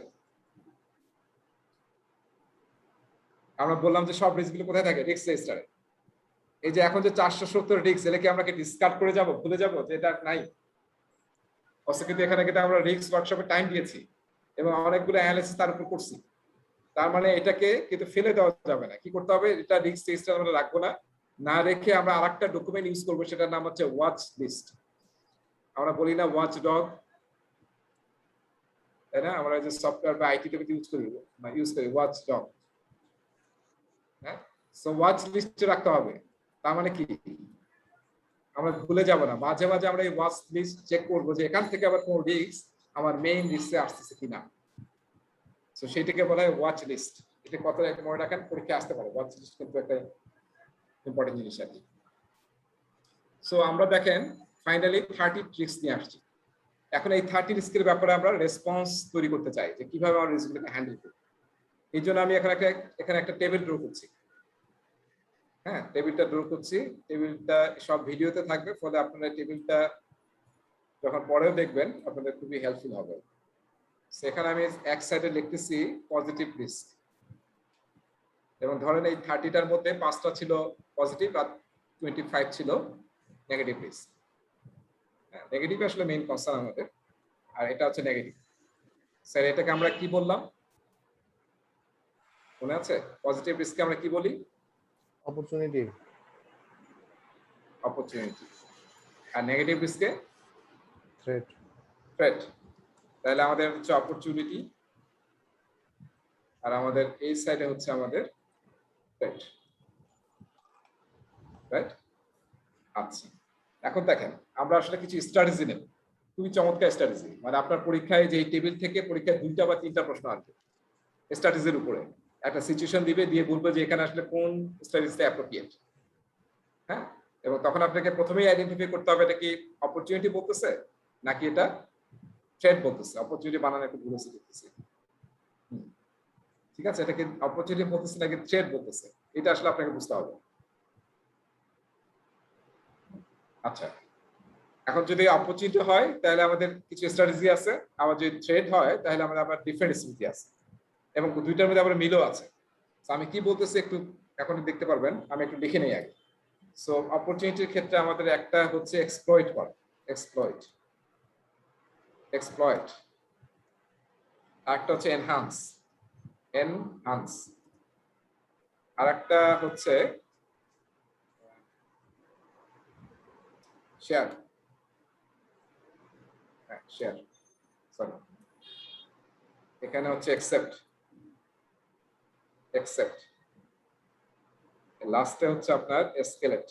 আমরা বললাম যে সব রিস্কগুলো কোথায় থাকে? রিস্ক রেজিস্টারে। এই যে এখন যে 470 রিস্ক, এটাকে আমরা কি ডিসকার্ড করে যাব, ভুলে যাব যে এটা নাই? অবশ্য কিন্তু এখানে কিন্তু আমরা রিস্ক ওয়ার্কশপে টাইম দিয়েছি এবং অনেকগুলো অ্যানালাইসিস তার উপর করছি। তার মানে এটাকে কিন্তু ফেলে দেওয়া যাবে না। কি করতে হবে? এটা রিস্ক রেজিস্টার আমরা রাখবো না, না রেখে আমরা আরেকটা ডকুমেন্ট ইউজ করবো, সেটার নাম হচ্ছে ওয়াচ লিস্ট। আমরা বলি না ওয়াচ ডগ, তাই না? আমরা যে সফটওয়্যার বা আইটি তে ইউজ করি ওয়াচ ডগ। হ্যাঁ, সো ওয়াচ লিস্টে রাখতে হবে। তার মানে কি? আমরা ভুলে যাব না, মাঝে মাঝে আমরা এই ওয়াচ লিস্ট চেক করবো যে এখান থেকে আবার কোন রিস্ক আমার মেইন লিস্টে আসতেছে কিনা। সো সেটাকে বলা হয় ওয়াচ লিস্ট। এটা কত মনে রাখেন, পরীক্ষা আসতে পারে। ওয়াচ লিস্ট কিন্তু একটা ইম্পর্টেন্ট জিনিস আর কি। সো আমরা দেখেন ফাইনালি 30 রিস্ক নিয়ে আসছি। এখন এই 30 রিস্কের ব্যাপারে আমরা রেসপন্স তৈরি করতে চাই, যে কিভাবে আমরা রিস্কগুলোকে হ্যান্ডেল করব। এই জন্য আমি এখানে একটা টেবিল ড্র করছি। হ্যাঁ, টেবিলটা ড্র করছি। টেবিলটা সব ভিডিওতে থাকবে, ফলে আপনারা টেবিলটা যখন পরেও দেখবেন আপনাদের খুবই হেল্পফুল হবে। সেখানে আমি এক সাইডে লিখতেছি পজিটিভ রিস্ক, এবং ধরেন এই 30টার মধ্যে 5টা ছিল পজিটিভ আর 25 ছিল নেগেটিভ রিস্ক। নেগেটিভ আসলে মেইন কনসার্ন আমাদের, আর এটা হচ্ছে নেগেটিভ। স্যার এটাকে আমরা কি বললাম মনে আছে? পজিটিভ রিস্ককে আমরা কি বলি? অপরচুনিটি। অপরচুনিটি। আর নেগেটিভ রিস্কে থ্রেট। থ্রেট। তাহলে আমাদের হচ্ছে অপরচুনিটি, আর আমাদের এই সাইডে হচ্ছে আমাদের থ্রেট, রাইট? আচ্ছা, এখন দেখেন আমরা আসলে কিছু স্ট্র্যাটেজি নেব, খুবই চমৎকার স্ট্র্যাটেজি। মানে আপনার পরীক্ষায় যে টেবিল থেকে পরীক্ষায় 2টা বা 3টা প্রশ্ন আসবে স্ট্র্যাটেজির উপরে, একটা সিচুয়েশন দিবে, দিয়ে বলবে যে এখানে আসলে কোন স্ট্র্যাটেজিটা অ্যাপ্রোপ্রিয়েট। হ্যাঁ, এবং তখন আপনাকে প্রথমেই আইডেন্টিফাই করতে হবে এটা কি অপরচুনিটি বলতেছে নাকি এটা থ্রেট বলতেছে। অপরচুনিটি বানানো একটু ভুল করতেছে, ঠিক আছে? এটা কি অপরচুনিটি বলতেছে নাকি থ্রেট বলতেছে, এটা আসলে আপনাকে বুঝতে হবে। আচ্ছা, এখন যদি অপরচুনিটি হয় তাহলে আমাদের কিছু স্ট্র্যাটেজি আছে, আবার যদি থ্রেট হয় তাহলে আমাদের আবার ডিফারেন্ট স্ট্র্যাটেজি আছে, এবং দুইটার মধ্যে আবার মিলও আছে। আমি কি বলতেছি একটু এখন দেখতে পারবেন, আমি একটু লিখে নেই আগে। সো অপরচুনিটির ক্ষেত্রে আমাদের একটা হচ্ছে এক্সপ্লয়েট করা, এক্সপ্লয়েট, এক্সপ্লয়েট। আরেকটা হচ্ছে এনহান্স, এনহান্স। আর একটা হচ্ছে শেয়ার, শেয়ার, সরি, এখানে হচ্ছে অ্যাকসেপ্ট, অ্যাকসেপ্ট। লাস্টে হচ্ছে আপনার এসকেলেট,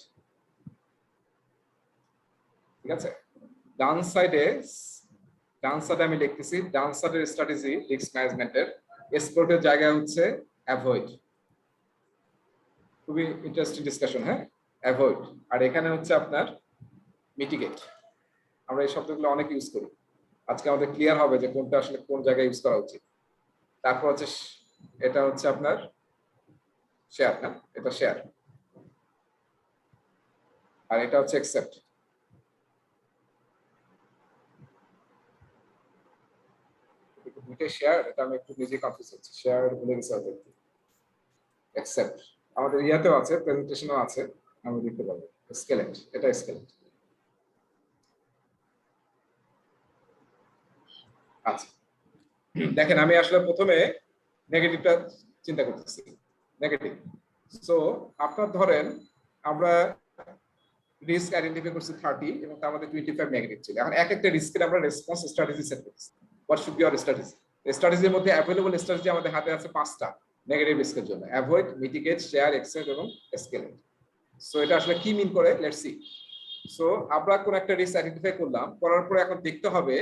ঠিক আছে? ডান সাইডে আমি লিখতেছি ডান সাইডের স্ট্র্যাটেজি রিস্ক ম্যানেজমেন্টের এক্সপ্লোরের জায়গায় হচ্ছে অ্যাভয়েড। খুবই ইন্টারেস্টিং ডিসকাশন, হ্যাঁ, অ্যাভয়েড। আর এখানে হচ্ছে আপনার মিটিগেট। আমরা এই শব্দগুলো অনেক ইউজ করি, আজকে আমাদের ক্লিয়ার হবে যে কোনটা আসলে কোন জায়গায় ইউজ করা উচিত। তারপর হচ্ছে এটা হচ্ছে আপনার শেয়ার, না এটা শেয়ার, আর এটা হচ্ছে অ্যাকসেপ্ট। দুইটাই শেয়ার, এটা আমি একটু নিজে কনফিউজ হচ্ছি, শেয়ার ভুলে গেছি হয়তো। অ্যাকসেপ্ট আমাদের ইয়াতেও আছে, প্রেজেন্টেশনও আছে, আমি দেখতে পাবো। স্কেলেট, এটা স্কেলেট। আচ্ছা, দেখেন আমি আসলে প্রথমে নেগেটিভটা চিন্তা করতেছি, নেগেটিভ। সো আপনার ধরেন আমরা রিস্ক আইডেন্টিফাই করছি 30 এবং তার মধ্যে 25 নেগেটিভ ছিল। এখন এক একটা রিস্কের আমরা রেসপন্স স্ট্র্যাটেজি সেট করছি। What should be our strategy? স্ট্র্যাটেজির মধ্যে অ্যাভেলেবল স্ট্র্যাটেজি আমাদের হাতে আছে 5টা নেগেটিভ রিস্কের জন্য: অ্যাভয়েড, মিটিগেট, শেয়ার, এক্সেপ্ট এবং এসকেলেট। সো এটা আসলে কি মিন করে, লেটস সি। সো আমরা কোন একটা রিস্ক আইডেন্টিফাই করলাম, করার পরে এখন দেখতে হবে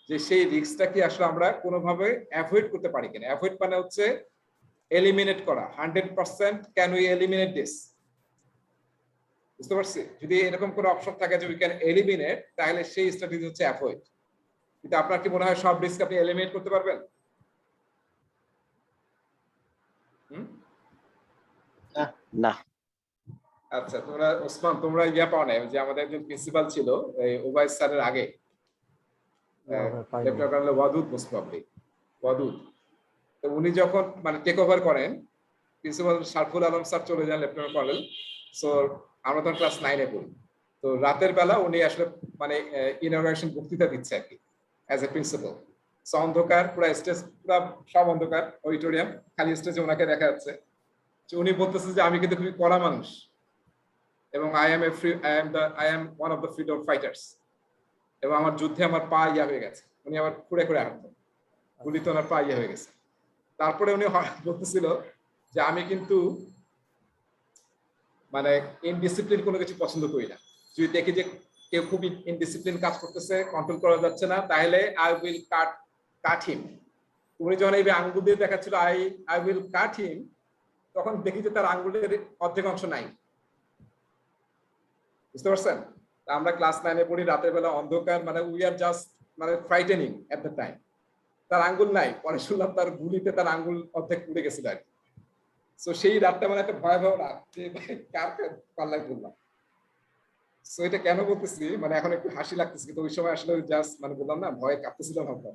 যে সেই রিস্কটা কি আসলে আমরা কোনোভাবে অ্যাভয়েড করতে পারি কিনা। অ্যাভয়েড মানে হচ্ছে এলিমিনেট করা। 100% ক্যান উই এলিমিনেট দিস? বুঝতে পারছি? যদি এরকম কোনো অপশন থাকে যে উই ক্যান এলিমিনেট, তাহলে সেই স্ট্র্যাটেজি হচ্ছে অ্যাভয়েড। কিন্তু আপনার কি মনে হয় সব রিস্ক আপনি এলিমিনেট করতে পারবেন? না। আচ্ছা, তোমরা ওসমান তোমরা ইয়া পাও না যে আমাদের একজন প্রিন্সিপাল ছিল এই ওবাইদ স্যারের আগে, lieutenant colonel Wadud, most probably Wadud. তো উনি যখন মানে টেক ওভার করেন, প্রিন্সিপাল শারফুল আলম স্যার চলে যান লেফটেন্যান্ট কর্নেল। সো আমরা তখন ক্লাস 9-এ পড়ি। তো রাতের বেলা উনি আসলে মানে ইনঅগারেশন বক্তৃতা দিচ্ছে আর কি, অ্যাজ এ প্রিন্সিপাল। সো অন্ধকার, পুরো স্টেজ পুরো সব অন্ধকার, অডিটোরিয়াম খালি, স্টেজে ওনাকে দেখা যাচ্ছে। উনি বলতেছে যে আমি কিন্তু খুবই কড়া মানুষ, এবং I am one of the freedom fighters, এবং আমার যুদ্ধে আমার পা ইয়া হয়ে গেছে। উনি আবার খুঁড়ে খুঁড়ে হাঁটতেন, গুলিতে ওনার পা ইয়া হয়ে গেছে। তারপরে উনি বলতেছিল যে আমি কিন্তু মানে ইনডিসিপ্লিন কোনো কিছু পছন্দ করি না। যদি দেখি যে কেউ খুব ইনডিসিপ্লিন কাজ করতেছে, কন্ট্রোল করা যাচ্ছে না, তাহলে আই উইল কাট হিম। উনি যখন এই আঙ্গুল দিয়ে দেখাচ্ছিল আই উইল কাট হিম, তখন দেখি যে তার আঙ্গুলের অর্ধেক অংশ নাই। বুঝতে পারছেন? আমরা ক্লাস 9-এ পড়ি, রাতের বেলা অন্ধকার, মানে উই আর জাস্ট মানে ফ্রাইটেনিং এট দ্য টাইম। তার আঙ্গুল নাই, পরে শুনলাম তার গুলিতে তার আঙ্গুল অর্ধেক পুড়ে গেছিল আর কি। সো সেই রাতটা মানে একটা ভয়াবহ রাত, যে কার পাল্লায় পড়লাম। সো এটা কেন বলতেছি, মানে এখন একটু হাসি লাগতেছে, কিন্তু ওই সময় আসলে জাস্ট মানে বললাম না, ভয়ে কাঁপতেছিল ভাবনা।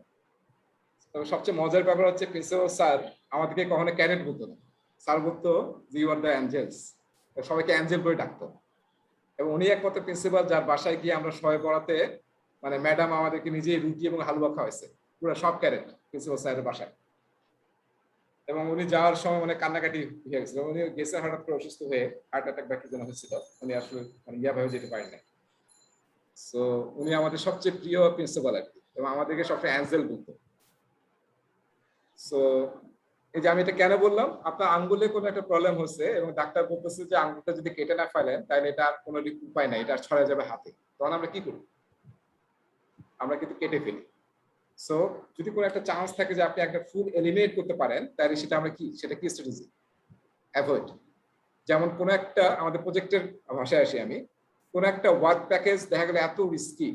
তবে সবচেয়ে মজার ব্যাপার হচ্ছে প্রিন্সিপাল স্যার আমাদেরকে কখনো ক্যাডেট বলতো না, স্যার বলতো ইউ আর দ্য অ্যাঞ্জেলস, সবাইকে অ্যাঞ্জেল বলে ডাকতো। এবং উনি একমাত্র প্রিন্সিপাল যার বাসায় গিয়ে আমরা সবাই পড়াতে, মানে ম্যাডাম আমাদেরকে নিজেই রুটি এবং হালুয়া খাওয়াইছে, পুরো সব ক্যাডেট প্রিন্সিপাল স্যারের বাসায়। এবং উনি যাওয়ার সময় মানে কান্নাকাটি হয়ে গেছিল, উনি গেছে হঠাৎ করে অসুস্থ হয়ে, হার্ট অ্যাটাক বা কি যেন হয়েছিল, উনি আসলে মানে ভাবে যেতে পারেন না। সো উনি আমাদের সবচেয়ে প্রিয় প্রিন্সিপাল আর কি, এবং আমাদেরকে সবসময় অ্যাঞ্জেল বলতো। সো এই যে আমি এটা কেন বললাম, আপনার আঙ্গুলে কোনো একটা প্রবলেম হচ্ছে এবং ডাক্তার বলতেছে যে আঙ্গুলটা যদি কেটে না ফেলেন তাহলে এটা আর কোনো উপায় নাই, এটা ছড়া যাবে হাতে, তখন আমরা কি করি? আমরা কিন্তু কেটে ফেলি। সো যদি কোনো একটা চান্স থাকে যে আপনি একটা ফুল এলিমিনেট করতে পারেন, তাহলে সেটা আমরা কি, সেটা কি স্ট্র্যাটেজি? অ্যাভয়েড। যেমন কোনো একটা আমাদের প্রজেক্টের ভাষায় আসি আমি, কোনো একটা ওয়ার্ক প্যাকেজ দেখা গেলে এত রিস্কি,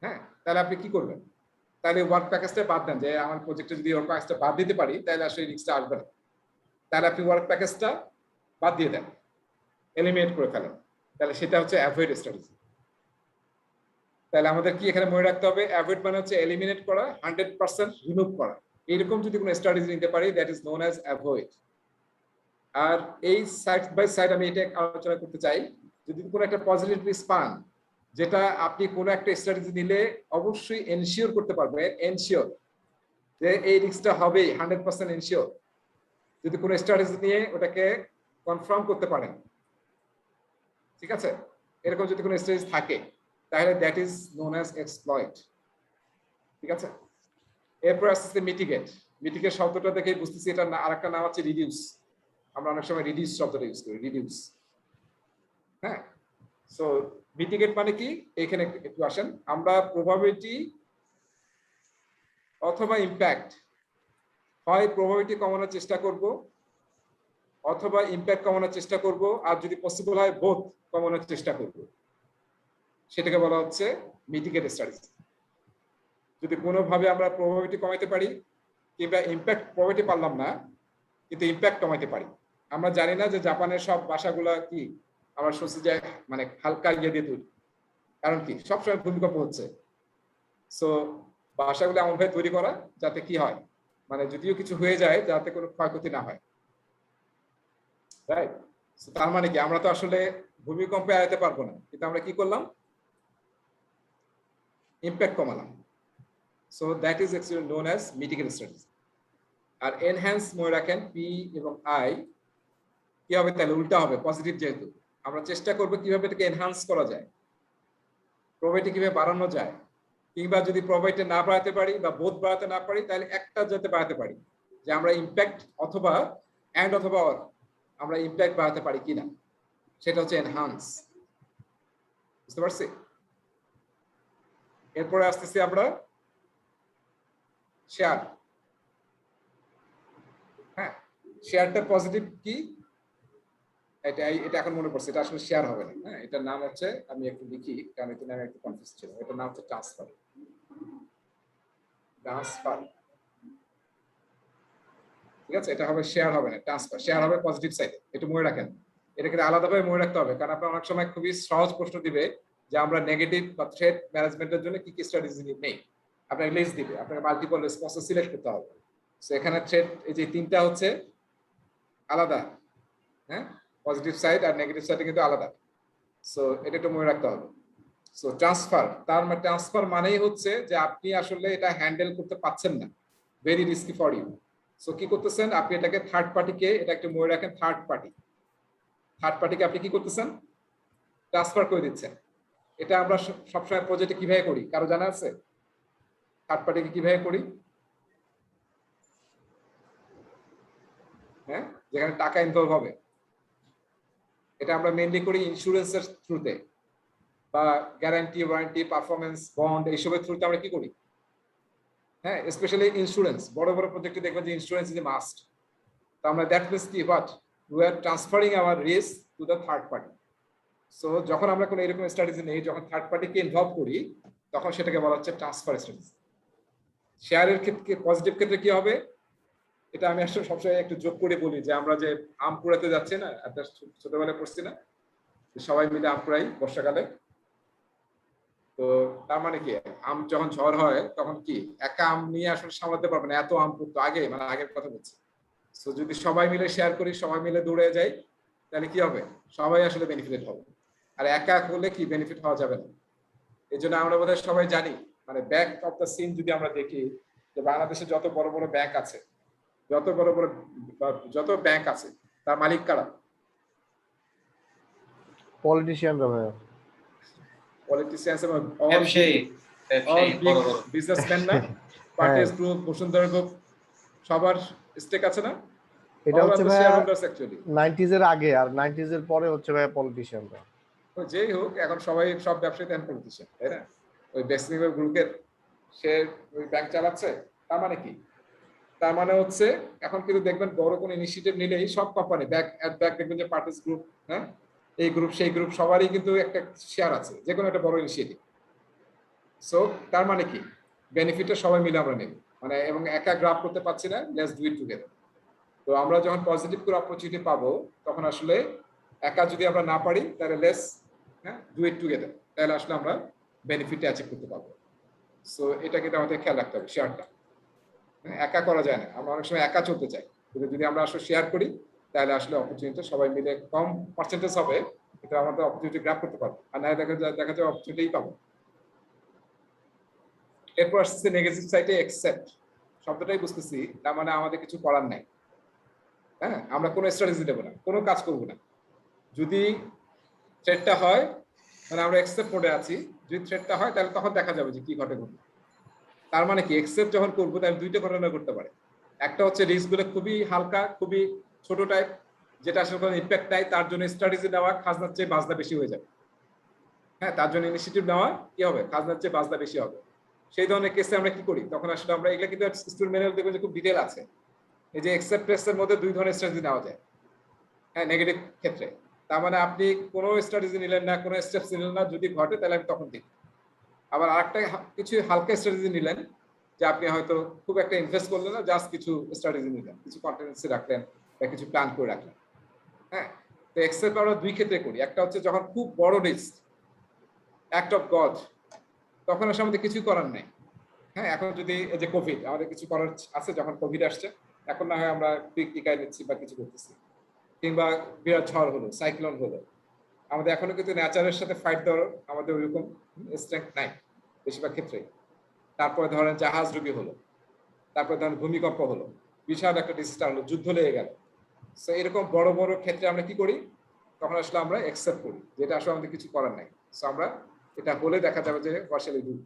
হ্যাঁ, তাহলে আপনি কি করবেন? তাহলে ওয়ার্ক প্যাকেজটা বাদ দেন, যে আমার প্রজেক্টে যদি ওয়ার্ক প্যাকেজটা বাদ দিতে পারি তাহলে আসলে রিস্কটা আসবে না, তাহলে আপনি ওয়ার্ক প্যাকেজটা বাদ দিয়ে দেন, এলিমিনেট করে ফেলেন, তাহলে সেটা হচ্ছে অ্যাভয়েড স্ট্র্যাটেজি। তাহলে আমাদের কি এখানে মনে রাখতে হবে, অ্যাভয়েড মানে হচ্ছে এলিমিনেট করা, 100% রিমুভ করা। এরকম যদি কোনো স্ট্র্যাটেজি নিতে পারি, that is known as avoid. আর এই সাইড বাই সাইড আমি এটা আলোচনা করতে চাই, যদি কোনো একটা পজিটিভ রিস্ক পান, যেটা আপনি কোনো একটা স্ট্র্যাটেজি নিলে অবশ্যই এনশিওর করতে পারবেন, এনশিওর যে এই রিস্কটা হবেই, 100% এনশিওর। যদি কোনো স্ট্র্যাটেজি নিয়ে ওটাকে কনফার্ম করতে পারেন, ঠিক আছে, এরকম যদি কোনো স্ট্র্যাটেজি থাকে, তাহলে that is known as exploit. ঠিক আছে, এরপর আসছে মিটিগেট। মিটিগেট শব্দটা দেখে বুঝতেছি এটা আরেকটা নাম হচ্ছে রিডিউস। আমরা অনেক সময় রিডিউস শব্দটা ইউজ করি, রিডিউস। হ্যাঁ, সো মিটিগেট মানে কি, এখানে একটু আসেন, আমরা প্রবাবিলিটি অথবা ইম্প্যাক্ট, হয় প্রবাবিলিটি কমানোর চেষ্টা করব অথবা ইম্প্যাক্ট কমানোর চেষ্টা করব, আর যদি পসিবল হয় বোথ কমানোর চেষ্টা করব, সেটাকে বলা হচ্ছে মিটিগেট স্ট্র্যাটেজি। যদি কোনোভাবে আমরা প্রবাবিলিটি কমাতে পারি কিংবা ইম্প্যাক্ট প্রবাবিলিটি পারলাম না কিন্তু ইম্প্যাক্ট কমাতে পারি। আমরা জানি না যে জাপানের সব বাসাগুলা কি আমরা শুনছি যে মানে হালকা ইয়ে দিয়ে তৈরি, কারণ কি সবসময় ভূমিকম্প হচ্ছে। সো বাসাগুলো এমনভাবে তৈরি করা যাতে কি হয়, মানে যদিও কিছু হয়ে যায় যাতে কোনো ক্ষয়ক্ষতি না হয়, রাইট? তার মানে কি আমরা তো আসলে ভূমিকম্পে এড়াতে পারবো না, কিন্তু আমরা কি করলাম, ইম্প্যাক্ট কমালাম। So that is actually known as mitigate strategy. আর এনহ্যান্স মনে রাখেন, পি এবং আই কি হবে, তাহলে উল্টা হবে, পজিটিভ। যেহেতু আমরা চেষ্টা করবো কিভাবে এটাকে এনহ্যান্স করা যায়, প্রবাবিলিটি কিভাবে বাড়ানো যায়, কিংবা যদি প্রবাবিলিটি না বাড়াতে পারি বা বোধ বাড়াতে না পারি, তাহলে একটা যাতে বাড়াতে পারি, যে আমরা ইম্প্যাক্ট অথবা অ্যান্ড অথবা অর আমরা ইম্প্যাক্ট বাড়াতে পারি কিনা, সেটা হচ্ছে এনহ্যান্স। বুঝতে পারছি? এরপরে আসতেছি আমরা শেয়ার। হ্যাঁ, শেয়ারটা পজিটিভ কি, এটা এখন মনে পড়ছে, এটা আসলে শেয়ার হবে না। হ্যাঁ, এটার নাম হচ্ছে, আমি একটু লিখি কারণ এটা নামে একটু কনফিউজ ছিল, এটার নাম হচ্ছে ট্রান্সফার। ট্রান্সফার, ঠিক আছে, এটা হবে শেয়ার হবে না, ট্রান্সফার। শেয়ার হবে পজিটিভ সাইডে, একটু মনে রাখেন। এটাকে আলাদাভাবে মনে রাখতে হবে, কারণ আপনার অনেক সময় খুবই সহজ প্রশ্ন দিবে যে আমরা নেগেটিভ বা থ্রেট ম্যানেজমেন্টের জন্য কি কি স্ট্র্যাটেজি নেই, আপনাকে লিস্ট দিবে, আপনাকে মাল্টিপল রেসপন্স সিলেক্ট করতে হবে। সো এখানে থ্রেট এই যে তিনটা হচ্ছে আলাদা, হ্যাঁ, পজিটিভ সাইড আর নেগেটিভ সাইড কিন্তু আলাদা। সো এটা একটু মনে রাখতে হবে। সো ট্রান্সফার, তার মানে ট্রান্সফার মানেই হচ্ছে যে আপনি আসলে এটা হ্যান্ডেল করতে পারছেন না, very risky for you. So কি করতেছেন আপনি, এটাকে থার্ড পার্টিকে, এটা একটু মনে রাখেন, থার্ড পার্টিকে আপনি কি করতেছেন, ট্রান্সফার করে দিচ্ছেন। এটা আমরা সবসময় প্রজেক্টে কিভাবে করি, কারো জানা আছে? থার্ড পার্টিকে কিভাবে করি? হ্যাঁ, যেখানে টাকা ইনভলভ হবে, এটা আমরা মেইনলি করি ইন্স্যুরেন্সের থ্রুতে বা গ্যারান্টি, ওয়ারেন্টি, পারফরমেন্স বন্ড, এইসবের থ্রুতে আমরা কি করি। হ্যাঁ, স্পেশালি ইন্স্যুরেন্স, বড় বড় প্রজেক্টে দেখবেন যে ইন্স্যুরেন্স ইজ এ মাস্ট। তো আমরা দ্যাট মিনস কি, what, we are transferring our risk to the third party. So যখন আমরা কোনো এরকম স্ট্র্যাটেজি নেই, যখন থার্ড পার্টিকে ইনভলভ করি, তখন সেটাকে বলা হচ্ছে ট্রান্সফার স্ট্র্যাটেজি। শেয়ারের ক্ষেত্রে, পজিটিভ ক্ষেত্রে কি হবে, এটা আমি আসলে সবসময় একটু যোগ করে বলি যে আমরা যে আম কুড়াতে যাচ্ছি না, একটা ছোটবেলায় পড়ছি না, সবাই মিলে আম কুড়াই বর্ষাকালে, তো তার মানে কি, আম যখন ঝড় হয় তখন কি একা আম নিয়ে আসলে সামলাতে পারবে না, এত আম পড়তো আগে, মানে আগের কথা বলছি। তো যদি সবাই মিলে শেয়ার করি, সবাই মিলে দৌড়ে যাই, তাহলে কি হবে, সবাই আসলে বেনিফিট হবে। আর একা করলে কি বেনিফিট হওয়া যাবে না। এই জন্য আমরা বোধহয় সবাই জানি, মানে ব্যাক অফ দ্য সিন যদি আমরা দেখি, যে বাংলাদেশে যত বড় বড় ব্যাংক আছে, যত ব্যাংক আছে, তার মালিক কারা? পলিটিশিয়ানরা ভাই, পলিটিশিয়ানস এবং ব্যবসায়ী অল বিগ বড় বড় বিজনেসম্যান না? হ্যাঁ। পার্টিস গ্রুপ, বসুন্ধরা গ্রুপ, সবার স্টেক আছে না? এটা All হচ্ছে are the ভাই shareholders actually. 90s এর আগে, আর 90s এর পরে হচ্ছে ভাই পলিটিশিয়ানরা। তো যেই হোক, এখন সবাই সব ব্যবসায়ী তেমন পলিটিশিয়ান, তাই না? ওই বেসনিভেল গ্রুপের সে ওই ব্যাংক চালাচ্ছে, তার মানে কি? তার মানে হচ্ছে এখন কিন্তু দেখবেন বড় কোনো ইনিশিয়েটিভ নিলেই সব কোম্পানি ব্যাক দেখবেন যে পার্টিস গ্রুপ, হ্যাঁ, এই গ্রুপ সেই গ্রুপ সবারই কিন্তু একটা শেয়ার আছে যে কোনো একটা বড় ইনিশিয়েটিভ। সো তার মানে কি, বেনিফিটটা সবাই মিলে আমরা নেব, মানে এবং একা গ্রাফ করতে পারছি না, লেটস ডু ইট টুগেদার। তো আমরা যখন পজিটিভ করে অপরচুনিটি পাবো, তখন আসলে একা যদি আমরা না পারি, তাহলে লেটস ডু ইট টুগেদার, তাহলে আসলে আমরা বেনিফিটটা অ্যাচিভ করতে পারবো। সো এটা কিন্তু আমাদের খেয়াল রাখতে হবে, শেয়ারটা একা করা যায় না। আমরা অনেক সময় একা চলতে চাই, কিন্তু যদি আমরা আসলে শেয়ার করি, তাহলে আসলে অপরচুনিটি সবাই মিলে কম পার্সেন্টেজ হবে, কিন্তু আমাদের অপরচুনিটি গ্র্যাব করতে পারবো, আর না দেখা যায় অপরচুনিটি পাবো। এরপর আসছে নেগেটিভ সাইডে অ্যাকসেপ্ট, শব্দটাই বুঝতেছি, তার মানে আমাদের কিছু করার নাই। হ্যাঁ, আমরা কোনো স্ট্র্যাটেজি দেবো না, কোনো কাজ করবো না। যদি থ্রেটটা হয়, মানে আমরা অ্যাকসেপ্ট মোডে আছি, যদি থ্রেটটা হয় তাহলে তখন দেখা যাবে যে কি ঘটে ঘটবে। তার মানে কি, অ্যাকসেপ্ট যখন করবো তাহলে দুইটা ঘটনা করতে পারে। একটা হচ্ছে রিস্কগুলো খুবই হালকা, খুবই ছোট টাইপ, যেটা আসলে কোনো ইম্প্যাক্ট নাই, তার জন্য স্ট্র্যাটেজি নেওয়া খাজনার চেয়ে বাজনা বেশি হয়ে যাবে। হ্যাঁ, তার জন্য ইনিশিয়েটিভ নেওয়া কি হবে, খাজনার চেয়ে বাজনা বেশি হবে। সেই ধরনের কেসে আমরা কি করি, তখন আসলে আমরা এগুলো কিন্তু স্টুডেন্ট ম্যানুয়াল দেখবেন যে খুব ডিটেল আছে। এই যে অ্যাকসেপ্টেন্সের মধ্যে দুই ধরনের স্ট্র্যাটেজি নেওয়া যায়, হ্যাঁ, নেগেটিভ ক্ষেত্রে। তার মানে আপনি কোনো স্ট্র্যাটেজি নিলেন না, কোনো স্টেপস নিলেন না, যদি ঘটে তাহলে আমি তখন দিই। আবার আরেকটা কিছু হালকা স্ট্র্যাটেজি নিলেন, যে আপনি হয়তো খুব একটা ইনভেস্ট করলেন না, জাস্ট কিছু স্ট্র্যাটেজি নিলেন, কিছু কন্টিনজেন্সি রাখলেন বা কিছু প্ল্যান করে রাখলেন। হ্যাঁ, তো অ্যাকসেপ্ট আমরা দুই ক্ষেত্রে করি। একটা হচ্ছে যখন খুব বড় রিস্ক, অ্যাক্ট অফ গড, তখন আসলে আমাদের কিছুই করার নেই। হ্যাঁ, এখন যদি এই যে কোভিড, আমাদের কিছু করার আছে, যখন কোভিড আসছে, এখন না হয় আমরা টিকায় নিচ্ছি বা কিছু করতেছি, কিংবা বিরাট ঝড় হলো, সাইক্লোন হলো, আমাদের এখনো কিন্তু নেচারের সাথে ফাইট দেওয়ার আমাদের ওইরকম স্ট্রেংথ নাই বেশিরভাগ ক্ষেত্রে। তারপরে ধরেন জাহাজ ডুবি হলো, তারপরে ধরেন ভূমিকম্প হলো, বিশাল একটা ডিজাস্টার হলো, যুদ্ধ লেগে গেল। সো এরকম বড় বড় ক্ষেত্রে আমরা কি করি, তখন আসলে আমরা অ্যাকসেপ্ট করি, যেটা আসলে আমাদের কিছু করার নাই। সো আমরা এটা হলে দেখা যাবে যে বর্ষালি ডুব।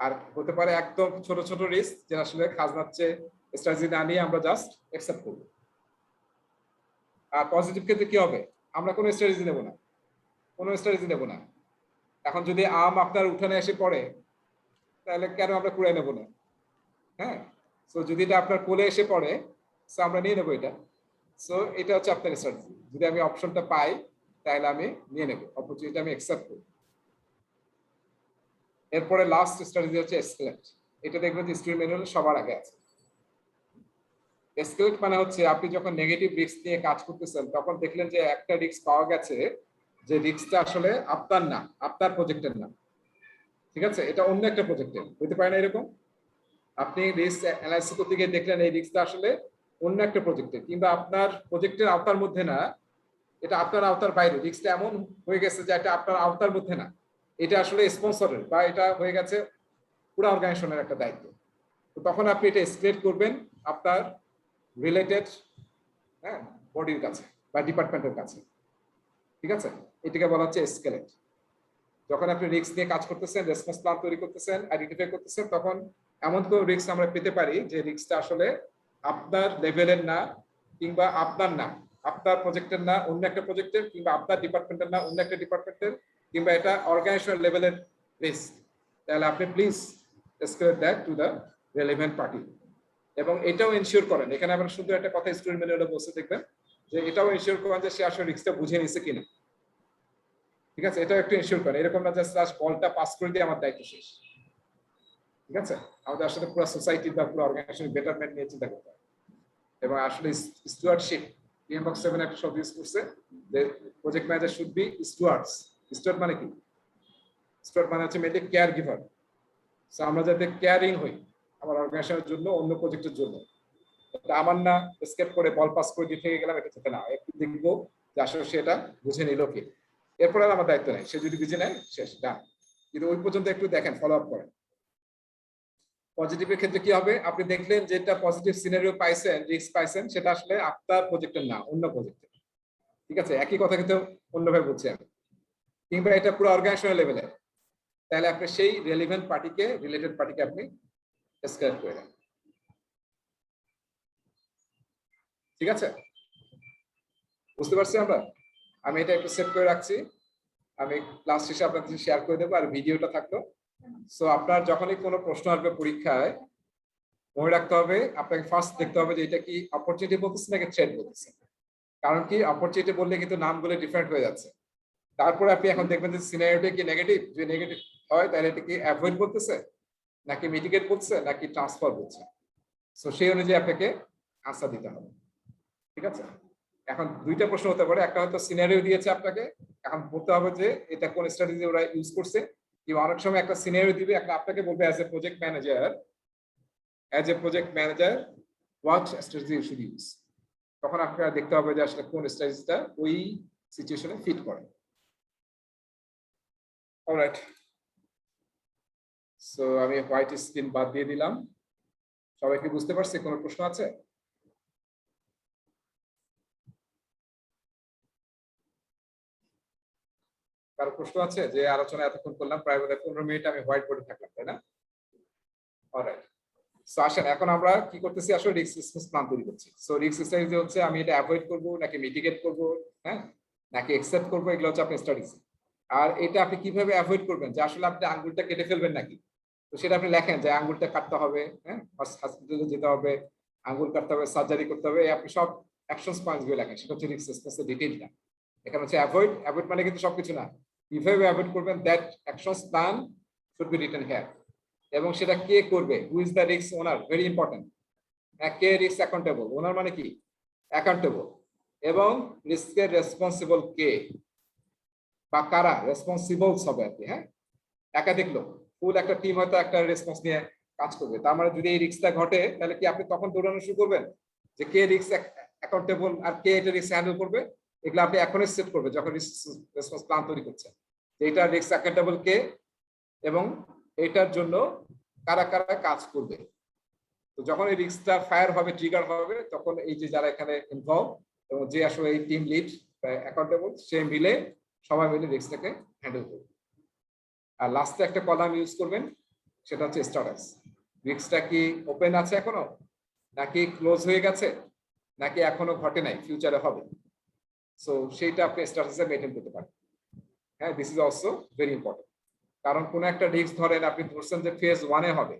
আর হতে পারে একদম ছোট ছোট রিস্ক, যেটা আসলে খাজনার চেয়ে স্ট্র্যাটেজি না নিয়ে আমরা জাস্ট অ্যাকসেপ্ট করবো। আর পজিটিভ ক্ষেত্রে কি হবে, আমরা কোনো স্ট্র্যাটেজি নেব না, কোনো স্ট্র্যাটেজি নেব না। এখন যদি আম আপনার উঠানে এসে পড়ে, তাহলে কেন আমরা কুড়াই নেব না? হ্যাঁ, সো যদি এটা আপনার কোলে এসে পড়ে, সো আমরা নিয়ে নেবো এটা। সো এটা হচ্ছে আপনার স্ট্র্যাটেজি, যদি আমি অপশনটা পাই তাহলে আমি নিয়ে নেবো, অপরচুনিটি আমি অ্যাকসেপ্ট করব। এরপরে লাস্ট স্ট্র্যাটেজি হচ্ছে এসকেলেট। এটা দেখবেন যে স্টুডেন্ট ম্যানুয়ালে সবার আগে আছে। এসকেলেট মানে হচ্ছে আপনি যখন নেগেটিভ রিস্ক নিয়ে কাজ করতেছেন, তখন দেখলেন যে একটা রিস্ক পাওয়া গেছে, যে রিস্কটা আসলে আপনার না, আপনার প্রজেক্টের না, ঠিক আছে, এটা অন্য একটা প্রজেক্টের হতে পারে না। এরকম আপনি রিস্ক অ্যানালাইসিস করতে গিয়ে দেখলেন এই রিস্কটা আসলে অন্য একটা প্রজেক্টের, কিংবা আপনার প্রজেক্টের আওতার মধ্যে না, এটা আপনার আওতার বাইরে। রিস্কটা এমন হয়ে গেছে যে এটা আপনার আওতার মধ্যে না, এটা আসলে স্পন্সরের, বা এটা হয়ে গেছে পুরো অর্গানাইজেশনের একটা দায়িত্ব। তো তখন আপনি এটা এসকেলেট করবেন আপনার রিলেটেড বডির কাছে বা ডিপার্টমেন্টের কাছে, ঠিক আছে। এটাকে বলা হচ্ছে এসকেলেট। যখন আপনি রিস্ক নিয়ে কাজ করতেছেন, রেসপন্স প্ল্যান তৈরি করতেছেন, আইডেন্টিফাই করতেছেন, তখন এমন কোনো রিস্ক আমরা পেতে পারি যে রিস্কটা আসলে আপনার লেভেলের না, কিংবা আপনার না, আপনার প্রজেক্টের না, অন্য একটা প্রজেক্টের, কিংবা আপনার ডিপার্টমেন্টের না, অন্য একটা ডিপার্টমেন্টের, কিংবা এটা অর্গানাইজেশন লেভেলের রিস্ক। তাহলে আপনি please escalate that to the relevant party. এবং এটাও এনশিওর করেন, এখানে আমরা শুধু একটা কথা স্টুডেন্ট ম্যানুয়ালে বসে দেখবেন যে এটাও এনশিওর করেন যে সে আসলে রিস্কটা বুঝে নিছে কিনা, ঠিক আছে। এটাও একটু এনশিওর করেন, এরকম না জাস্ট বলটা পাস করে দিয়ে আমার দায়িত্ব শেষ, ঠিক আছে। আমাদের আসলে পুরো সোসাইটি বা পুরো অর্গানাইজেশন বেটারমেন্ট নিয়ে চিন্তা করতে হবে। এবং আসলে স্টুয়ার্ডশিপ, PMBOK 7 একটা শব্দ ইউজ করছে যে project manager should be stewards. Steward মানে কি, স্টুয়ার্ড মানে হচ্ছে মেয়েদের কেয়ার গিভার। আমরা যাতে কেয়ারিং হই আমার অর্গানাইজেশনের জন্য, অন্য প্রজেক্টের জন্য। এটা আমার না স্কেপ করে বল পাস করে দিয়ে থেকে গেলাম, এটা থেকে না, একটু দেখবো যে আসলে সেটা বুঝে নিল কি, এরপর আর আমার দায়িত্ব নেই, সে যদি বুঝে নেয় শেষ ডান। কিন্তু ওই পর্যন্ত একটু দেখেন, ফলো আপ করেন। পজিটিভের ক্ষেত্রে কি হবে, আপনি দেখলেন যেটা পজিটিভ সিনারিও পাইছেন, রিস্ক পাইছেন, সেটা আসলে আপনার প্রজেক্টের না, অন্য প্রজেক্টের। ঠিক আছে, একই কথা কিন্তু অন্যভাবে বলছি আমি, কিংবা এটা পুরো অর্গানাইজেশনাল লেভেলে, তাহলে আপনি সেই রিলেভেন্ট পার্টিকে, রিলেটেড পার্টিকে আপনি এসকেলেট করে দেন। ঠিক আছে, বুঝতে পারছি আমরা? আমি এটা একটু সেভ করে রাখছি, আমি ক্লাস শেষে আপনাদের সাথে শেয়ার করে দেবো, আর ভিডিওটা থাকলো। সো আপনার যখনই কোনো প্রশ্ন আসবে পরীক্ষায়, মনে রাখতে হবে, আপনাকে ফার্স্ট দেখতে হবে যে এটা কি অপরচুনিটি বলতেছে নাকি থ্রেট বলতেছে। কারণ কি, অপরচুনিটি বললে কিন্তু নামগুলো ডিফারেন্ট হয়ে যাচ্ছে। তারপরে আপনি এখন দেখবেন যে সিনারিওটা কি নেগেটিভ, যদি নেগেটিভ হয় তাহলে এটা কি অ্যাভয়েড বলতেছে, নাকি মিটিগেট বলছে, নাকি ট্রান্সফার বলছে। সো সেই অনুযায়ী আপনাকে আনসার দিতে হবে। ঠিক আছে, এখন দুইটা প্রশ্ন হতে পারে, একটা হয়তো সিনারিও দিয়েছে আপনাকে, এখন বলতে হবে যে এটা কোন স্ট্র্যাটেজি ওরা ইউজ করছে, কিংবা অনেক সময় একটা সিনারিও দিবে, একটা আপনাকে বলবে as a project manager what strategy you should use. তখন আপনারা দেখতে হবে যে আসলে কোন স্ট্র্যাটেজিটা ওই সিচুয়েশনে ফিট করে। অলরাইট, সো আমি হোয়াইট স্ক্রিন বাদ দিয়ে দিলাম। সবাইকে বুঝতে পারছি? কোনো প্রশ্ন আছে? কারো প্রশ্ন আছে? যে আলোচনা এতক্ষণ করলাম, প্রায় 15 মিনিট আমি হোয়াইট বোর্ডে থাকলাম, তাই না? অলরাইট, সো আসেন এখন আমরা কি করতেছি, আসলে রিস্ক রেসপন্স প্ল্যান তৈরি করছি। সো রিস্ক স্ট্র্যাটেজি হচ্ছে আমি এটা অ্যাভয়েড করব নাকি মিটিগেট করব, হ্যাঁ, নাকি অ্যাকসেপ্ট করব, এগুলো হচ্ছে আপনার স্ট্র্যাটেজি। আর এটা আপনি কিভাবে অ্যাভয়েড করবেন, যে আসলে আপনি আঙ্গুলটা কেটে ফেলবেন নাকি, তো সেটা আপনি লেখেন যে আঙ্গুলটা কাটতে হবে, হ্যাঁ, হসপিটালে যেতে হবে, আঙ্গুল কাটতে হবে, সার্জারি করতে হবে, আপনি সব অ্যাকশনস পয়েন্টস গুলো লেখেন। সেটা হচ্ছে রিস্ক রেসপন্সের ডিটেইলটা। এখানে হচ্ছে অ্যাভয়েড মানে কিন্তু সবকিছু না, কিভাবে অ্যাভয়েড করবেন, that actions plan should be written here. এবং সেটা কে করবে, who is the risk owner, very important. কে রিস্ক অ্যাকাউন্টেবল, ওনার মানে কি অ্যাকাউন্টেবল, এবং রিস্কের রেসপন্সিবল কে বা কারা রেসপন্সিবল হবে আর কি। হ্যাঁ, একাধিক লোক, ফুল একটা টিম হয়তো একটা রেসপন্স নিয়ে কাজ করবে। তার মানে যদি এই রিস্কটা ঘটে, তাহলে কি আপনি তখন দৌড়ানো শুরু করবেন যে কে রিস্ক অ্যাকাউন্টেবল আর কে এটা রিস্ক হ্যান্ডেল করবে। এগুলো আপনি এখনই সেট করবে যখন রেসপন্স প্ল্যান তৈরি করছেন, যে এটা রিস্ক অ্যাকাউন্টেবল কে এবং এটার জন্য কারা কারা কাজ করবে। তো যখন এই রিস্কটা ফায়ার হবে, ট্রিগার হবে, তখন এই যে যারা এখানে ইনভলভ এবং যে আসলে এই টিম লিড অ্যাকাউন্টেবল, সে মিলে সবাই মিলে রিস্কটাকে হ্যান্ডেল করবে। আর লাস্টে একটা কলাম ইউজ করবেন, সেটা হচ্ছে স্ট্যাটাস। রিস্কটা কি ওপেন আছে এখনো, নাকি ক্লোজ হয়ে গেছে, নাকি এখনো ঘটে নাই, ফিউচারে হবে। সো সেইটা আপনি স্ট্যাটাসে মেইনটেইন করতে পারেন। হ্যাঁ, this is also very important. কারণ কোন একটা রিস্ক ধরেন আপনি ধরছেন যে ফেজ 1 এ হবে,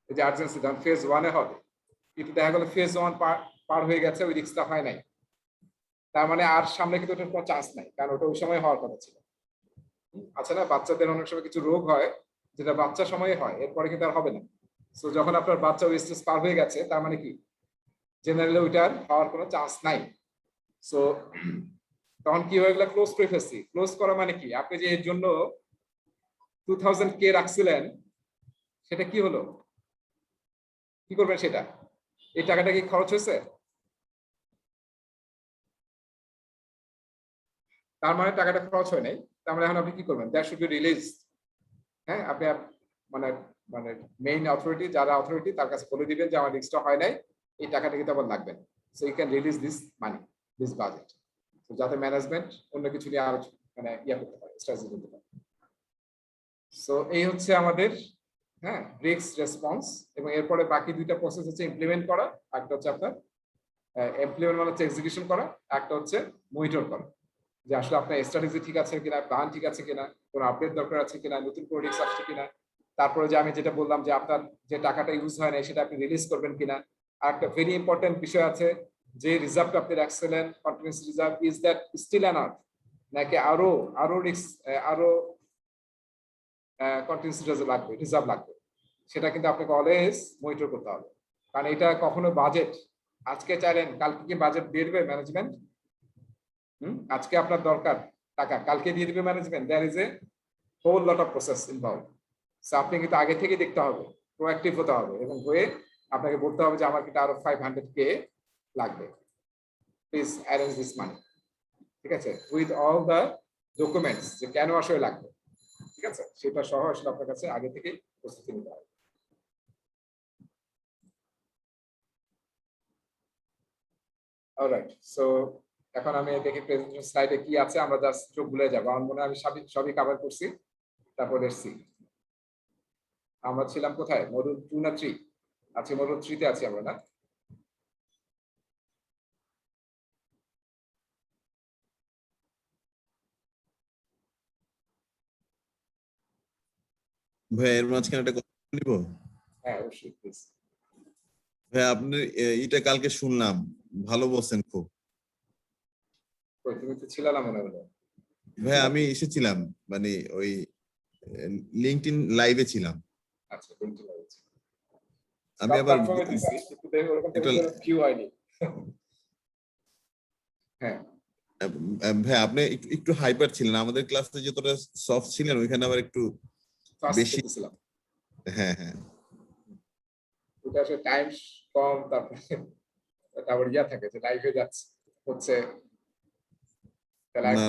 এই যে আর্জেন্সি ধরেন ফেজ 1 এ হবে, কিন্তু দেখা গেল ফেজ 1 পার হয়ে গেছে, ওই রিস্কটা হয় নাই। তার মানে আর সামনে কিন্তু ওটার কোনো চান্স নাই, কারণ ওটা ওই সময় হওয়ার কথা ছিল। আচ্ছা না, বাচ্চাদের অনেক সময় কিছু রোগ হয় যেটা বাচ্চা সময়ে হয়, এরপরে কিন্তু আর হবে না। সো যখন আপনার বাচ্চা ওই স্টেজ পার হয়ে গেছে, তার মানে কি জেনারেলি ওইটার হওয়ার কোনো চান্স নাই। সো তখন কি হয়ে গেল, ক্লোজ করে ফেলছি। ক্লোজ করা মানে কি, আপনি যে এর জন্য 2000K রাখছিলেন, সেটা কি হলো, কি করবেন সেটা, এই টাকাটা কি খরচ হয়েছে? তার মানে টাকাটা খরচ হয় নাই। তার মানে এখন আপনি কি করবেন, দ্যাট শুড বি রিলিজ। হ্যাঁ, আপনি মানে মানে মেইন অথরিটি, যারা অথরিটি, তার কাছে বলে দিবেন যে আমার রিস্কটা হয় নাই, এই টাকাটা কিন্তু আবার লাগবে। So you can release this money, this budget, যাতে ম্যানেজমেন্ট অন্য কিছু নিয়ে আরো মানে ইয়া করতে পারে, স্ট্র্যাটেজি করতে পারে। সো এই হচ্ছে আমাদের, হ্যাঁ, রিস্ক রেসপন্স। এবং এরপরে বাকি দুইটা প্রসেস হচ্ছে ইমপ্লিমেন্ট করা, একটা হচ্ছে আপনার ইমপ্লিমেন্ট মানে হচ্ছে এক্সিকিউশন করা, একটা হচ্ছে মনিটর করা, যে আসলে আপনার স্ট্র্যাটেজি ঠিক আছে কিনা, প্ল্যান ঠিক আছে কিনা, কোনো আপডেট দরকার আছে কিনা, নতুন কোনো রিস্ক আসছে কিনা। তারপরে যে আমি যেটা বললাম যে আপনার যে টাকাটা ইউজ হয় না, সেটা আপনি রিলিজ করবেন কিনা। আর একটা ভেরি ইম্পর্টেন্ট বিষয় আছে, যে রিজার্ভ আপনি রাখছিলেন, continuous reserve, is that still enough, নাকি আরো রিস্ক, আরো কন্টিনিউয়াস রিজার্ভ লাগবে, সেটা কিন্তু আপনাকে অলওয়েজ মনিটর করতে হবে। কারণ এটা কখনো বাজেট আজকে চাইলেন, কালকে কি বাজেট দিয়ে দেবে ম্যানেজমেন্ট? আজকে আপনার দরকার টাকা, কালকে দিয়ে দিবে management? There is a whole lot of process involve. So আপনি কিন্তু আগে থেকে দেখতে হবে, প্রোঅ্যাক্টিভ হতে হবে এবং হয়ে আপনাকে বলতে হবে যে আমার কিন্তু আরো 500K লাগবে, প্লিজ অ্যারেঞ্জ দিস মানি। ঠিক আছে, উইথ অল দ্য ডকুমেন্টস যে কেন আসলে লাগবে, ঠিক আছে, সেটা সহ আসলে আপনার কাছে আগে থেকে প্রস্তুতি নিতে হবে। অলরাইট, সো এখন আমি দেখি প্রেজেন্টেশন স্লাইডে কি আছে, আমরা জাস্ট চোখ ভুলে যাবো। আমার মনে হয় আমি সবই কভার করছি। তারপর এসছি, আমরা ছিলাম কোথায়, মডিউল 2 না 3? আচ্ছা, মডিউল 3 তে আছি আমরা, না? ভাই এর মাঝখানে একটা কথা বলবো। হ্যাঁ, অবশ্যই, প্লিজ। ভাই আপনি এটা কালকে শুনলাম, ভালো বলছেন খুব। তুমি তো ছিল না মনে হলো। ভাই আমি এসেছিলাম, মানে ওই লিঙ্কডইন লাইভে ছিলাম। আচ্ছা, লিংকটা রয়েছে। আমি আবার প্ল্যাটফর্মে দিছি, কিন্তু দেখো ওরকম কোনো কিউ হয়নি। হ্যাঁ ভাই আপনি একটু হাইপার ছিলেন, আমাদের ক্লাসে যতটা সফট ছিলেন ওইখানে আবার একটু বেশি। ছিলাম। হ্যাঁ হ্যাঁ, ওটা আসলে টাইম কম, তারপর ইয়া থাকে যে লাইভে যাচ্ছে হচ্ছে। না না,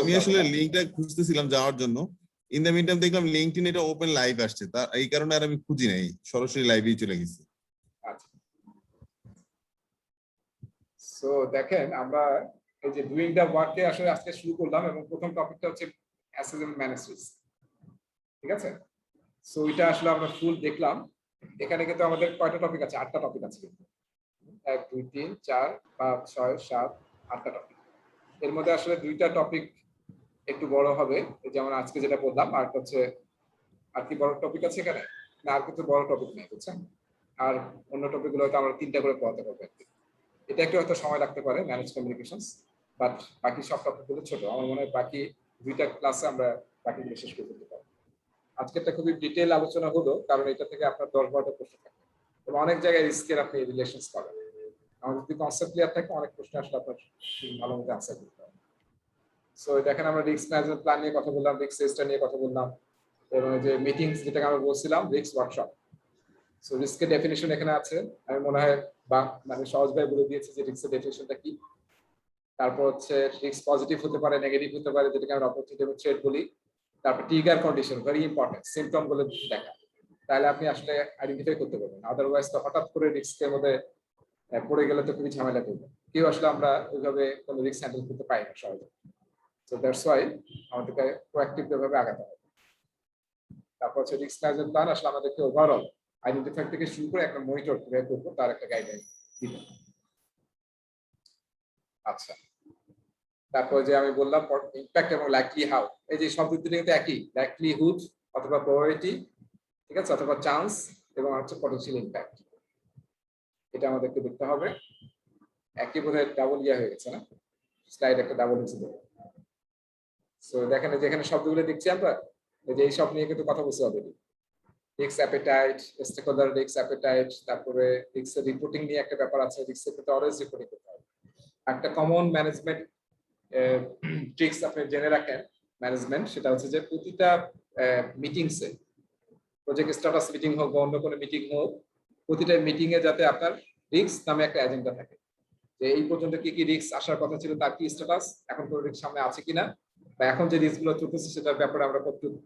আমি আসলে লিঙ্কটা খুঁজতেছিলাম যাওয়ার জন্য। ইন দ্য মিনটাইম দেখলাম লিঙ্কডইন এটা ওপেন লাইভ আসছে, তার এই কারণে আর আমি খুঁজি নাই, সরাসরি লাইভেই চলে গেছি। আচ্ছা, সো দেখেন আমরা এই যে ডুইং দ্য ওয়ার্কে আসলে আজকে শুরু করলাম এবং প্রথম টপিকটা হচ্ছে অ্যাসেসমেন্ট ম্যানেজমেন্ট। ঠিক আছে, সো এটা আসলে আমরা ফুল দেখলাম। এখানে কিন্তু আমাদের কয়টা টপিক আছে? 8টা টপিক আছে কিন্তু। 1 2 3 4 5 6 7 8টা টপিক। এর মধ্যে আসলে 2টা টপিক একটু বড় হবে, যেমন আজকে যেটা বললাম। আর হচ্ছে আর কি বড় টপিক আছে এখানে? না, আর কিছু বড় টপিক নেই, বুঝছেন? আর অন্য টপিকগুলো হয়তো আমরা 3টা করে পড়াতে পারবো। এটা একটু হয়তো সময় লাগতে পারে, ম্যানেজ কমিউনিকেশনস, বাট বাকি সব টপিকগুলো ছোট। আমার মনে হয় বাকি 2টা ক্লাসে আমরা বাকিগুলো শেষ করে দিতে পারবো। আজকেরটা খুবই ডিটেইল আলোচনা হলো, কারণ এটা থেকে আপনার 10-12টা প্রশ্ন থাকবে এবং অনেক জায়গায় রিস্কের আপনি রিলেশনস পাবেন। আমাদের যদি কনসেপ্ট ক্লিয়ার থাকে, অনেক প্রশ্ন আসলে আপনার ভালো মতো আনসার করতে হবে। সো দেখেন আমরা রিস্ক ম্যানেজমেন্ট প্ল্যান নিয়ে কথা বললাম, রিস্ক রেজিস্টার নিয়ে কথা বললাম, এবং যে মিটিংস যেটাকে আমরা বলছিলাম রিস্ক ওয়ার্কশপ। সো রিস্কের ডেফিনিশন এখানে আছে, আমি মনে হয় বা মানে সহজভাবে বলে দিয়েছি যে রিস্কের ডেফিনিশনটা কি। তারপর হচ্ছে রিস্ক পজিটিভ হতে পারে, নেগেটিভ হতে পারে, যেটাকে আমরা অপরচুনিটি এবং থ্রেট বলি। তারপর trigger condition, very important, symptom গুলো দেখা, তাহলে আপনি আসলে আইডেন্টিফাই করতে পারবেন। আদারওয়াইজ তো হঠাৎ করে রিস্কের মধ্যে পড়ে গেলে তো খুবই ঝামেলা করবে। কেউ আসলে আমরা ওইভাবে কোনো রিস্ক হ্যান্ডেল করতে পারি না সহজে। সো দ্যাটস ওয়াই আমাদেরকে প্রোঅ্যাক্টিভ ভাবে আগাতে হবে। তারপর হচ্ছে রিস্ক ম্যানেজমেন্ট প্ল্যান আসলে আমাদেরকে ওভারঅল আইডেন্টিফাই থেকে শুরু করে একটা মনিটর কিভাবে করবো তার একটা গাইডলাইন দিবে। আচ্ছা, তারপর যে আমি বললাম ইমপ্যাক্ট এবং লাইকলি হাউ, এই যে শব্দ দুটো কিন্তু একই, লাইকলিহুড অথবা প্রবাবিলিটি, ঠিক আছে, অথবা চান্স, এবং হচ্ছে পটেনশিয়াল ইমপ্যাক্ট। এটা আমাদেরকে দেখতে হবে। একই বোধহয় ডাবল ইয়া হয়ে গেছে না, স্লাইড একটা ডাবল হয়েছে। সো দেখেন যেখানে শব্দগুলো দেখছি আমরা, যে এই সব নিয়ে কিন্তু কথা বলতে হবে। Risk appetite, stakeholder risk appetite, তারপরে রিস্ক রিপোর্টিং নিয়ে একটা ব্যাপার আছে, রিস্কের ক্ষেত্রে অলওয়েজ রিপোর্টিং করতে হবে। একটা কমন ম্যানেজমেন্ট ট্রিক্স আপনি জেনে রাখেন ম্যানেজমেন্ট, সেটা হচ্ছে যে প্রতিটা মিটিংসে, প্রজেক্ট স্ট্যাটাস মিটিং হোক বা অন্য কোনো মিটিং হোক, প্রতিটা মিটিং এ যাতে আপনার রিস্ক নামে একটা এজেন্ডা থাকে, যে এই পর্যন্ত কি কি রিস্ক আসার কথা ছিল, তার কি স্ট্যাটাস, এখন কোনো রিস্ক সামনে আছে কিনা, বা এখন যে রিস্ক গুলো চলতেছে সেটার ব্যাপারে আমরা কতটুকু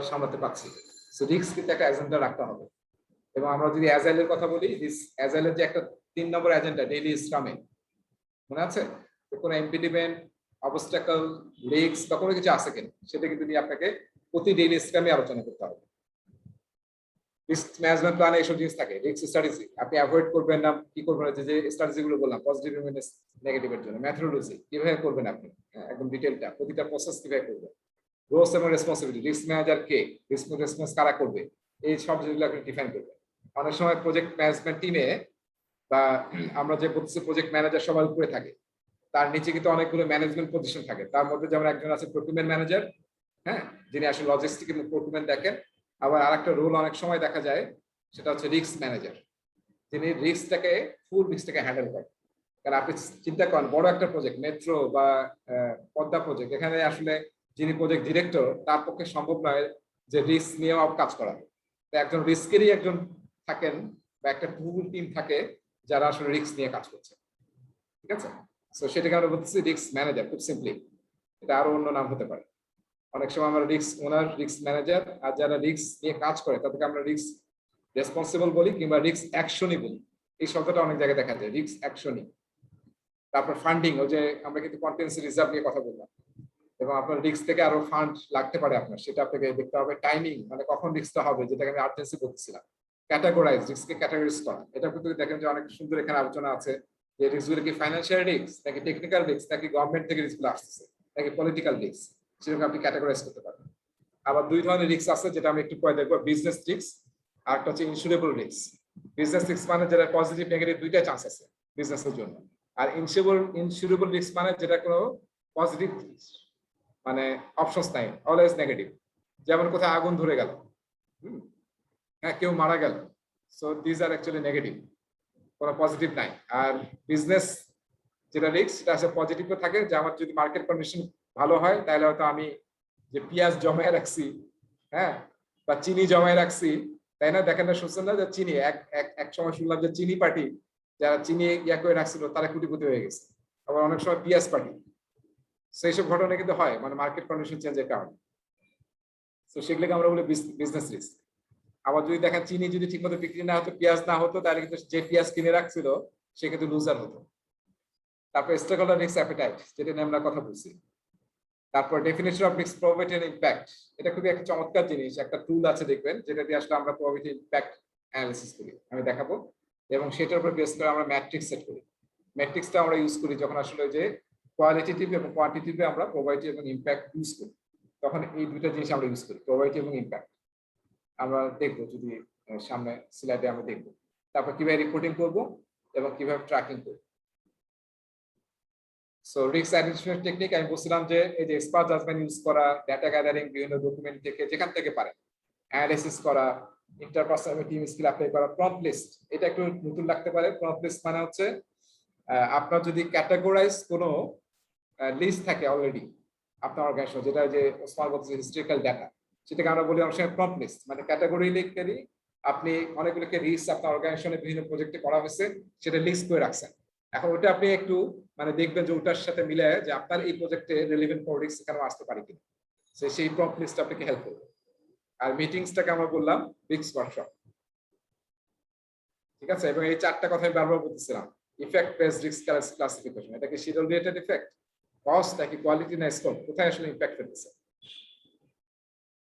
সামলাতে পারছি। সো রিস্ক কিন্তু একটা এজেন্ডা রাখতে হবে। এবং আমরা যদি অ্যাজাইলের কথা বলি, অ্যাজাইলের যে একটা 3 নম্বর এজেন্ডা ডেইলি স্ক্রামে, মনে আছে? কোনো ইম্পিডিমেন্ট, অবস্টাকল, রিস্ক বা কোনো কিছু আছে কিনা, সেটা কিন্তু নিয়ে আপনাকে প্রতি ডেইলি স্ক্রামে আলোচনা করতে হবে। রিস্ক ম্যানেজমেন্ট প্ল্যানে এইসব জিনিস থাকে, রিস্ক স্ট্র্যাটেজি আপনি অ্যাভয়েড করবেন না, কি করবেন, যে স্ট্র্যাটেজি গুলো বললাম পজিটিভ এবং নেগেটিভের জন্য, মেথোডোলজি কিভাবে করবেন আপনি, একদম ডিটেইলটা প্রতিটা প্রসেস কিভাবে করবেন, রোলস এবং রেসপন্সিবিলিটি, রিস্ক ম্যানেজার কে, রিস্ক রেসপন্স কারা করবে, এই সব জিনিসগুলো আপনি ডিফাইন করবেন। অনেক সময় প্রজেক্ট ম্যানেজমেন্ট টিমে বা আমরা যে বলতেছি প্রজেক্ট ম্যানেজার সবার উপরে থাকে, তার নিচে কিন্তু অনেকগুলো ম্যানেজমেন্ট পজিশন থাকে। তার মধ্যে যেমন একজন আছে প্রকিউরমেন্ট ম্যানেজার, হ্যাঁ, যিনি আসলে লজিস্টিক এবং প্রকিউরমেন্ট দেখেন। আবার আরেকটা রোল অনেক সময় দেখা যায়, সেটা হচ্ছে রিস্ক ম্যানেজার, যিনি রিস্কটাকে ফুল রিস্কটাকে হ্যান্ডেল করেন। কারণ আপনি চিন্তা করেন বড় একটা প্রজেক্ট, মেট্রো বা পদ্মা প্রজেক্ট, এখানে আসলে যিনি প্রজেক্ট ডিরেক্টর তার পক্ষে সম্ভব নয় যে রিস্ক নিয়ে কাজ করা। তো একজন রিস্কেরই একজন থাকেন বা একটা পুরো টিম থাকে যারা আসলে রিস্ক নিয়ে কাজ করছে, ঠিক আছে? সো সেটাকে আমরা বলতেছি রিস্ক ম্যানেজার, খুব সিম্পলি। এটা আরো অন্য নাম হতে পারে। অনেক সময় আমরা রিস্ক ওনার, রিস্ক ম্যানেজার, আর যারা রিস্ক নিয়ে কাজ করে তাদেরকে আমরা রিস্ক রেসপন্সিবল বলি কিংবা রিস্ক অ্যাকশনই বলি। এই শব্দটা অনেক জায়গায় দেখা যায়, রিস্ক অ্যাকশনই। তারপর ফান্ডিং, ওই যে আমরা কিন্তু কন্টিনজেন্সি রিজার্ভ নিয়ে কথা বললাম, এবং আপনার রিস্ক থেকে আরো ফান্ড লাগতে পারে আপনার, সেটা আপনাকে দেখতে হবে। টাইমিং, মানে কখন রিস্কটা হবে, যেটাকে আমি আর্জেন্সি বলতেছিলাম। ক্যাটাগরাইজ, রিস্ককে ক্যাটাগরাইজ করা, এটা কিন্তু দেখেন যে অনেক সুন্দর এখানে আলোচনা আছে যে রিস্কগুলো কি ফাইন্যান্সিয়াল রিস্ক নাকি টেকনিক্যাল রিস্ক নাকি গভর্নমেন্ট থেকে রিস্কগুলো আসতেছে নাকি পলিটিক্যাল রিস্ক, সেটাকে আপনি ক্যাটাগরাইজ করতে পারবেন। আবার দুই ধরনের রিস্ক আছে যেটা আমি একটু পরে দেখবো, বিজনেস রিস্ক আর একটা হচ্ছে ইন্স্যুরেবল রিস্ক। বিজনেস রিস্ক মানে যেটা পজিটিভ নেগেটিভ দুইটা চান্স আছে বিজনেসের জন্য, আর ইন্স্যুরেবল রিস্ক মানে যেটা কোনো পজিটিভ মানে অপশনস নাই, অলওয়েজ নেগেটিভ। যেমন কোথায় আগুন ধরে গেল, হ্যাঁ, কেউ মারা গেল, so this are actually negative, কোনো পজিটিভ নাই। আর বিজনেস যেটা রিস্ক সেটা আছে পজিটিভও থাকে, যে আমার যদি মার্কেট কন্ডিশন ভালো হয় তাহলে হয়তো আমি যে পেঁয়াজ জমায় রাখছি, হ্যাঁ, বা চিনি জমায় রাখছি, তাই না? দেখেন না, শুনছেন না যে চিনি এক সময় শুনলাম যে চিনি পার্টি যারা চিনি ইয়া করে রাখছিল তারা কোটিপতি হয়ে গেছে। আবার অনেক সময় পেঁয়াজ পার্টি, সেই সব ঘটনা কিন্তু হয়, মানে মার্কেট কন্ডিশন চেঞ্জের কারণে। তো সেগুলোকে আমরা বলি বিজনেস রিস্ক। আবার যদি দেখেন চিনি যদি ঠিকমতো বিক্রি না হতো, পেঁয়াজ না হতো, তাহলে কিন্তু যে পেঁয়াজ কিনে রাখছিল সে কিন্তু লুজার হতো। তারপর স্টেক হোল্ডার রিস্ক অ্যাপিটাইট, যেটা নিয়ে আমরা কথা বলছি। তারপর definition of risk, probability and impact. এটা খুবই একটা চমৎকার জিনিস, একটা টুল আছে দেখবেন, যেটা দিয়ে আসলে আমরা প্রবাবিলিটি ইমপ্যাক্ট অ্যানালিসিস করি, আমি দেখাবো। এবং সেটার উপর বেস করে আমরা ম্যাট্রিক্স সেট করি। ম্যাট্রিক্সটা আমরা ইউজ করি যখন আসলে যে কোয়ালিটেটিভ এবং কোয়ান্টিটিভে আমরা প্রবাবিলিটি এবং ইমপ্যাক্ট ইউজ করি, তখন এই দুইটা জিনিস আমরা ইউজ করি, প্রবাবিলিটি এবং ইমপ্যাক্ট। আমরা দেখবো যদি সামনে স্লাইডে আমরা দেখবো। তারপর কিভাবে রিপোর্টিং করব এবং কিভাবে ট্র্যাকিং করব। সো রিস্ক আইডেন্টিফিকেশন টেকনিক আমি বলছিলাম যে এই যে এক্সপার্ট জাজমেন্ট ইউজ করা, ডাটা গ্যাদারিং, বিভিন্ন ডকুমেন্ট থেকে যেখান থেকে পারে অ্যানালাইসিস করা, ইন্টারপার্সোনাল টিম স্কিল অ্যাপ্লাই করা, প্রম্পট লিস্ট। এটা একটু নতুন লাগতে পারে। প্রম্পট লিস্ট মানে হচ্ছে আপনার যদি ক্যাটাগরাইজ কোনো লিস্ট থাকে অলরেডি আপনার অর্গানাইজেশন, যেটা যে ওসমান বলছে হিস্ট্রিক্যাল ডাটা, সেটাকে আমরা বলি অনেক সময় প্রম্পট লিস্ট। মানে ক্যাটাগরিক্যালি আপনি অনেকগুলোকে রিস্ক আপনার অর্গানাইজেশনে বিভিন্ন প্রজেক্টে করা হয়েছে, সেটা লিস্ট করে রাখছেন। এখন ওটা আপনি একটু মানে দেখবেন যে ওটার সাথে মিলে যে আপনার এই প্রজেক্টে রিলেভেন্ট কোনো রিস্ক এখানে আসতে পারে কিনা, সেই প্রম্পট লিস্ট আপনাকে হেল্প করবে। আর মিটিংসটাকে আমরা বললাম রিস্ক ওয়ার্কশপ, ঠিক আছে? এবং এই চারটা কথা আমি বারবার বলতেছিলাম, ইফেক্ট বেসড রিস্ক ক্লাসিফিকেশন, এটা কি শিডিউল রিলেটেড ইফেক্ট, কস্ট নাকি কোয়ালিটি না স্কোপ, কোথায় আসলে ইমপ্যাক্ট ফেলতেছে।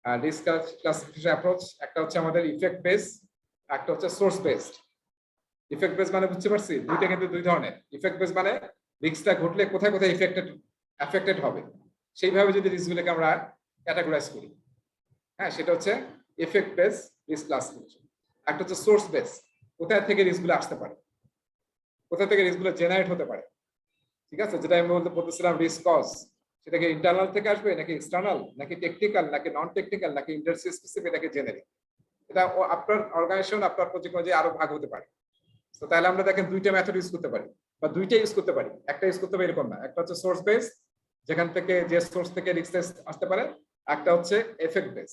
আর রিস্ক ক্লাসিফিকেশন অ্যাপ্রোচ, একটা হচ্ছে আমাদের ইফেক্ট বেস, একটা হচ্ছে সোর্স বেসড। ইফেক্ট বেস মানে বুঝতে পারছি, দুইটা কিন্তু দুই ধরনের। ইফেক্ট বেস মানে রিস্কটা ঘটলে কোথায় কোথায় এফেক্টেড হবে, সেইভাবে যদি রিস্কগুলোকে আমরা ক্যাটাগরাইজ করি, হ্যাঁ, সেটা হচ্ছে ইফেক্ট বেস রিস্ক ক্লাসিফিকেশন। একটা হচ্ছে সোর্স বেস, কোথায় থেকে রিস্কগুলো আসতে পারে, কোথা থেকে রিস্কগুলো জেনারেট হতে পারে, ঠিক আছে? যেটা আমি বলতেছিলাম রিস্ক কজ, সেটা কি ইন্টারনাল থেকে আসবে নাকি এক্সটার্নাল নাকি টেকনিক্যাল নাকি নন টেকনিক্যাল নাকি ইন্ডাস্ট্রি স্পেসিফিক নাকি জেনারিক, এটা আপনার অর্গানাইজেশন আপনার প্রজেক্ট অনুযায়ী আরো ভাগ হতে পারে। তো তাহলে আমরা দেখেন দুইটা মেথড ইউজ করতে পারি বা দুইটা ইউজ করতে পারি, একটা ইউজ করতে পারি এরকম না। একটা হচ্ছে সোর্স বেস, যেখান থেকে যে সোর্স থেকে রিস্ক আসতে পারে, একটা হচ্ছে এফেক্ট বেস,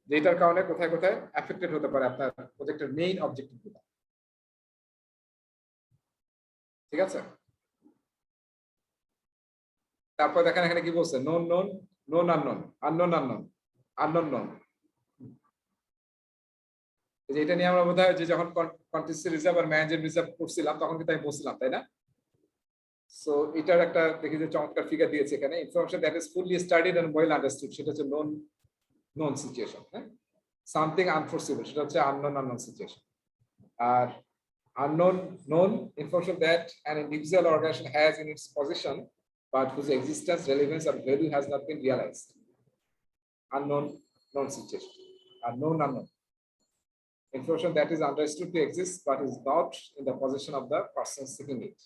যেটার কারণে কোথায় কোথায় এফেক্টেড হতে পারে আপনার প্রজেক্টের মেইন অবজেক্টিভ গুলো, ঠিক আছে? তারপর দেখেন এখানে কি বলছে, known known, known unknown, unknown unknown, unknown known. এটা নিয়ে আমরা বোধহয় যে যখন কন্টিনজেন্সি রিজার্ভ আর ম্যানেজার রিজার্ভ করছিলাম তখন কিন্তু আমি বলছিলাম, তাই না? সো এটার একটা দেখি যে চমৎকার ফিগার দিয়েছে এখানে, information that is fully studied and well understood, সেটা হচ্ছে নোন সিচুয়েশন, হ্যাঁ। সামথিং আনফোরসিবল, সেটা হচ্ছে আননোন সিচুয়েশন। আর unknown known information that an individual organization has in its possession but whose existence, relevance or value has not been realized. Known situation. Unknown information that is understood to exist but is not in the possession of the person seeking it.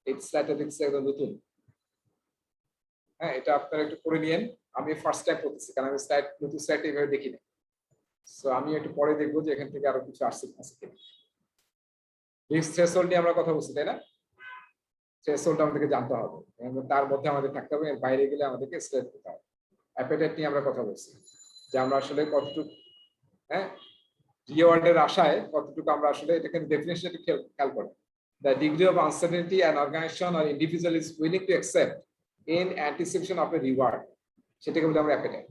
It's statistics একদম নতুন, হ্যাঁ, এটা আপনারা একটু পড়ে নিয়েন। আমি first time পড়তেছি কারণ আমি নতুন স্লাইড এইভাবে দেখি না, সো আমি একটু পরে দেখবো যে এখান থেকে আরো কিছু আসছে কিনা। রিস্ক থ্রেশহোল্ড নিয়ে আমরা কথা বলছি, তাই না? থ্রেশহোল্ড আমাদেরকে জানতে হবে এবং তার মধ্যে আমাদের থাকতে হবে, এর বাইরে গেলে আমাদেরকে স্ট্রেট করতে হবে। অ্যাপেটাইট নিয়ে আমরা কথা বলছি যে আমরা আসলে কতটুকু হ্যাঁ রিওয়ার্ডের আশায় কতটুকু আমরা আসলে এটাকে ডেফিনেশন খেয়াল করি। The degree of uncertainty an organization or individual is willing to accept in anticipation of a reward, সেটাকে বলি আমরা অ্যাপেটাইট।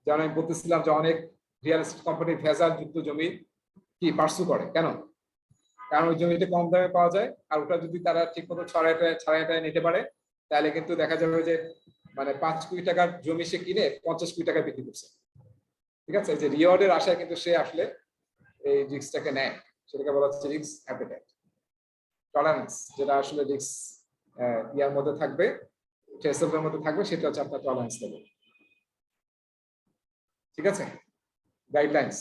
যেমন আমি বলতেছিলাম যে অনেক রিয়েল এস্টেট কোম্পানি ভেজাল যুক্ত জমি কি পার্সু করে, কেন? কারণ ওই জমিটা কম দামে পাওয়া যায়, আর ওটা যদি তারা ঠিক মতো ছাড়াইটায় নিতে পারে তাহলে কিন্তু দেখা যাবে যে মানে 5 কোটি টাকার জমি সে কিনে 50 কোটি টাকা বিক্রি করছে। ঠিক আছে, যে রিওয়ার্ডের আশায় কিন্তু সে আসলে এই রিস্কটাকে নেয়, সেটাকে বলা হচ্ছে রিস্ক অ্যাপেটাইট। টলারেন্স যেটা আসলে রিস্ক ইয়ার মধ্যে থাকবে, ট্রেসেবলের মধ্যে থাকবে, সেটা হচ্ছে আপনার টলারেন্স লেভেল। ঠিক আছে, গাইডলাইন্স।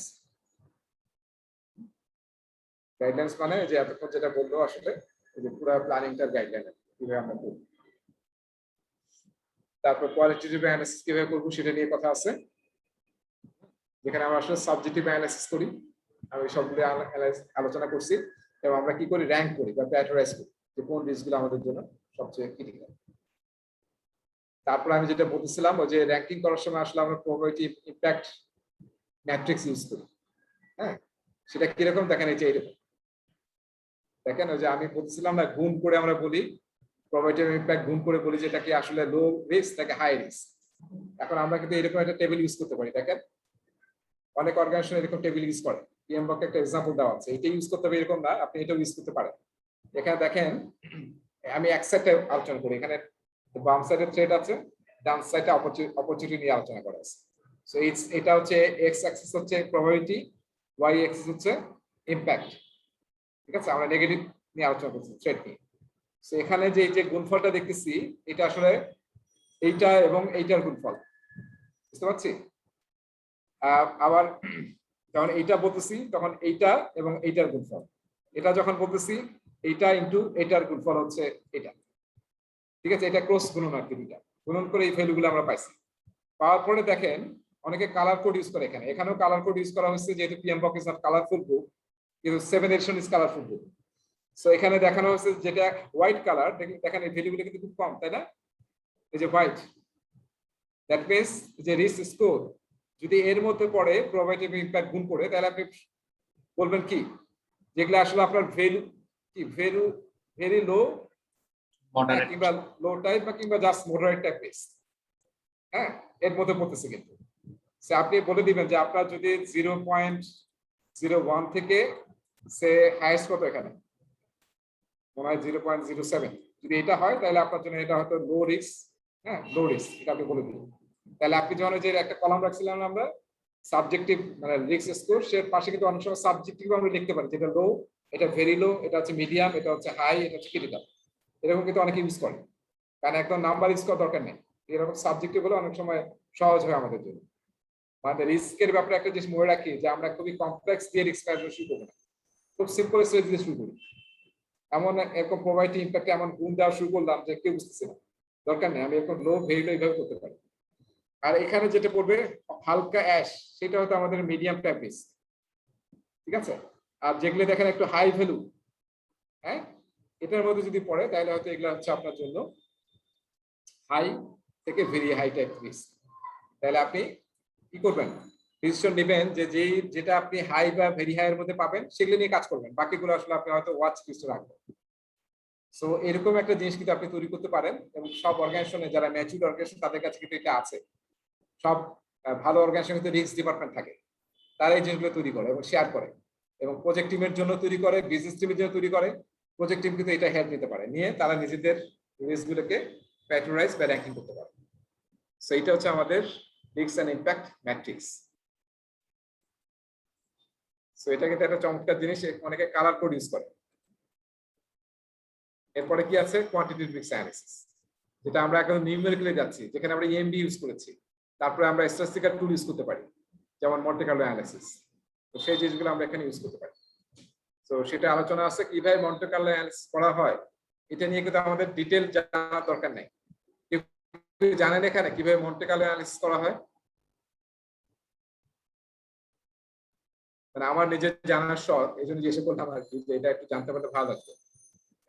গাইডলাইন্স মানে যে এতক্ষণ যেটা বললো আসলে এই যে পুরো প্ল্যানিংটার গাইডলাইন কিভাবে আমরা করব। তারপর কোয়ালিটেটিভ অ্যানালিসিস কিভাবে করব সেটা নিয়ে কথা আছে, যেখানে আমরা আসলে সাবজেক্টিভ অ্যানালিসিস করি, আমি সবগুলো আলোচনা করছি, এবং আমরা কি করি র্যাঙ্ক করি বা ক্যাটাগরাইজ করি যে কোন রিস্কগুলো আমাদের জন্য সবচেয়ে ক্রিটিক্যাল। তারপর আমি যেটা বলতেছিলাম ওই যে র্যাঙ্কিং করার সময় আসলে আমরা প্রবাবিলিটি ইমপ্যাক্ট ম্যাট্রিক্স ইউজ করি। হ্যাঁ, সেটা কিরকম দেখেন, এই যে এইরকম দেখেন, ওই যে আমি বলছিলাম না গুণ করে আমরা বলি প্রবাবিলিটি ইমপ্যাক্ট গুণ করে বলি যে এটা কি আসলে লো রিস্ক নাকি হাই রিস্ক। এখন আমরা কিন্তু এরকম একটা টেবিল ইউজ করতে পারি। দেখেন অনেক অর্গানাইজেশন এরকম টেবিল ইউজ করে, পিএমবক একটা এক্সাম্পল দেওয়া আছে, এটা ইউজ করতে হবে এরকম না, আপনি এটাও ইউজ করতে পারেন। এখানে দেখেন আমি এক সাইডে আলোচনা করি, এখানে বাম সাইডে থ্রেড আছে, ডান সাইডে অপরচুনিটি নিয়ে আলোচনা করা আছে। সো এটা হচ্ছে এক্স অ্যাক্সিস হচ্ছে প্রবাবিলিটি, ওয়াই অ্যাক্সিস হচ্ছে ইমপ্যাক্ট। ঠিক আছে, আমরা নেগেটিভ নিয়ে আলোচনা করছি থ্রেড নিয়ে। সো এখানে যে গুণফলটা দেখতেছি এটা আসলে এইটা এবং এইটার গুণফল, বুঝতে পারছি। আবার যখন এইটা বলতেছি তখন এইটা এবং এইটার গুণফল, এটা যখন বলতেছি এইটা ইনটু এইটার গুণফল হচ্ছে এটা। ঠিক আছে, এটা ক্রস গুণন আর কি, দুইটা গুণন করে এই ভ্যালুগুলো আমরা পাইছি। পাওয়ার পরে দেখেন অনেকে কালার কোড ইউজ করে, এখানেও কালার কোড ইউজ করা হচ্ছে, যেহেতু PMBOK is not colourful book, কিন্তু 7 edition is colourful book. So এখানে দেখানো হচ্ছে যেটা হোয়াইট কালার, দেখেন এই ভ্যালুগুলো কিন্তু খুব কম, তাই না? এই যে হোয়াইট, দ্যাট মিনস যে রিস্ক স্কোর যদি এর মধ্যে পড়ে প্রবাবিলিটি ইমপ্যাক্ট গুণ করে, তাহলে আপনি বলবেন কি যেগুলো আসলে আপনার ভ্যালু কি ভেরি লো কিংবা লো টাইপ বা কিংবা জাস্ট মডারেট টাইপ রিস্ক, হ্যাঁ এর মধ্যে পড়তেছে। কিন্তু আপনি বলে দিবেন যে আপনার যদি 0.01 থেকে সে হাইয়েস্ট কত, এখানে মনে হয় 0.07, যদি এটা হয় তাহলে আপনার জন্য এটা হয়তো লো রিস্ক। হ্যাঁ, লো রিস্ক এটা আপনি বলে দিন। তাহলে আপনি যখন যে একটা কলাম রাখছিলাম আমরা সাবজেক্টিভ মানে রিস্ক স্কোর, সে পাশে কিন্তু অনেক সময় সাবজেক্টিভ আমরা লিখতে পারি, যেটা লো, এটা ভেরি লো, এটা হচ্ছে মিডিয়াম, এটা হচ্ছে হাই, এটা হচ্ছে ক্রিটিক্যাল। এরকম কিন্তু অনেকে ইউজ করে, কারণ একদম নাম্বার ইউজ করার দরকার নেই, এরকম সাবজেক্টিভ হলে অনেক সময় সহজ হয় আমাদের জন্য। মানে রিস্কের ব্যাপারে একটা জিনিস মনে রাখি যে আমরা খুবই কমপ্লেক্স দিয়ে রিস্ক ম্যানেজমেন্ট শুরু করবো না, খুব সিম্পল স্ট্রেট দিয়ে শুরু করি। এমন এরকম প্রবাবিলিটি ইমপ্যাক্টে এমন গুণ দেওয়া শুরু করলাম যে কেউ বুঝতেছে না, দরকার নেই, আমি এরকম লো ভেরি লো এইভাবে করতে পারি। আর এখানে যেটা পড়বে হালকা অ্যাশ, সেটা হয়তো আমাদের মিডিয়াম টাইপ রিস্ক। ঠিক আছে, আর যেগুলো দেখেন একটু হাই ভ্যালু, হ্যাঁ এটার মধ্যে যদি পড়ে তাহলে হয়তো এগুলো হচ্ছে আপনার জন্য হাই থেকে ভেরি হাই টাইপ রিস্ক। তাহলে আপনি কি করবেন, ডিসিশন নেবেন যে যেটা আপনি হাই বা ভেরি হাই এর মধ্যে পাবেন সেগুলো নিয়ে কাজ করবেন, বাকিগুলো আসলে আপনি হয়তো ওয়াচ লিস্টে রাখবেন। সো এরকম একটা জিনিস কিন্তু আপনি তৈরি করতে পারেন, এবং সব অর্গানাইজেশনে যারা ম্যাচিউর অর্গানাইজেশন তাদের কাছে কিন্তু এটা আছে। সব ভালো অর্গানাইজেশনে কিন্তু রিস্ক ডিপার্টমেন্ট থাকে, তারা এই জিনিসগুলো তৈরি করে এবং শেয়ার করে, এবং প্রজেক্ট টিমের জন্য তৈরি করে, বিজনেস টিমের জন্য তৈরি করে। প্রজেক্ট টিম কিন্তু এটা হেল্প নিতে পারে, নিয়ে তারা নিজেদের রিস্কগুলোকে ক্যাটেগরাইজ বা র্যাঙ্কিং করতে পারে। সো এটা হচ্ছে আমাদের risk and impact matrix. So এটা কিন্তু একটা চমৎকার জিনিস, অনেকে কালার কোড ইউজ করে। এরপরে কি আছে, কোয়ান্টিটেটিভ রিস্ক অ্যানালিসিস, যেটা আমরা এখন নিউমেরিক্যালি যাচ্ছি, যেখানে আমরা ইএমডি ইউজ করেছি, তারপরে আমরা স্ট্যাটিস্টিক্যাল টুল ইউজ করতে পারি, যেমন মন্টে কার্লো অ্যানালিসিস। তো সেই জিনিসগুলো আমরা এখানে ইউজ করতে পারি। তো সেটা আলোচনা আছে কিভাবে মন্টে কার্লো অ্যানালিসিস করা হয়, এটা নিয়ে কিন্তু আমাদের ডিটেল জানার দরকার নেই। কেউ জানেন এখানে কিভাবে মন্টে কার্লো অ্যানালিসিস করা হয়? মানে আমার নিজের জানার শখ, এই জন্য জিজ্ঞেস করলাম আর কি, যে এটা একটু জানতে পারলে ভালো লাগতো।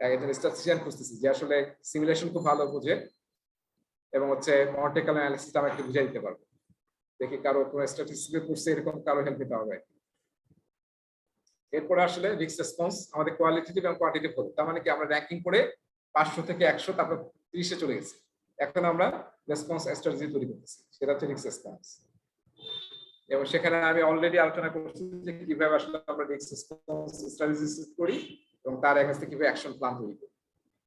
একজন স্ট্যাটিস্টিশিয়ান খুঁজতেছি যে আসলে সিমুলেশন খুব ভালো বুঝে এবং হচ্ছে মডেল অ্যানালিসিস আমাকে বুঝিয়ে দিতে পারবে। দেখি কারো কোনো স্ট্যাটিস্টিক্স করছে এরকম কারো হেল্প নিতে হবে। এরপরে আসলে রিস্ক রেসপন্স আমাদের কোয়ালিটেটিভ এবং কোয়ান্টিটেটিভ হলো, তার মানে কি আমরা র্যাঙ্কিং করে 500 থেকে 100 তারপর 30-এ চলে গেছি। এখন আমরা রেসপন্স স্ট্র্যাটেজি তৈরি করতেছি, সেটা হচ্ছে রিস্ক রেসপন্স। এবং সেখানে আমি অলরেডি আলোচনা করছি যে কিভাবে আসলে আমরা রিস্ক রেসপন্স স্ট্র্যাটেজি সেট করি এবং তার এগেইনস্ট কিভাবে অ্যাকশন প্ল্যান তৈরি করি।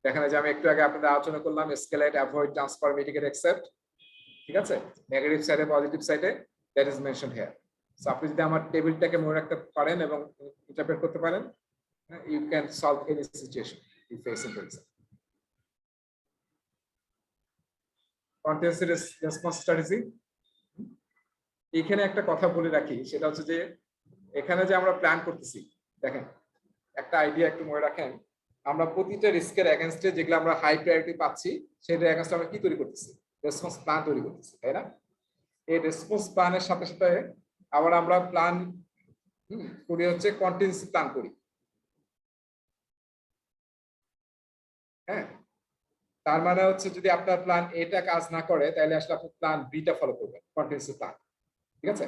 এখানে যে আমি একটু আগে আপনাদের আলোচনা করলাম escalate, avoid, transfer, mitigate, accept, ঠিক আছে, নেগেটিভ সাইডে পজিটিভ সাইডে, that is mentioned here. So আপনি যদি আমার টেবিলটাকে মনে রাখতে পারেন এবং ইন্টারপ্রেট করতে পারেন, you can solve any situation you face in exam. Continuous response strategy, এখানে একটা কথা বলে রাখি, সেটা হচ্ছে যে এখানে যে আমরা প্ল্যান করতেছি, দেখেন একটা আইডিয়া একটু মনে রাখেন, আমরা প্রতিটা রিস্কের এগেইনস্টে যেগুলো আমরা হাই প্রায়োরিটি পাচ্ছি সেটা এগেইনস্টে আমরা কি তৈরি করতেছি, রেসপন্স প্ল্যান তৈরি করতেছি, তাই না? এই রেসপন্স প্ল্যানের সাথে সাথে আবার আমরা প্ল্যান করি হচ্ছে কন্টিনজেন্সি প্ল্যান করি। হ্যাঁ, তার মানে হচ্ছে যদি আপনার প্ল্যান এটা কাজ না করে তাহলে আসলে আপনি প্ল্যান বিটা ফলো করবেন, কন্টিনজেন্সি প্ল্যান, ঠিক আছে?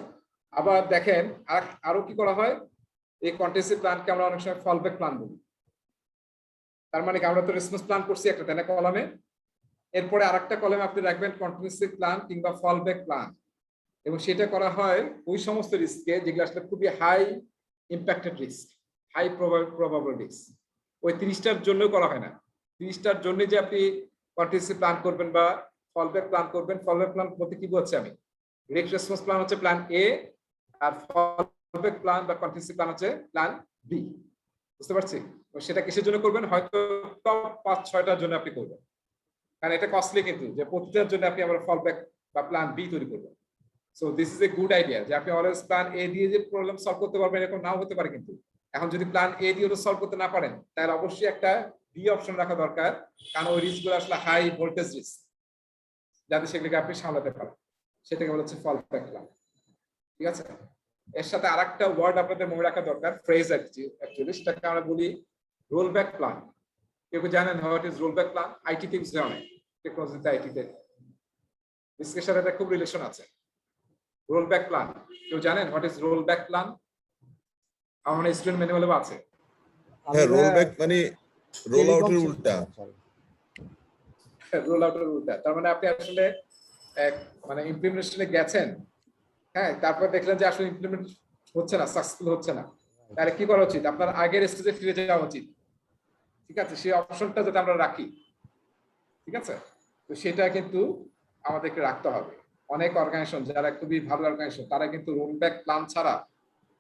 আবার দেখেন আরো কি করা হয়, এই কন্টিনজেন্সি প্ল্যানকে আমরা অনেক সময় ফলব্যাক প্ল্যান বলি। তার মানে কি আমরা তো রেসপন্স প্ল্যান করছি একটা, তাই না, কলামে, এরপরে আরেকটা কলামে আপনি রাখবেন কন্টিনজেন্সি প্ল্যান কিংবা ফলব্যাক প্ল্যান, এবং সেটা করা হয় ওই সমস্ত রিস্কে যেগুলো আসলে খুবই high impacted risk, high probable risk. ওই 30টার জন্য করা হয় না। 30টার জন্য যে আপনি কন্টিনজেন্সি প্ল্যান করবেন বা ফলব্যাক প্ল্যান করবেন, ফলব্যাক প্ল্যান বলতে কি বলছি আমি, রিস্ক রেসপন্স প্ল্যান হচ্ছে প্ল্যান এ, আর ফলব্যাক প্ল্যান বা কন্টিনজেন্সি প্ল্যান হচ্ছে প্ল্যান বি। বুঝতে পারছি? সেটা কিসের জন্য করবেন, হয়তো টপ 5-6টার জন্য আপনি করবেন, কারণ এটা কস্টলি কিন্তু, যে প্রতিটার জন্য আপনি আবার ফলব্যাক বা প্ল্যান বি তৈরি করবেন। So this is a good idea যে আপনি অলওয়েজ প্ল্যান এ দিয়ে যে প্রবলেম সলভ করতে পারবেন এরকম নাও হতে পারে, কিন্তু এখন যদি প্ল্যান এ দিয়ে সলভ করতে না পারেন তাহলে অবশ্যই একটা বি অপশন রাখা দরকার, কারণ ওই রিস্কগুলো আসলে হাই ভোল্টেজ রিস্ক, যাতে সেগুলোকে আপনি সামলাতে পারেন, সেটাকে বলা হচ্ছে ফলব্যাক প্ল্যান, ঠিক আছে? এর সাথে আরেকটা ওয়ার্ড আপনাদের মনে রাখা দরকার, ফ্রেজ অ্যাকচুয়ালি, সেটাকে আমরা বলি রোল ব্যাক প্ল্যান। কেউ জানেন what is roll back plan? আইটিতে ইউজ হয় অনেক, টেকনোলজিতে, আইটিতে রিস্কের সাথে এটা খুব রিলেশন আছে। রোল ব্যাক প্ল্যান কেউ জানেন what is roll back plan? আমার স্টুডেন্ট ম্যানুয়ালেও আছে। হ্যাঁ, রোল ব্যাক মানে রোল আউটের উল্টা। রোল আউটের উল্টা, তার মানে আপনি আসলে এক মানে ইমপ্লিমেন্টেশনে গেছেন, হ্যাঁ, তারপর দেখলেন যে আসলে ইমপ্লিমেন্ট হচ্ছে না, সাকসেসফুল হচ্ছে না, তাহলে কি করা উচিত? আপনার আগের স্টেজে ফিরে যাওয়া উচিত, ঠিক আছে? সেই অপশনটা যাতে আমরা রাখি, ঠিক আছে? তো সেটা কিন্তু আমাদেরকে রাখতে হবে। অনেক অর্গানাইজেশন যারা খুবই ভালো অর্গানাইজেশন তারা কিন্তু রোল ব্যাক প্ল্যান ছাড়া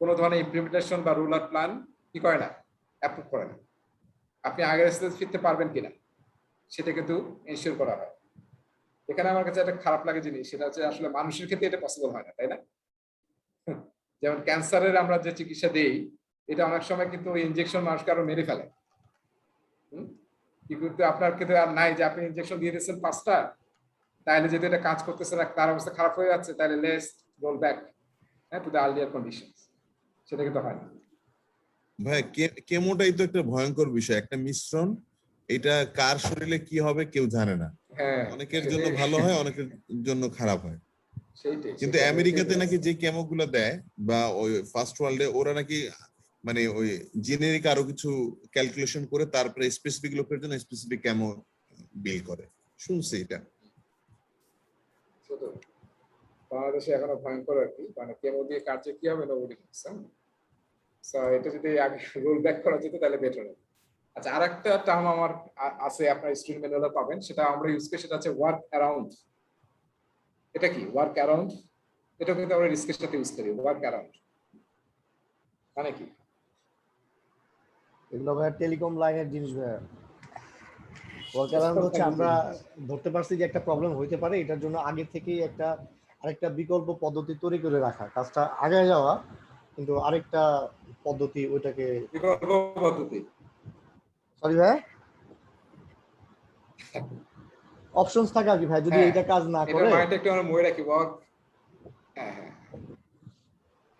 কোনো ধরনের ইমপ্লিমেন্টেশন বা রোল আউট প্ল্যান কি করে না, অ্যাপ্রুভ করে না। আপনি আগের স্টেজে ফিরতে পারবেন কিনা সেটা কিন্তু এনশিওর করা হয়। এখানে আমার কাছে একটা খারাপ লাগে জিনিস, সেটা হচ্ছে আসলে মানুষের ক্ষেত্রে এটা পসিবল হয় না, তাই না? যেমন ক্যান্সারের আমরা যে চিকিৎসা দেই, এটা অনেক সময় কিন্তু ইনজেকশন মানুষকে আরো মেরে ফেলে। কিন্তু আপনার ক্ষেত্রে আর নাই যে আপনি ইনজেকশন দিয়ে দিচ্ছেন 5টা, তাহলে যদি এটা কাজ করতেছে না, তার অবস্থা খারাপ হয়ে যাচ্ছে, তাহলে let's roll back to the earlier conditions. সেটা কিন্তু হয় না ভাই। কেমোটাই তো একটা ভয়ঙ্কর বিষয়, একটা মিশ্রণ। এটা কার শরীরে কি হবে কেউ জানে না। হ্যাঁ, অনেকের জন্য ভালো হয়, অনেকের জন্য খারাপ হয়। সেইটাই। কিন্তু আমেরিকাতে নাকি যে কেমো গুলো দেয় বা ওই ফার্স্ট ওয়ার্ল্ডে, ওরা নাকি মানে ওই জেনেরিক আরো কিছু ক্যালকুলেশন করে তারপরে স্পেসিফিক লোকের জন্য স্পেসিফিক কেমো বিল করে, শুনছি এটা। বাংলাদেশে এখনো ভয়ঙ্কর আর কি, মানে কেমো দিয়ে কাজ কি হবে না ওটা, এটা যদি আগে রোল ব্যাক করা যেত তাহলে বেটার হবে। আচ্ছা, আরেকটা টার্ম আমার আছে, আপনার স্টুডেন্ট ম্যানুয়ালে পাবেন, সেটা আমরা ইউজ করি, সেটা হচ্ছে ওয়ার্ক অ্যারাউন্ড। এটা কি ওয়ার্ক অ্যারাউন্ড? এটা কিন্তু আমরা রিস্কের সাথে ইউজ করি। ওয়ার্ক অ্যারাউন্ড মানে কি? এগুলো ভাই টেলিকম লাইনের জিনিস ভাই। ওয়ার্ক অ্যারাউন্ড হচ্ছে আমরা ধরতে পারছি যে একটা প্রবলেম হইতে পারে, এটার জন্য আগে থেকেই আরেকটা বিকল্প পদ্ধতি তৈরি করে রাখা, কাজটা আগে যাওয়া, কিন্তু আরেকটা পদ্ধতি ওইটাকে বিকল্প পদ্ধতি, সরি ভাই, অপশনস থাকে আর কি ভাই, যদি এটা কাজ না করে। এটা মাইন্ডে একটু আমরা মনে রাখি। ওয়ার্ক,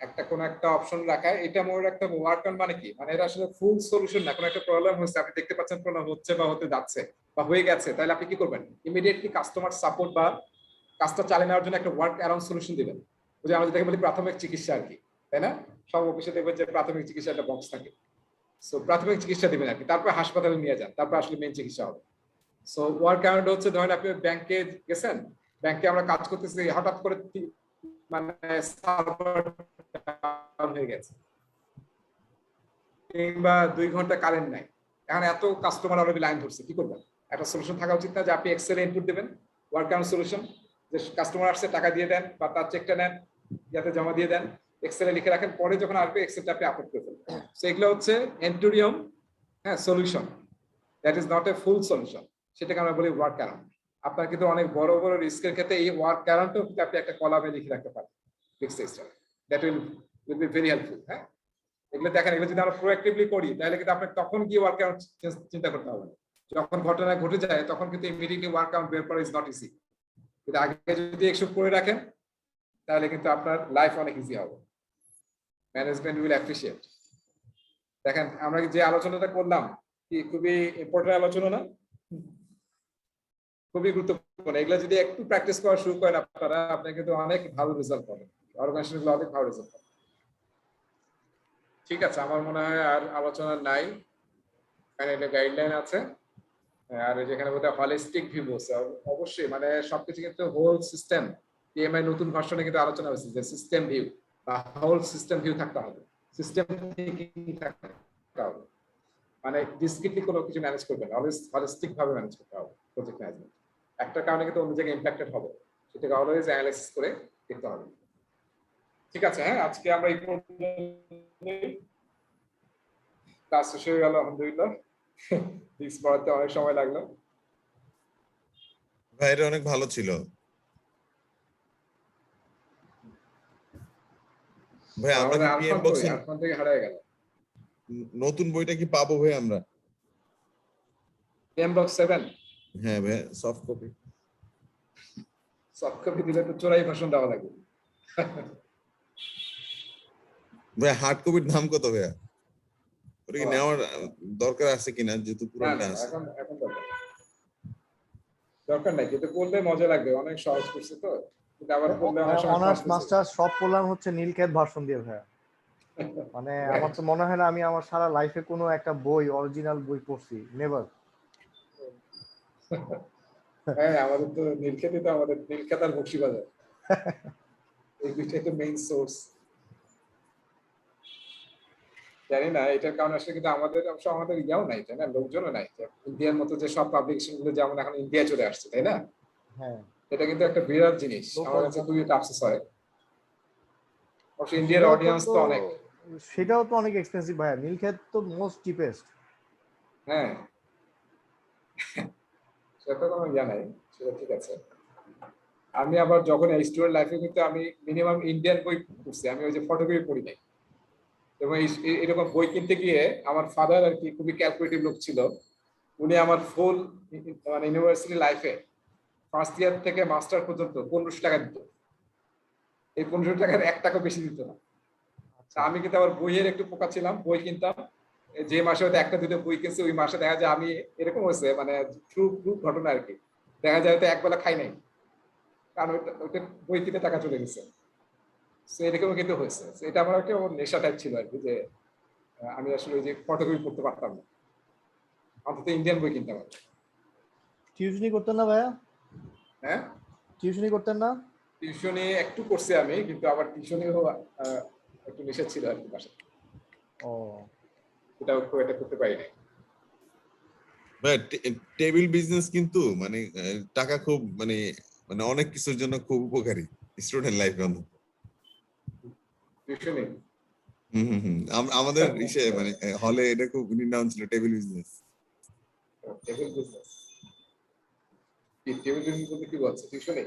একটা কোন একটা অপশন রাখা, এটা মনে রাখতে হবে। ওয়ার্ক অন মানে কি, মানে এটা আসলে ফুল সলিউশন না। কোন একটা প্রবলেম হচ্ছে, আপনি দেখতে পাচ্ছেন প্রবলেম হচ্ছে বা হতে যাচ্ছে বা হয়ে গেছে, তাহলে আপনি কি করবেন? ইমিডিয়েটলি কাস্টমার সাপোর্ট বা কাজটা চালিয়ে নেওয়ার জন্য একটা ওয়ার্ক অ্যারাউন্ড সলিউশন দিবেন। ওই যে আমরা যেটাকে বলি প্রাথমিক চিকিৎসা আর কি, তাই না? সব অফিসে দেখবেন যে প্রাথমিক চিকিৎসা একটা বক্স থাকে। সো প্রাথমিক চিকিৎসা দিবেন আর কি, তারপর হাসপাতালে নিয়ে যান, তারপর আসলে মেইন চিকিৎসা হবে। সো ওয়ার্ক অ্যারাউন্ড হচ্ছে, ধরেন আপনি ব্যাংকে গেছেন, ব্যাংকে আমরা কাজ করতেছি, হঠাৎ করে মানে সার্ভার ডাউন হয়ে গেছে, কিংবা 2 ঘন্টা কারেন্ট নাই, এখন এত কাস্টমার অলরেডি লাইন ধরছে, কি করবেন? একটা সলিউশন থাকা উচিত না যে আপনি এক্সেলে ইনপুট দিবেন ওয়ার্ক অ্যারাউন্ড সলিউশন, যে কাস্টমার আসছে টাকা দিয়ে দেন বা তার চেকটা নেন, যাতে জমা দিয়ে দেন, এক্সেলে লিখে রাখেন, পরে যখন আসবে এক্সেলটা আপনি আপলোড করে ফেলবেন। সো এগুলো হচ্ছে এন্টোরিয়াম, হ্যাঁ, solution. That is not a full solution, সেটাকে আমরা বলি ওয়ার্ক অ্যারাউন্ড। আপনার কিন্তু অনেক বড় বড় রিস্কের ক্ষেত্রে এই ওয়ার্ক অ্যারাউন্ডটাও কিন্তু আপনি একটা কলামে লিখে রাখতে পারেন fixed system. That will be very helpful. হ্যাঁ, এগুলো দেখেন, এগুলো যদি আমরা প্রোঅ্যাক্টিভলি করি তাহলে কিন্তু আপনাকে তখন গিয়ে ওয়ার্ক অ্যারাউন্ড চিন্তা করতে হবে না। যখন ঘটনা ঘটে যায় তখন কিন্তু ইমিডিয়েটলি ওয়ার্ক অ্যারাউন্ড বের করা ইজ নট ইজি। কিন্তু আগে যদি একটু করে রাখেন তাহলে কিন্তু আপনার লাইফ অনেক ইজি হবে। Management will appreciate. দেখেন আমরা যে আলোচনাটা করলাম কি খুবই ইম্পর্টেন্ট আলোচনা না? খুবই গুরুত্বপূর্ণ। এগুলো যদি একটু প্র্যাকটিস করা শুরু করেন আপনারা, আপনি কিন্তু অনেক ভালো রেজাল্ট পাবেন, অর্গানাইজেশন গুলো অনেক ভালো রেজাল্ট পাবেন। ঠিক আছে, আমার মনে হয় আর আলোচনা নাই, এখানে একটা গাইডলাইন আছে। আর যেখানে বোধহয় হলিস্টিক ভিউ বলছে, অবশ্যই মানে সবকিছু কিন্তু হোল সিস্টেম, পিএমআই নতুন ভার্সনে কিন্তু আলোচনা হয়েছে যে সিস্টেম ভিউ বা হোল সিস্টেম ভিউ থাকতে হবে, সিস্টেম থিংকিং থাকতে হবে, মানে ডিসক্রিটলি কোনো কিছু ম্যানেজ করবেন, অলওয়েজ হলিস্টিক ভাবে ম্যানেজ করতে হবে প্রজেক্ট ম্যানেজমেন্ট। একটা কারণে কিন্তু অন্য জায়গায় ইম্প্যাক্টেড হবে, সেটাকে অলওয়েজ অ্যানালাইসিস করে দেখতে হবে। ঠিক আছে, হ্যাঁ, আজকে আমরা এই ক্লাস শেষ হয়ে গেল আলহামদুলিল্লাহ। ফিক্স পড়াতে অনেক সময় লাগলো। ভাইরা অনেক ভালো ছিল ভাই। আমরা কি পিএম বক্স আরফান থেকে হারিয়ে গেল। নতুন বইটা কি পাবো ভাই আমরা? পিএম বক্স 7 হ্যাঁ ভাই, সফট কপি। সফট কপি দিলে তো চোরাই ভাষণ দেওয়া লাগবে। ভাই হার্ড কপির দাম কত ভাইয়া? ওটা কি নেওয়ার দরকার আছে কিনা, যেহেতু না পুরানটা না, আছে? এখন দরকার নাই, কিন্তু পড়লে মজা লাগবে, অনেক সহজ করছে তো, কিন্তু আবার পড়লে অনেক সময় অনার্স মাস্টার্স সব পড়লাম হচ্ছে নীলক্ষেত ভার্সন দিয়ে ভাইয়া। মানে আমার তো মনে হয় না আমি আমার সারা লাইফে কোনো একটা বই অরিজিনাল বই পড়ছি, নেভার। হ্যাঁ, আমাদের তো নীলক্ষেতই তো আমাদের, নীলক্ষেত আর বক্সিবাজার, এই দুইটাই তো মেইন সোর্স। জানি না এটার কারণে আসলে, কিন্তু আমাদের অবশ্য আমাদের ইয়াও নাই, তাই না, লোকজনও নাই। ইন্ডিয়ার মতো যে সব পাবলিকেশন গুলো যেমন এখন ইন্ডিয়া চলে আসছে, তাই না? হ্যাঁ, এটা কিন্তু একটা বিরাট জিনিস, আমার কাছে খুবই আফসোস হয়। অবশ্য ইন্ডিয়ার অডিয়েন্স তো অনেক, সেটাও তো অনেক এক্সপেন্সিভ ভাইয়া। নীলক্ষেত তো মোস্ট চিপেস্ট। হ্যাঁ, সেটা তো আমার ইয়া নাই, সেটা ঠিক আছে। আমি আবার যখন স্টুডেন্ট লাইফে কিন্তু আমি মিনিমাম ইন্ডিয়ান বই পড়ছি, আমি ওই যে ফটোগ্রাফি পড়ি নাই। এবং এরকম বই কিনতে গিয়ে আমার ফাদার আর কি খুবই ক্যালকুলেটিভ লোক ছিল, উনি আমার ফুল মানে ইউনিভার্সিটি লাইফে ফার্স্ট ইয়ার থেকে মাস্টার পর্যন্ত 1500 টাকা দিত। এই 1500 টাকার 1 টাকা বেশি দিত না। আমি কিন্তু আবার বইয়ের একটু পোকা ছিলাম, বই কিনতাম, যে মাসে হয়তো একটা দুটো বই কিনছে, ওই মাসে দেখা যায় আমি এরকম হয়েছে, মানে ট্রু ঘটনা আর কি, দেখা যায় হয়তো একবেলা খাই নাই, কারণ ওইটা বই কিনে টাকা চলে গেছে। এরকমও কিন্তু হয়েছে। এটা আমার একটা নেশা টাইপ ছিল আর কি, যে আমি আসলে ওই যে ফটোগ্রাফি পড়তে পারতাম না, অন্তত ইন্ডিয়ান বই কিনতাম। টিউশনি করতেন না ভাইয়া? হ্যাঁ, টিউশনি করতেন না? টিউশনি একটু করছি আমি, কিন্তু আবার টিউশনিও একটু নেশা ছিল আর কি বাসায়। ও, এটাও খুব একটা করতে পারি নাই। টেবিল বিজনেস কিন্তু মানে টাকা খুব মানে মানে অনেক কিছুর জন্য খুব উপকারী স্টুডেন্ট লাইফে। টিউশনি আমাদের ইসে মানে হলে এটা খুব নাম ছিল table business. Table business table business বলতে কি বলছে? টিউশনি?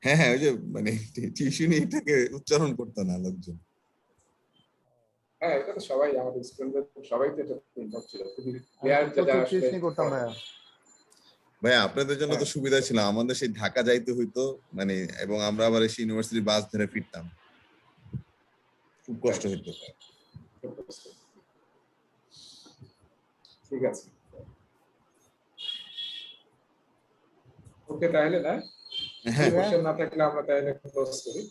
হ্যাঁ হ্যাঁ, ওই যে মানে টিউশনি, এটাকে উচ্চারণ করতো না লোকজন। হ্যাঁ, এটা তো সবাই আমাদের স্টুডেন্টদের সবাই তো এটা ইনভলভ ছিল, খুবই রেয়ার যারা আসলে টিউশনি করতাম ভাইয়া। ভাই আপনাদের জন্য তো সুবিধা ছিল, আমাদের সেই ঢাকা যাইতে হইতো মানে, এবং আমরা আবার এসে ইউনিভার্সিটি বাস ধরে ফিরতাম। খুব কষ্ট হইতো। ঠিক আছে, ওকে তাহলে না, হ্যাঁ কোশ্চেন না থাকলে আমরা তাহলে ক্লোজ করি।